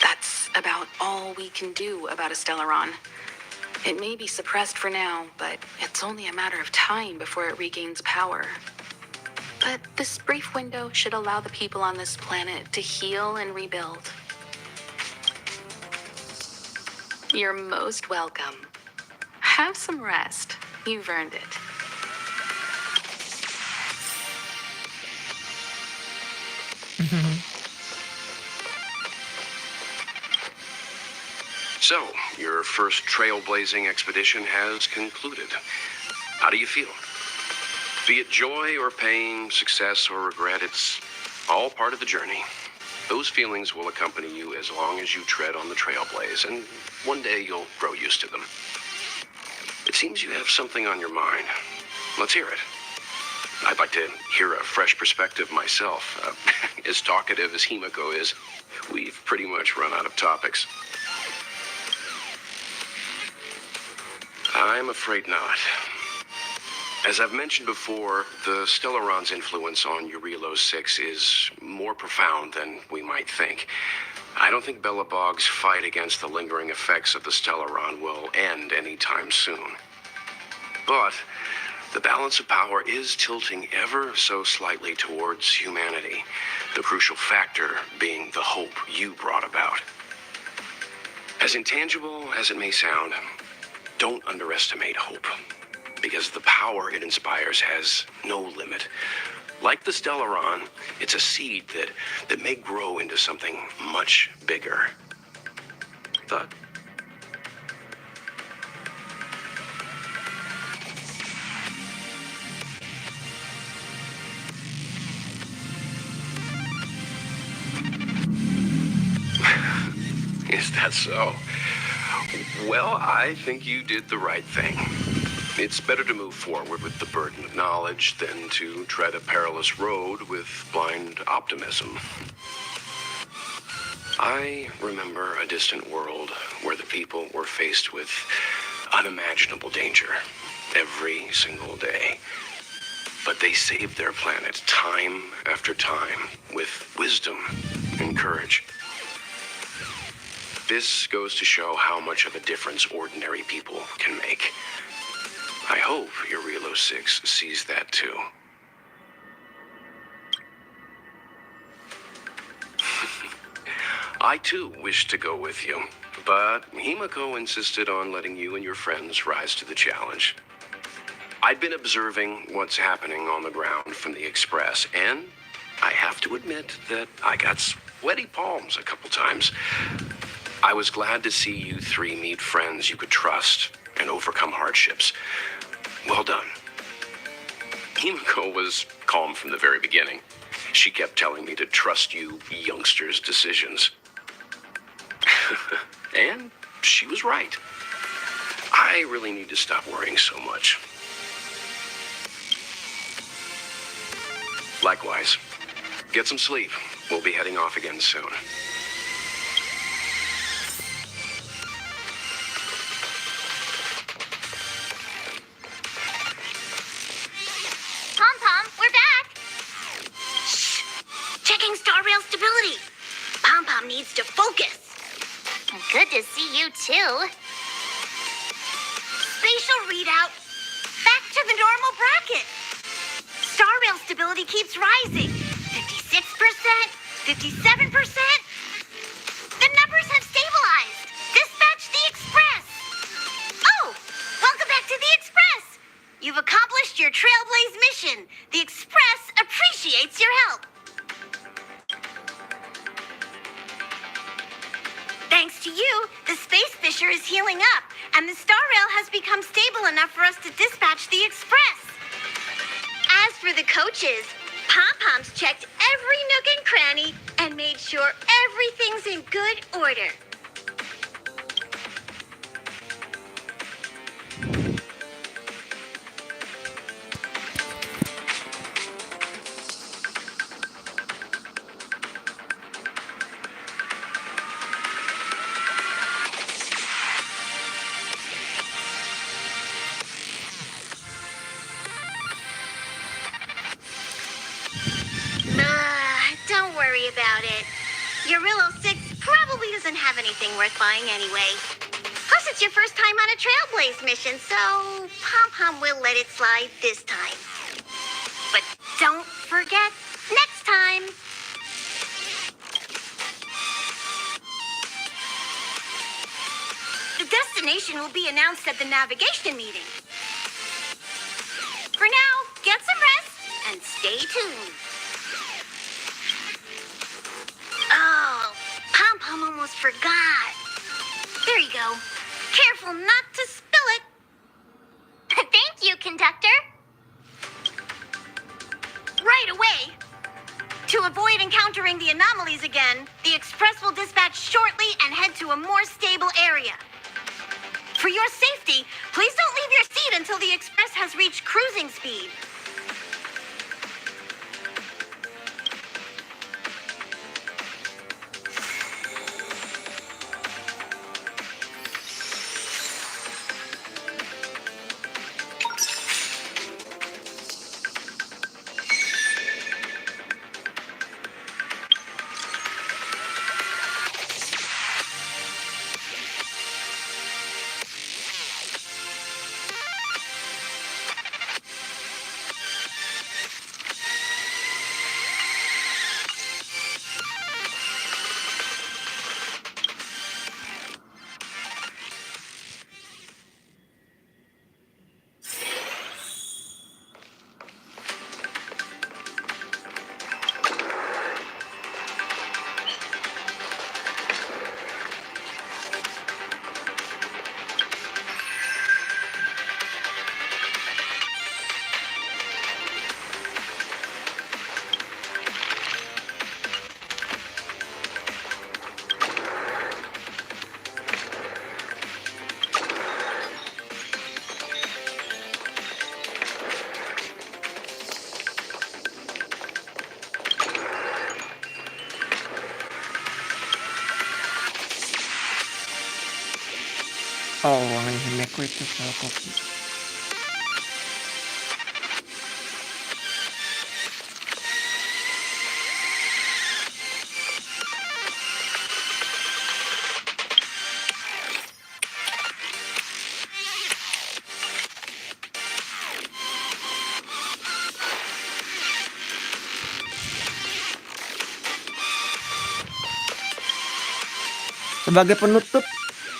That's about all we can do about a stellaron. It may be suppressed for now, but it's only a matter of time before it regains power. But this brief window should allow the people on this planet to heal and rebuild. You're most welcome. Have some rest. You've earned it. So, your first trailblazing expedition has concluded. How do you feel? Be it joy or pain, success or regret, it's all part of the journey. Those feelings will accompany you as long as you tread on the trailblaze, and one day you'll grow used to them. It seems you have something on your mind. Let's hear it. I'd like to hear a fresh perspective myself. As talkative as Himiko is, we've pretty much run out of topics. I'm afraid not. As I've mentioned before, the Stellaron's influence on Eurilo 6 is more profound than we might think. I don't think Belobog's fight against the lingering effects of the Stellaron will end anytime soon. But the balance of power is tilting ever so slightly towards humanity, the crucial factor being the hope you brought about. As intangible as it may sound, don't underestimate hope, because the power it inspires has no limit. Like the Stellaron, it's a seed that may grow into something much bigger. Thought? Is that so? Well, I think you did the right thing. It's better to move forward with the burden of knowledge than to tread a perilous road with blind optimism. I remember a distant world where the people were faced with unimaginable danger every single day. But they saved their planet time after time with wisdom and courage. This goes to show how much of a difference ordinary people can make. I hope your Relo 6 sees that too. I too wish to go with you, but Himiko insisted on letting you and your friends rise to the challenge. I'd been observing what's happening on the ground from the Express, and I have to admit that I got sweaty palms a couple times. I was glad to see you three meet friends you could trust and overcome hardships. Well done. Himiko was calm from the very beginning. She kept telling me to trust you youngsters' decisions. And she was right. I really need to stop worrying so much. Likewise. Get some sleep. We'll be heading off again soon. Pom-pom, we're back! Shh! Checking star rail stability. Pom-pom needs to focus. Good to see you too. Spatial readout. Back to the normal bracket. Star rail stability keeps rising. 56%, 57%. The numbers have stabilized. Dispatch the Express. Oh, welcome back to the Express. You've accomplished your Trailblaze mission. The Express appreciates your help. Thanks to you, the space fissure is healing up, and the star rail has become stable enough for us to dispatch the Express. As for the coaches, Pom-Pom's checked every nook and cranny and made sure everything's in good order. Don't worry about it. Your Relo 6 probably doesn't have anything worth buying anyway. Plus, it's your first time on a Trailblaze mission, so Pom-Pom will let it slide this time. But don't forget, next time. The destination will be announced at the navigation meeting. For now, get some rest and stay tuned. Oh, Pom-Pom almost forgot. There you go. Careful not to spill it. Thank you, conductor. Right away. To avoid encountering the anomalies again, the Express will dispatch shortly and head to a more stable area. For your safety, please don't leave your seat until the Express has reached cruising speed. Oh, ruangan Himeko itu kalau kopi. Sebagai penutup,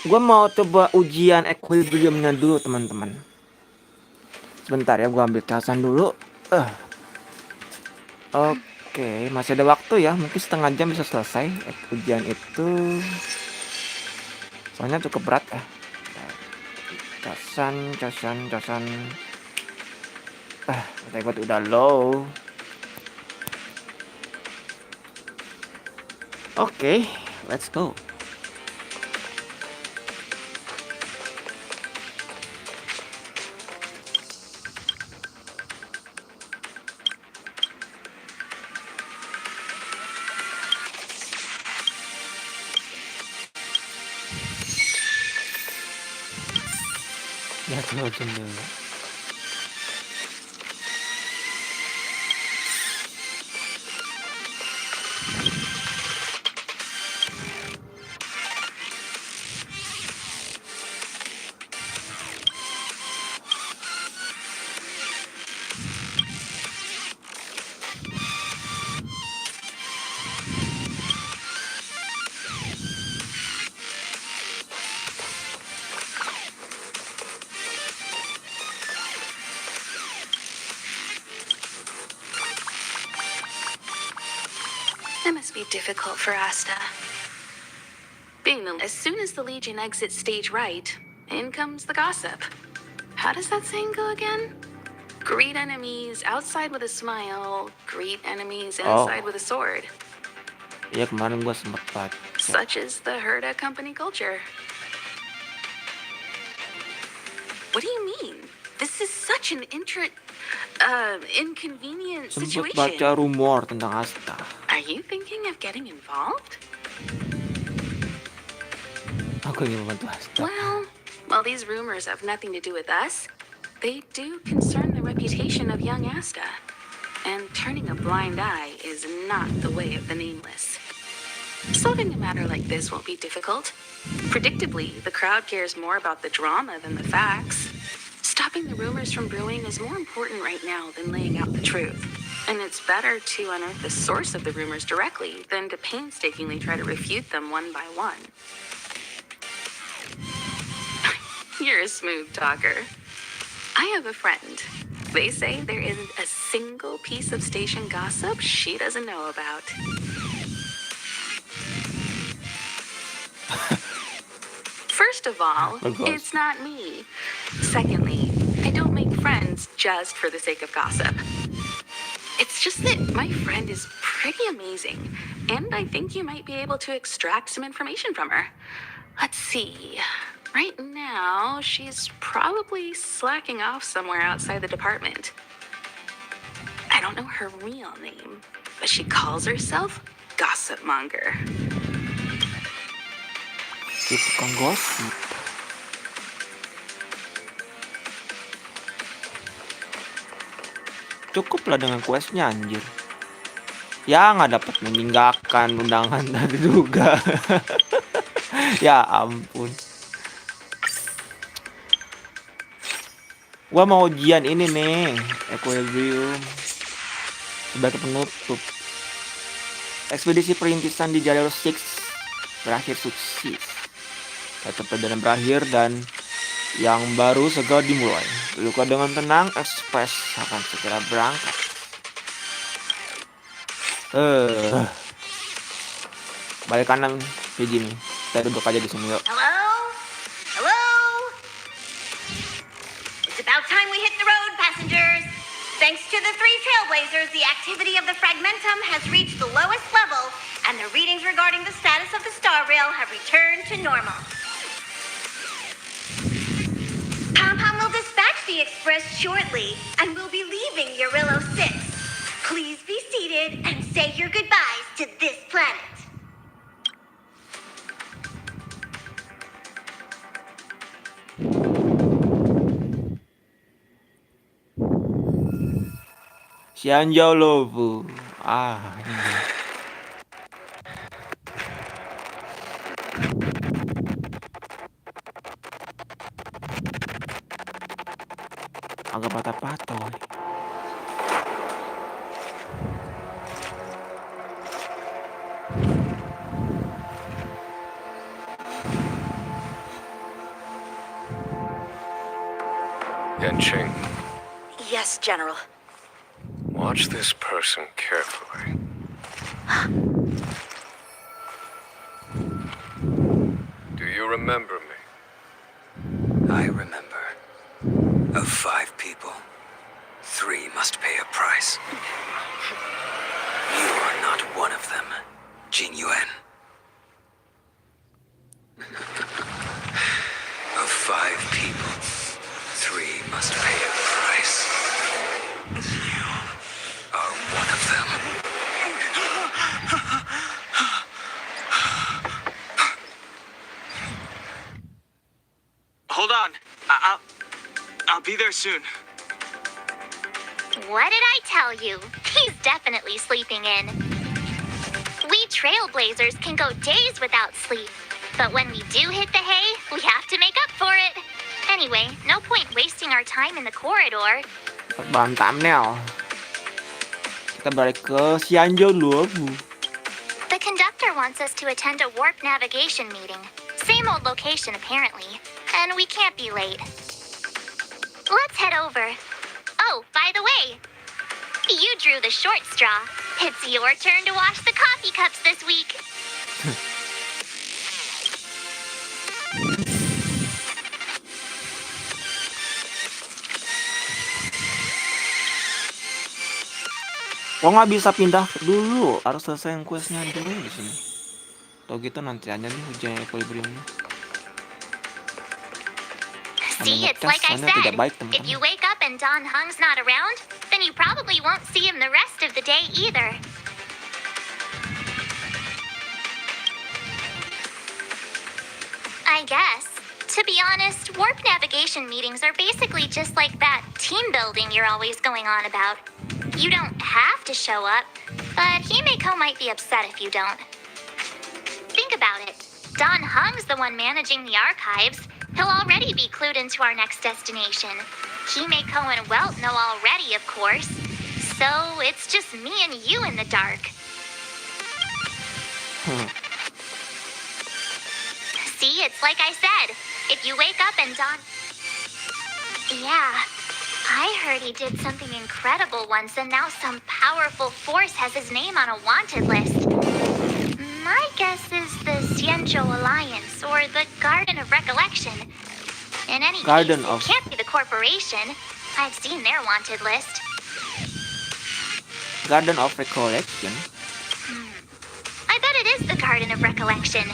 gue mau coba ujian equilibriumnya dulu teman-teman. Sebentar ya, gue ambil casan dulu. Oke, masih ada waktu ya, mungkin setengah jam bisa selesai ujian itu. Soalnya cukup berat ya. Casan. Katanya gue udah low. Oke, let's go. Lihat lo jendela. That must be difficult for Asta. As soon as the Legion exits stage right, in comes the gossip. How does that saying go again? Greet enemies outside with a smile, greet enemies inside with a sword. Iya, kemarin gue sempet baca. Such is the Herda company culture. What do you mean? This is such an inconvenient Sempet situation. baca rumor tentang Asta. Are you thinking of getting involved? Aku ingin membantu Asta. Well, while these rumors have nothing to do with us, they do concern the reputation of young Asta. And turning a blind eye is not the way of the nameless. Solving a matter like this won't be difficult. Predictably, the crowd cares more about the drama than the facts. Stopping the rumors from brewing is more important right now than laying out the truth. And it's better to unearth the source of the rumors directly than to painstakingly try to refute them one by one. You're a smooth talker. I have a friend. They say there isn't a single piece of station gossip she doesn't know about. First of all, it's not me. Secondly, I don't make friends just for the sake of gossip. It's just that my friend is pretty amazing, and I think you might be able to extract some information from her. Let's see. Right now, she's probably slacking off somewhere outside the department. I don't know her real name, but she calls herself Gossip Monger. Tukang gosip. Cukup lah dengan questnya anjir. Ya nggak dapat meninggalkan undangan tadi juga. Ya ampun. Gua mau ujian ini nih, equilibrium sebagai penutup. Ekspedisi perintisan di jalur 6 berakhir sukses. Kata perjalanan berakhir dan yang baru segera dimulai. Luka dengan tenang, Express akan segera berangkat. Balik kanan, Fiji nih. Kita duduk aja di sini yuk. Hello? Hello? It's about time we hit the road, passengers. Thanks to the 3 trailblazers, the activity of the fragmentum has reached the lowest level, and the readings regarding the status of the star rail have returned to normal. Pom-pom will dispatch the express shortly, and we'll be leaving Urillo 6. Please be seated and say your goodbyes to this planet. Xianzhou Lovu. Ini. Agak patah-patah. Woy. Yanqing, Yes, General. watch this person carefully. Do you remember me? I remember. Of 5 people, 3 must pay a price. You are not one of them, Jin Yuan. Of 5 people, 3 must pay a price. You are one of them. Hold on. I'll be there soon. What did I tell you? He's definitely sleeping in. We trailblazers can go days without sleep. But when we do hit the hay, we have to make up for it. Anyway, no point wasting our time in the corridor. Bahan thumbnail. Kita balik ke Xianzhou Lovu. The conductor wants us to attend a warp navigation meeting. Same old location, apparently. And we can't be late. Let's head over. Oh, by the way, you drew the short straw. It's your turn to wash the coffee cups this week. Kok nggak bisa pindah dulu? Harus selesai questnya dulu di sini. Atau gitu nanti aja nih hujan equilibriumnya. See, it's like I said, if you wake up and Don Hung's not around, then you probably won't see him the rest of the day either. I guess. To be honest, warp navigation meetings are basically just like that team building you're always going on about. You don't have to show up, but Himeko might be upset if you don't. Think about it. Don Hung's the one managing the archives. He'll already be clued into our next destination. Himeko and Welt know already, of course. So it's just me and you in the dark. See, it's like I said. If you wake up and Don... Yeah, I heard he did something incredible once, and now some powerful force has his name on a wanted list. My guess is the Xianzhou Alliance, or the Garden of Recollection. In any case, it can't be the corporation. I've seen their wanted list. Garden of Recollection? I bet it is the Garden of Recollection.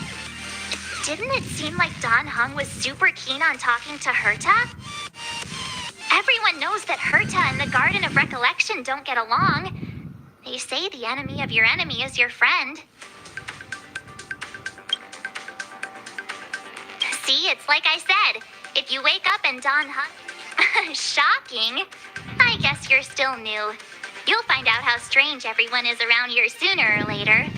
Didn't it seem like Don Hung was super keen on talking to Herta? Everyone knows that Herta and the Garden of Recollection don't get along. They say the enemy of your enemy is your friend. See, it's like I said. If you wake up and Don Hung... Shocking. I guess you're still new. You'll find out how strange everyone is around here sooner or later.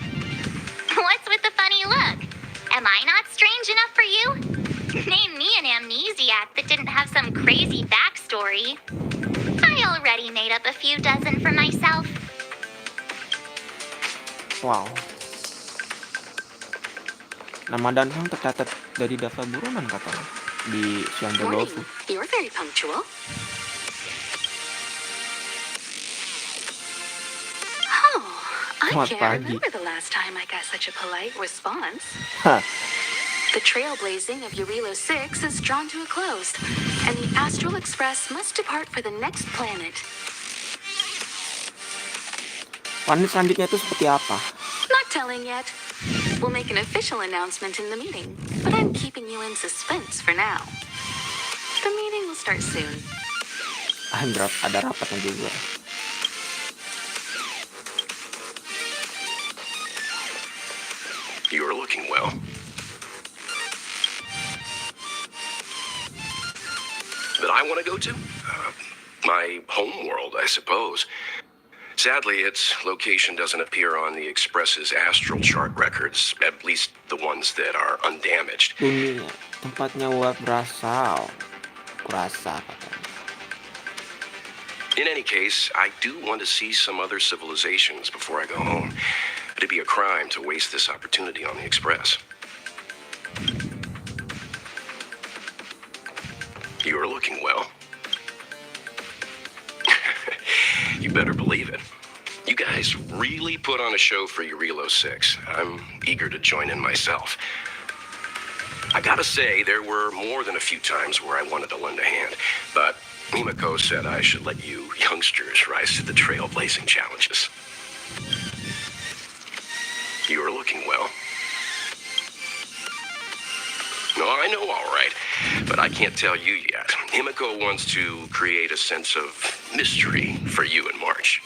What's with the funny look? Am I not strange enough for you? Name me an amnesiac that didn't have some crazy backstory. I already made up a few dozen for myself. Wow. Nama Dan Hang tercatat dari daftar buronan katanya di Xianzhou Lovu. You're very punctual. Oh, I can't remember the last time I got such a polite response. The trailblazing of Eurilo 6 is drawn to a close, and the Astral Express must depart for the next planet. Planet selanjutnya itu seperti apa? Not telling yet. We'll make an official announcement in the meeting, but I'm keeping you in suspense for now. The meeting will start soon. Ada rapatnya juga. You're looking well. That I want to go to? My home world, I suppose. Sadly, its location doesn't appear on the Express's astral chart records, at least the ones that are undamaged. Dunia tempatnya Walt berasal. Kurasa katanya. In any case, I do want to see some other civilizations before I go home. It'd be a crime to waste this opportunity on the Express. You're looking well. You better believe it. You guys really put on a show for Eurilo 6. I'm eager to join in myself. I gotta say, there were more than a few times where I wanted to lend a hand, but Himiko said I should let you youngsters rise to the trailblazing challenges. You're looking well. No, I know, all right, but I can't tell you yet. Himiko wants to create a sense of mystery for you in March.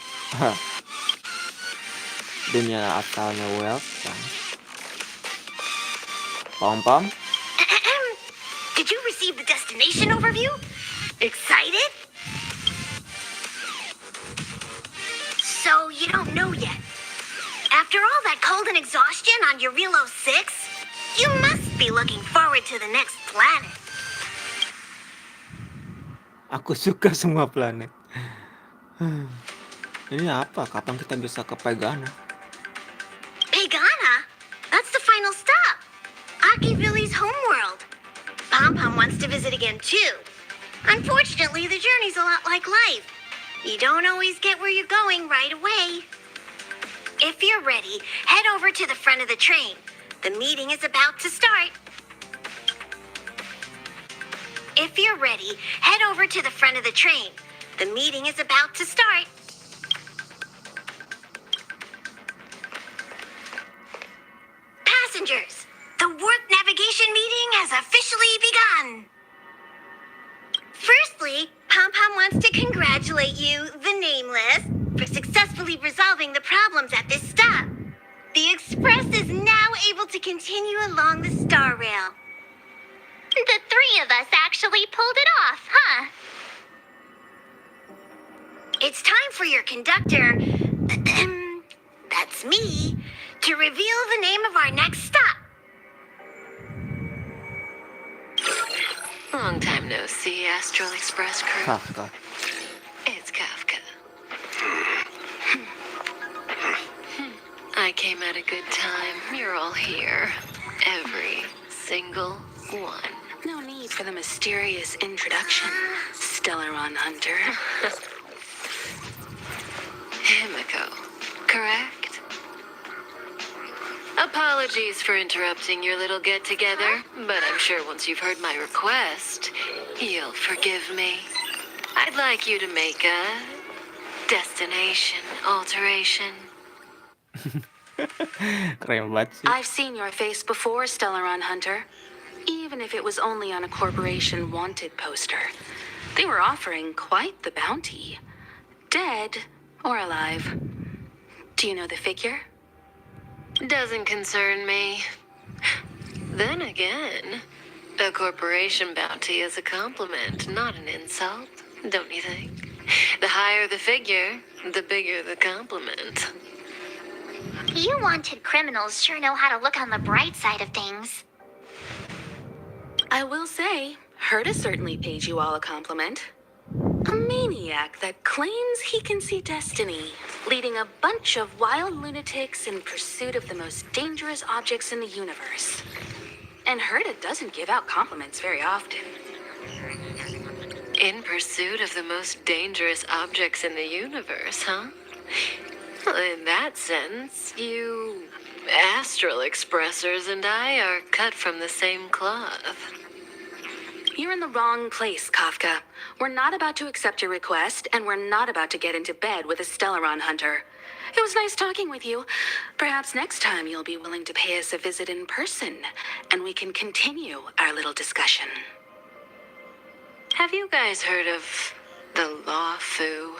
Dunia asalnya Walt kan. Pom-pom. Did you receive the destination overview? Excited? So you don't know yet. After all that cold and exhaustion on Eurilo 6, you must be looking forward to the next planet. Aku suka semua planet. Ini apa? Kapan kita bisa ke Pegana? Pegana? That's the final stop. Akibili's homeworld. Pom-pom wants to visit again too. Unfortunately, the journey's a lot like life. You don't always get where you're going right away. If you're ready, head over to the front of the train. The meeting is about to start. If you're ready, head over to the front of the train. The meeting is about to start. Passengers, the warp navigation meeting has officially begun. Firstly, Pom-pom wants to congratulate you, the Nameless, for successfully resolving the problems at this stop. The Express is now able to continue along the Star Rail. The three of us actually pulled it off, huh? It's time for your conductor, that's me, to reveal the name of our next stop. Long time no see, Astral Express crew. Kafka. It's Kafka. I came at a good time. You're all here. Every single one. No need for the mysterious introduction, Stellaron Hunter. Himiko, correct? Apologies for interrupting your little get-together, but I'm sure once you've heard my request, you'll forgive me. I'd like you to make a destination alteration. Keren banget sih. I've seen your face before, Stellaron Hunter. Even if it was only on a corporation wanted poster. They were offering quite the bounty. Dead or alive. Do you know the figure? Doesn't concern me. Then again, a corporation bounty is a compliment, not an insult, don't you think? The higher the figure, the bigger the compliment. You wanted criminals sure know how to look on the bright side of things. I will say, Herta certainly paid you all a compliment. A maniac that claims he can see destiny, leading a bunch of wild lunatics in pursuit of the most dangerous objects in the universe. And Herta doesn't give out compliments very often. In pursuit of the most dangerous objects in the universe, huh? Well, in that sense, you astral expressors and I are cut from the same cloth. You're in the wrong place, Kafka. We're not about to accept your request, and we're not about to get into bed with a Stellaron Hunter. It was nice talking with you. Perhaps next time you'll be willing to pay us a visit in person, and we can continue our little discussion. Have you guys heard of the Law Fu?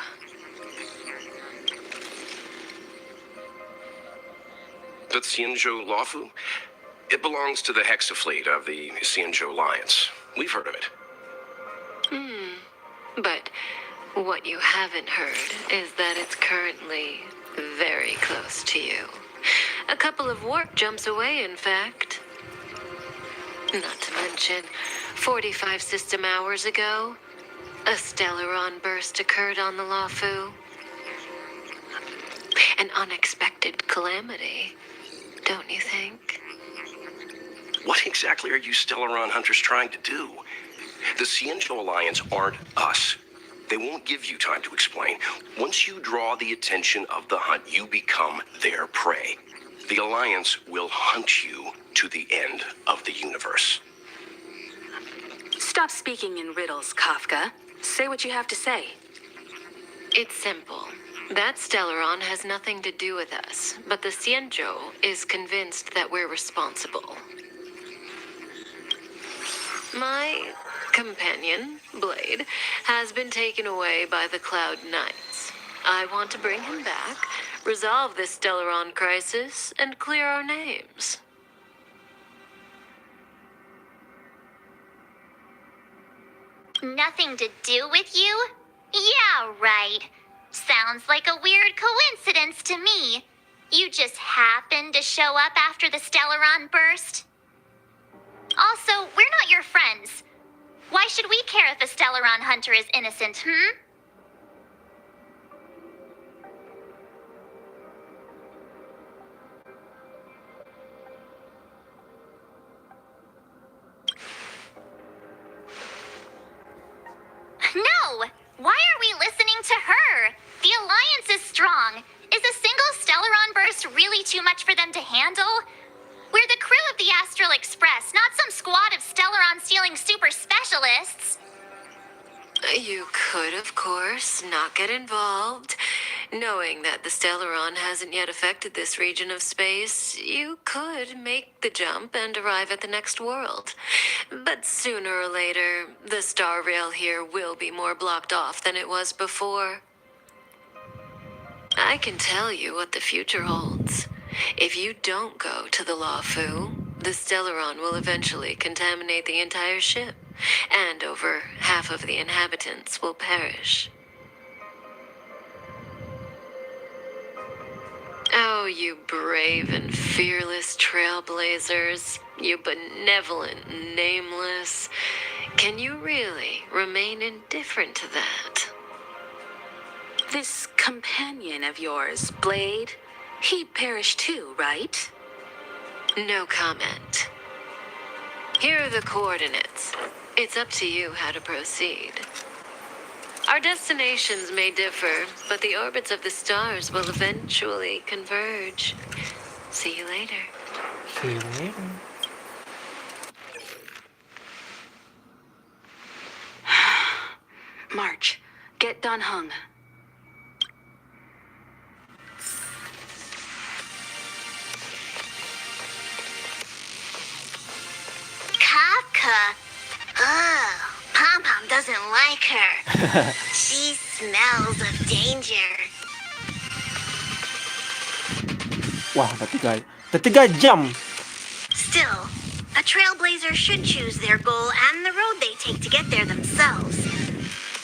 The Xianzhou Lawfu? It belongs to the Hexafleet of the Xianzhou Alliance. We've heard of it. But What you haven't heard is that it's currently very close to you. A couple of warp jumps away, in fact. Not to mention, 45 system hours ago, a Stellaron burst occurred on the Lawfu. An unexpected calamity, don't you think? What exactly are you Stellaron hunters trying to do? The Cienjo Alliance aren't us. They won't give you time to explain. Once you draw the attention of the hunt, you become their prey. The Alliance will hunt you to the end of the universe. Stop speaking in riddles, Kafka. Say what you have to say. It's simple. That Stellaron has nothing to do with us, but the Cienjo is convinced that we're responsible. My companion, Blade, has been taken away by the Cloud Knights. I want to bring him back, resolve this Stellaron crisis, and clear our names. Nothing to do with you? Yeah, right. Sounds like a weird coincidence to me. You just happened to show up after the Stellaron burst? Also, we're not your friends. Why should we care if a Stellaron hunter is innocent, No! Why are we listening to her? The Alliance is strong. Is a single Stellaron burst really too much for them to handle? We're the crew of the Astral Express, not some squad of Stellaron-stealing super specialists. You could, of course, not get involved. Knowing that the Stellaron hasn't yet affected this region of space, you could make the jump and arrive at the next world. But sooner or later, the star rail here will be more blocked off than it was before. I can tell you what the future holds. If you don't go to the Lawfu, the Stellaron will eventually contaminate the entire ship, and over half of the inhabitants will perish. Oh, you brave and fearless trailblazers, you benevolent nameless. Can you really remain indifferent to that? This companion of yours, Blade, he perished too, right? No comment. Here are the coordinates. It's up to you how to proceed. Our destinations may differ, but the orbits of the stars will eventually converge. See you later. See you later. March, get Dan Heng. Kafka. Ugh, Pom-pom doesn't like her. She smells of danger. Wah, udah 3 jam. Still, a trailblazer should choose their goal and the road they take to get there themselves.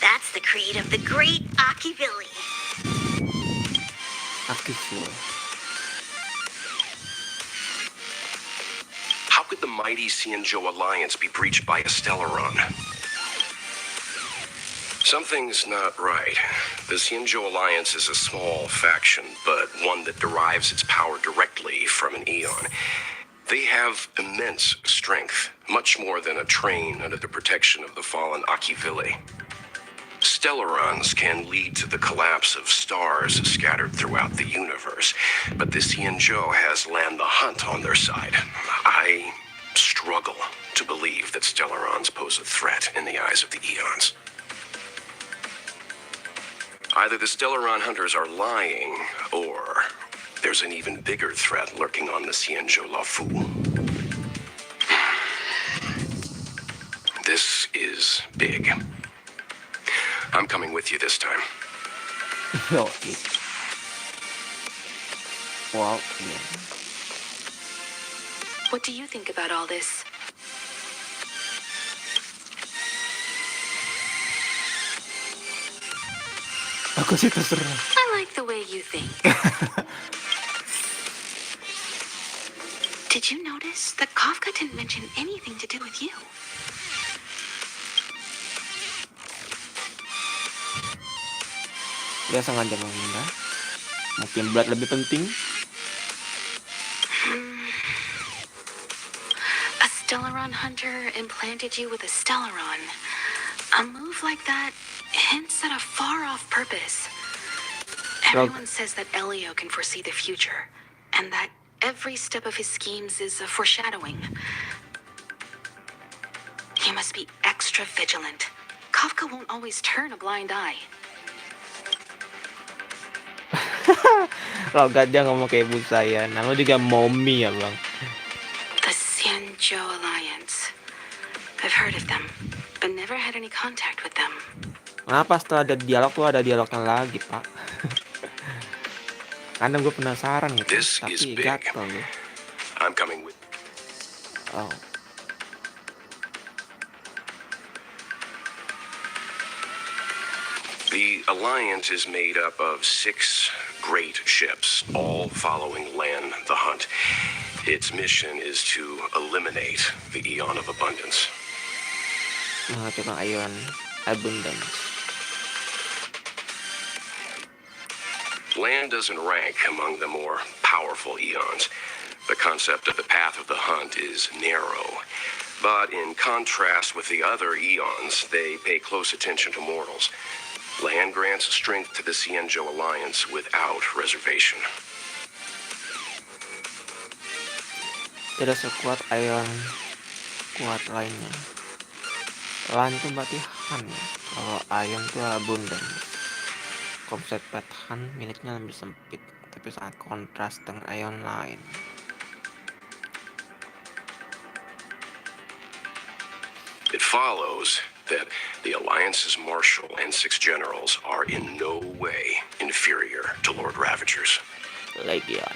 That's the creed of the great Akivilli. How could the mighty Cienjo Alliance be breached by a Stellaron? Something's not right. The Cienjo Alliance is a small faction, but one that derives its power directly from an Eon. They have immense strength, much more than a train under the protection of the fallen Akivilli. Stellarons can lead to the collapse of stars scattered throughout the universe, but the Cienjo has Land the Hunt on their side. I struggle to believe that Stellarons pose a threat in the eyes of the Eons. Either the Stellaron hunters are lying, or there's an even bigger threat lurking on the Cienjo Lawfu. This is big. I'm coming with you this time. Okay. Wow. Yeah. What do you think about all this? Aku sih terserah. I like the way you think. Did you notice that Kafka didn't mention anything to do with you? Dia sengaja menghindar. Mungkin berat lebih penting. A Stellaron hunter implanted you with a Stellaron. A move like that hints at a far-off purpose. Everyone says that Elio can foresee the future, and that every step of his schemes is a foreshadowing. You must be extra vigilant. Kafka won't always turn a blind eye. Logat dia ngomong kayak ibu saya. Nama juga Mommy ya bang. The Xianzhou Alliance. I've heard of them, but never had any contact with them. Kenapa setelah ada dialog tuh ada dialognya lagi pak? Kadang gue penasaran gitu. This is Tapi big. gatel gue. I'm coming with. Oh. The Alliance is made up of 6 great ships, all following Lan the Hunt. Its mission is to eliminate the Eon of Abundance. Menghancurkan Ion Abundance. Lan doesn't rank among the more powerful Eons. The concept of the path of the hunt is narrow. But in contrast with the other Eons, they pay close attention to mortals. Lan grants strength to the Xianzhou Alliance without reservation. Tidak sekuat Ion kuat lainnya. Lan itu berarti Han ya. Kalau Ion itu Abundance. Konsep Han miliknya lebih sempit, tapi sangat kontras dengan Ion lain. It follows that the Alliance's Marshal and 6 generals are in no way inferior to Lord Ravager's. Legion.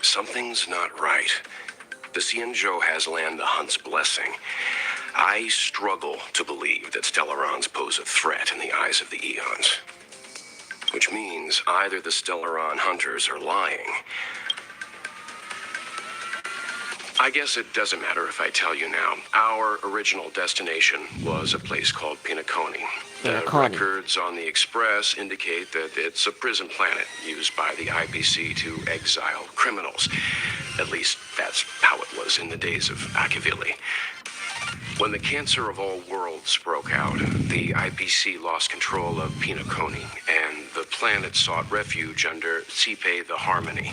Something's not right. The Xianzhou has Lan the Hunt's blessing. I struggle to believe that Stellarons pose a threat in the eyes of the Eons. Which means either the Stellaron hunters are lying. I guess it doesn't matter if I tell you now. Our original destination was a place called Pinaconi. The records on the Express indicate that it's a prison planet used by the IPC to exile criminals. At least that's how it was in the days of Akivili. When the cancer of all worlds broke out, the IPC lost control of Pinaconi, and the planet sought refuge under Cipe the Harmony.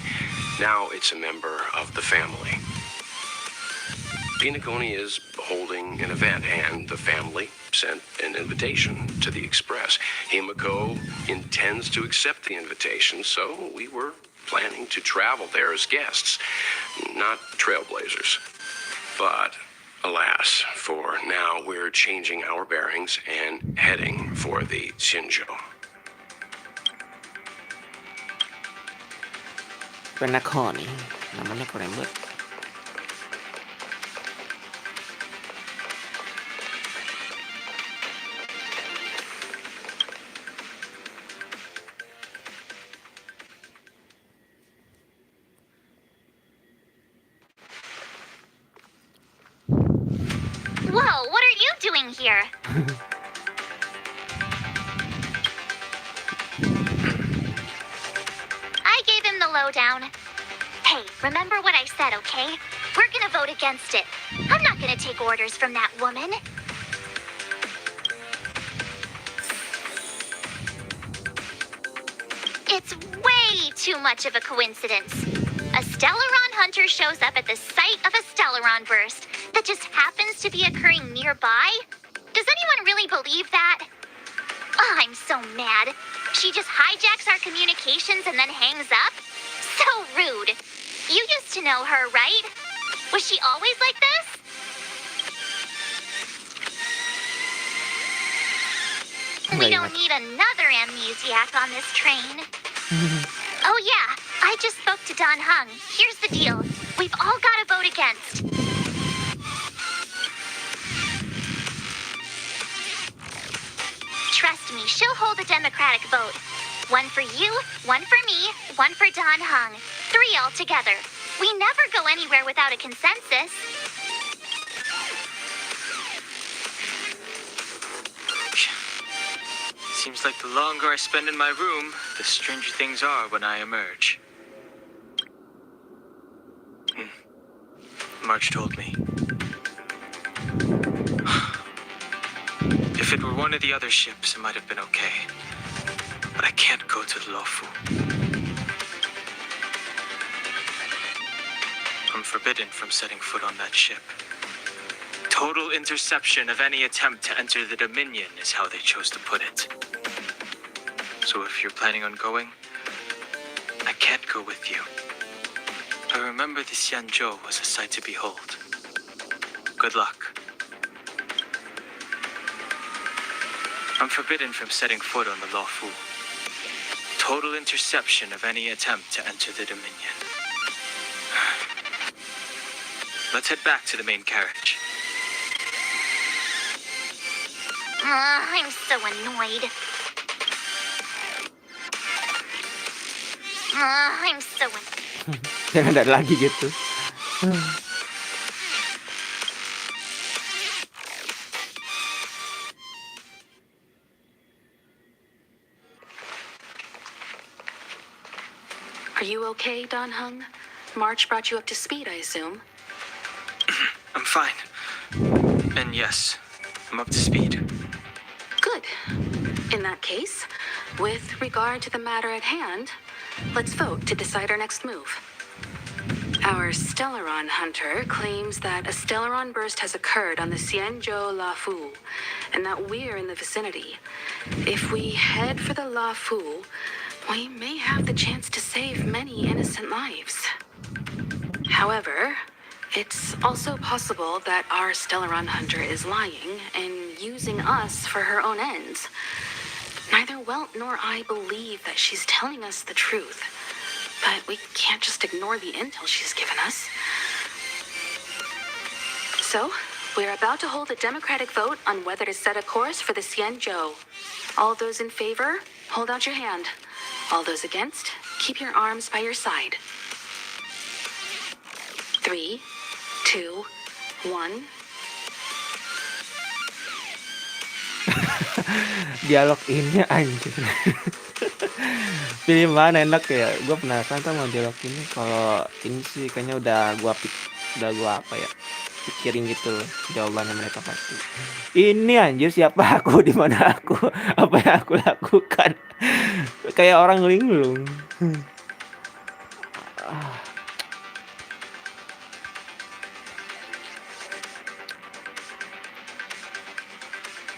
Now it's a member of the family. Pinaconi is holding an event, and the family sent an invitation to the Express. Himiko intends to accept the invitation, so we were planning to travel there as guests, not trailblazers. But, alas, for now we're changing our bearings and heading for the Xianzhou. Pinaconi, namanya keren banget. Whoa, what are you doing here? I gave him the lowdown. Hey, remember what I said, okay? We're gonna vote against it. I'm not gonna take orders from that woman. It's way too much of a coincidence. A Stellaron hunter shows up at the site of a Stellaron burst that just happens to be occurring nearby? Does anyone really believe that? Oh, I'm so mad. She just hijacks our communications and then hangs up? So rude. You used to know her, right? Was she always like this? We don't need another amnesiac on this train. Oh yeah, I just spoke to Don Hung. Here's the deal. We've all got to vote against. me, she'll hold a democratic vote. One for you, one for me, one for Don Hung. 3 altogether. We never go anywhere without a consensus. Seems like the longer I spend in my room, the stranger things are when I emerge. March told me. If it were one of the other ships, it might have been okay. But I can't go to the Lofu. I'm forbidden from setting foot on that ship. Total interception of any attempt to enter the Dominion is how they chose to put it. So if you're planning on going, I can't go with you. I remember the Xianzhou was a sight to behold. Good luck. I'm forbidden from setting foot on the Lofu. Total interception of any attempt to enter the Dominion. Let's head back to the main carriage. I'm so annoyed. I'm so annoyed. Jangan ada lagi gitu. Are you okay, Don Hung? March brought you up to speed, I assume. I'm fine. And yes, I'm up to speed. Good. In that case, with regard to the matter at hand, let's vote to decide our next move. Our Stellaron hunter claims that a Stellaron burst has occurred on the Xianzhou Lafu, and that we're in the vicinity. If we head for the Lafu, we may have the chance to save many innocent lives. However, it's also possible that our Stellaron hunter is lying and using us for her own ends. Neither Welt nor I believe that she's telling us the truth, but we can't just ignore the intel she's given us. So, we're about to hold a democratic vote on whether to set a course for the Xianzhou. All those in favor, hold out your hand. All those against, keep your arms by your side. 3, 2, 1. Dialog ini anjir. Pilih mana enak ya? Gue penasaran sama dialog ini. Kalau ini sih kayaknya udah gua apa ya? Pikirin gitu loh jawabannya mereka pasti. Ini anjir siapa aku, di mana aku, apa yang aku lakukan. Kayak orang linglung.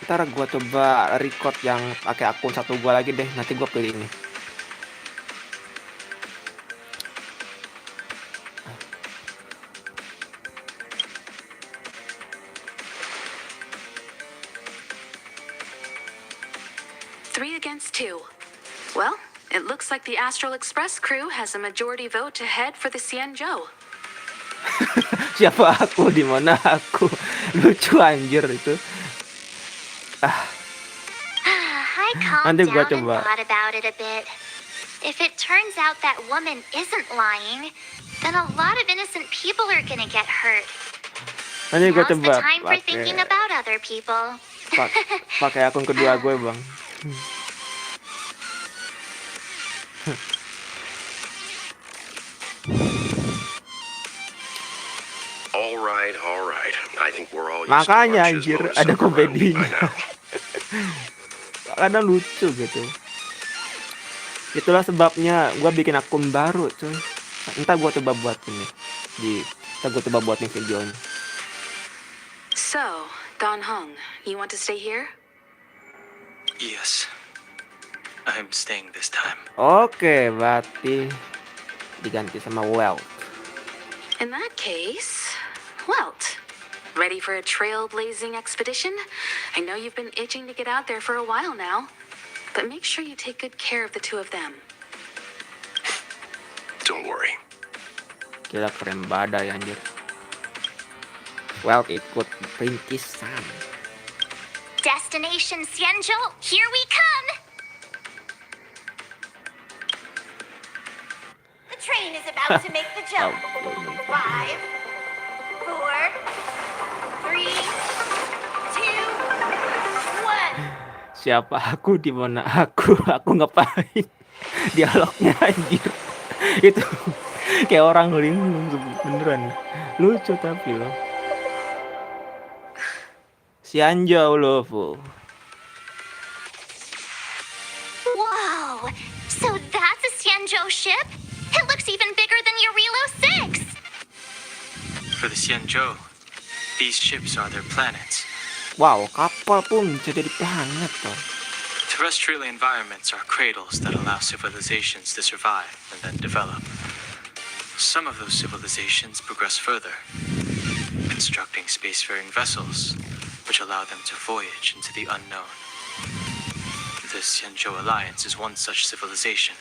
Ntar gue coba record yang pakai akun satu gue lagi deh. Nanti gue pilih ini. Three against 2. Well, it looks like the Astral Express crew has a majority vote to head for the Xianzhou. Siapa aku, di mana aku. Lucu anjir itu. I calmed down and thought about it a bit. If it turns out that woman isn't lying, then a lot of innocent people are gonna get hurt. Nanti gue Now's the coba time for thinking about other people. pakai akun kedua gue, Bang. All right. I think we're all used Makanya to anjir March's ada modes of around me by komedinya. now. Kadang lucu gitu. Itulah sebabnya gue bikin akun baru, cuy. Entar gue coba buat ini videonya. So, Don Hung, you want to stay here? Yes. I'm staying this time. Oke, berarti diganti sama Welt. In that case, Welt, ready for a trailblazing expedition? I know you've been itching to get out there for a while now, but make sure you take good care of the two of them. Don't worry. Gila keren badai anjir. Welt ikut perintisan. Destination Xianzhou, here we come! The train is about to make the jump. 5, 4, 3, 2, 1. Siapa aku, di mana aku ngapain? Dialognya anjir. Itu kayak orang linglung beneran. Lucu tapi loh. Xianzhou loh. Whoa! So that's a Xianzhou ship? It looks even bigger than Eurilo 6! For the Xianzhou, these ships are their planets. Wow, kapal pun bisa jadi planet toh. Terrestrial environments are cradles that allow civilizations to survive and then develop. Some of those civilizations progress further, constructing spacefaring vessels, which allow them to voyage into the unknown. The Xianzhou Alliance is one such civilization.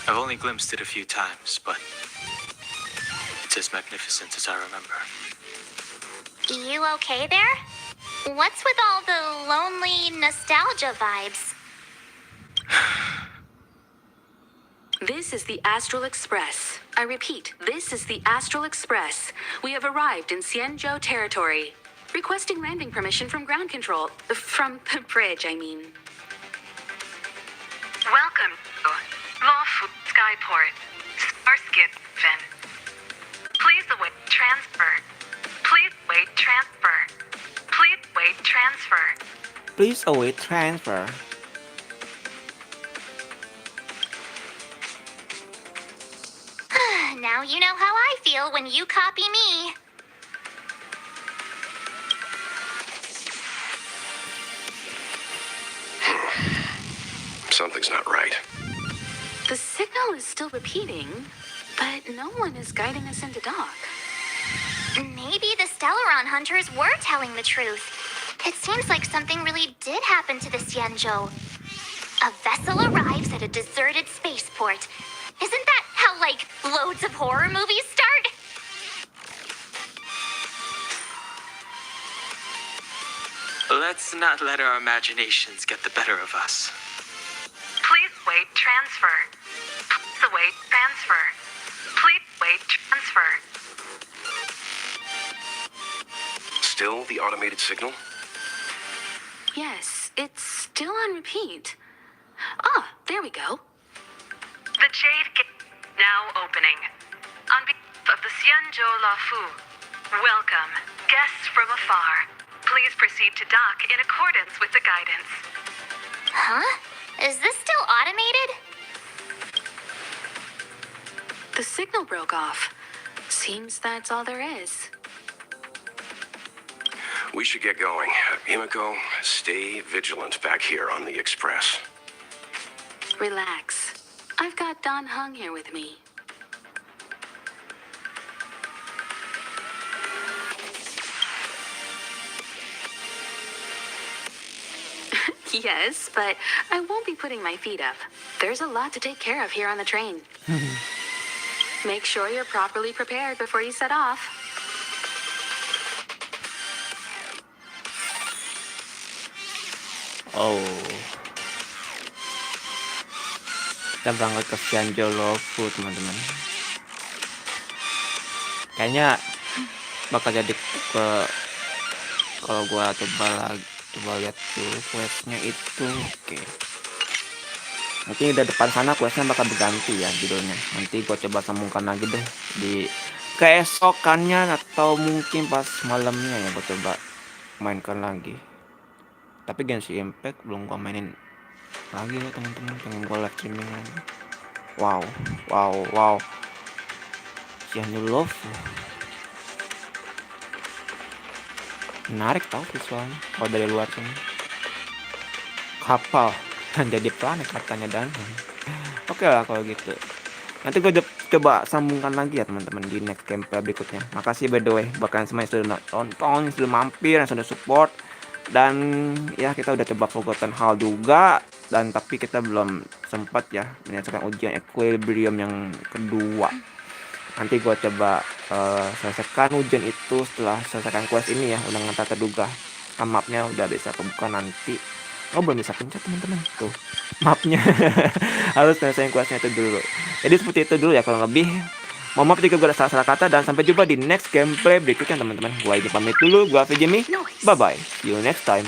I've only glimpsed it a few times, but it's as magnificent as I remember. You okay there? What's with all the lonely nostalgia vibes? This is the Astral Express. I repeat, this is the Astral Express. We have arrived in Xianzhou territory. Requesting landing permission from ground control. From the bridge, I mean. Welcome to Lawful Skyport, Starskip Fin. Please await transfer. Please wait transfer. Please wait transfer. Please await transfer. Now you know how I feel when you copy me. Something's not right. The signal is still repeating, but no one is guiding us into dock. Maybe the Stellaron hunters were telling the truth. It seems like something really did happen to the Xianzhou. A vessel arrives at a deserted spaceport. Isn't that how, like, loads of horror movies start? Let's not let our imaginations get the better of us. Please wait transfer. Please await transfer. Please wait transfer. Still the automated signal? Yes, it's still on repeat. Ah, there we go. The Jade Gate now opening. On behalf of the Xianzhou Lafu, welcome, guests from afar. Please proceed to dock in accordance with the guidance. Huh? Is this still automated? The signal broke off. Seems that's all there is. We should get going. Himiko, stay vigilant back here on the Express. Relax. I've got Don Hung here with me. Yes, but I won't be putting my feet up. There's a lot to take care of here on the train. Make sure you're properly prepared before you set off. Oh. Kita berangkat ke Xianzhou Lofu, teman-teman. Kayaknya bakal jadi ke kalau gua coba lihat dulu questnya itu. Oke. Mungkin di depan sana questnya bakal berganti ya judulnya. Nanti gua coba sambungkan lagi deh di keesokannya atau mungkin pas malamnya ya gua coba mainkan lagi. Tapi Genshin Impact belum gua mainin lagi loh teman-teman, pengen gua live streaming lagi. Wow. Xianzhou Lofu. Menarik tau visualnya kalau dari luar sini. Kapal jadi planet katanya dan. Oke lah kalau gitu. Nanti gue coba sambungkan lagi ya teman-teman di next gameplay berikutnya. Makasih by the way buat kalian semua yang sudah nonton, yang sudah mampir, yang sudah support. Dan ya kita udah coba Forgotten Hall juga. Dan tapi kita belum sempat ya menyelesaikan ujian equilibrium yang kedua. Nanti gue coba selesaikan ujian itu setelah selesaikan quest ini ya, ulangan tak terduga. mapnya udah bisa kebuka nanti. Oh, belum bisa pencet teman-teman tuh mapnya. Harus selesaiin questnya itu dulu. Jadi seperti itu dulu ya kurang lebih. Mohon maaf jika gue ada salah-salah kata, dan sampai jumpa di next gameplay berikutnya teman-teman. Gue ini pamit dulu, gue FiziMeds. Bye bye, see you next time.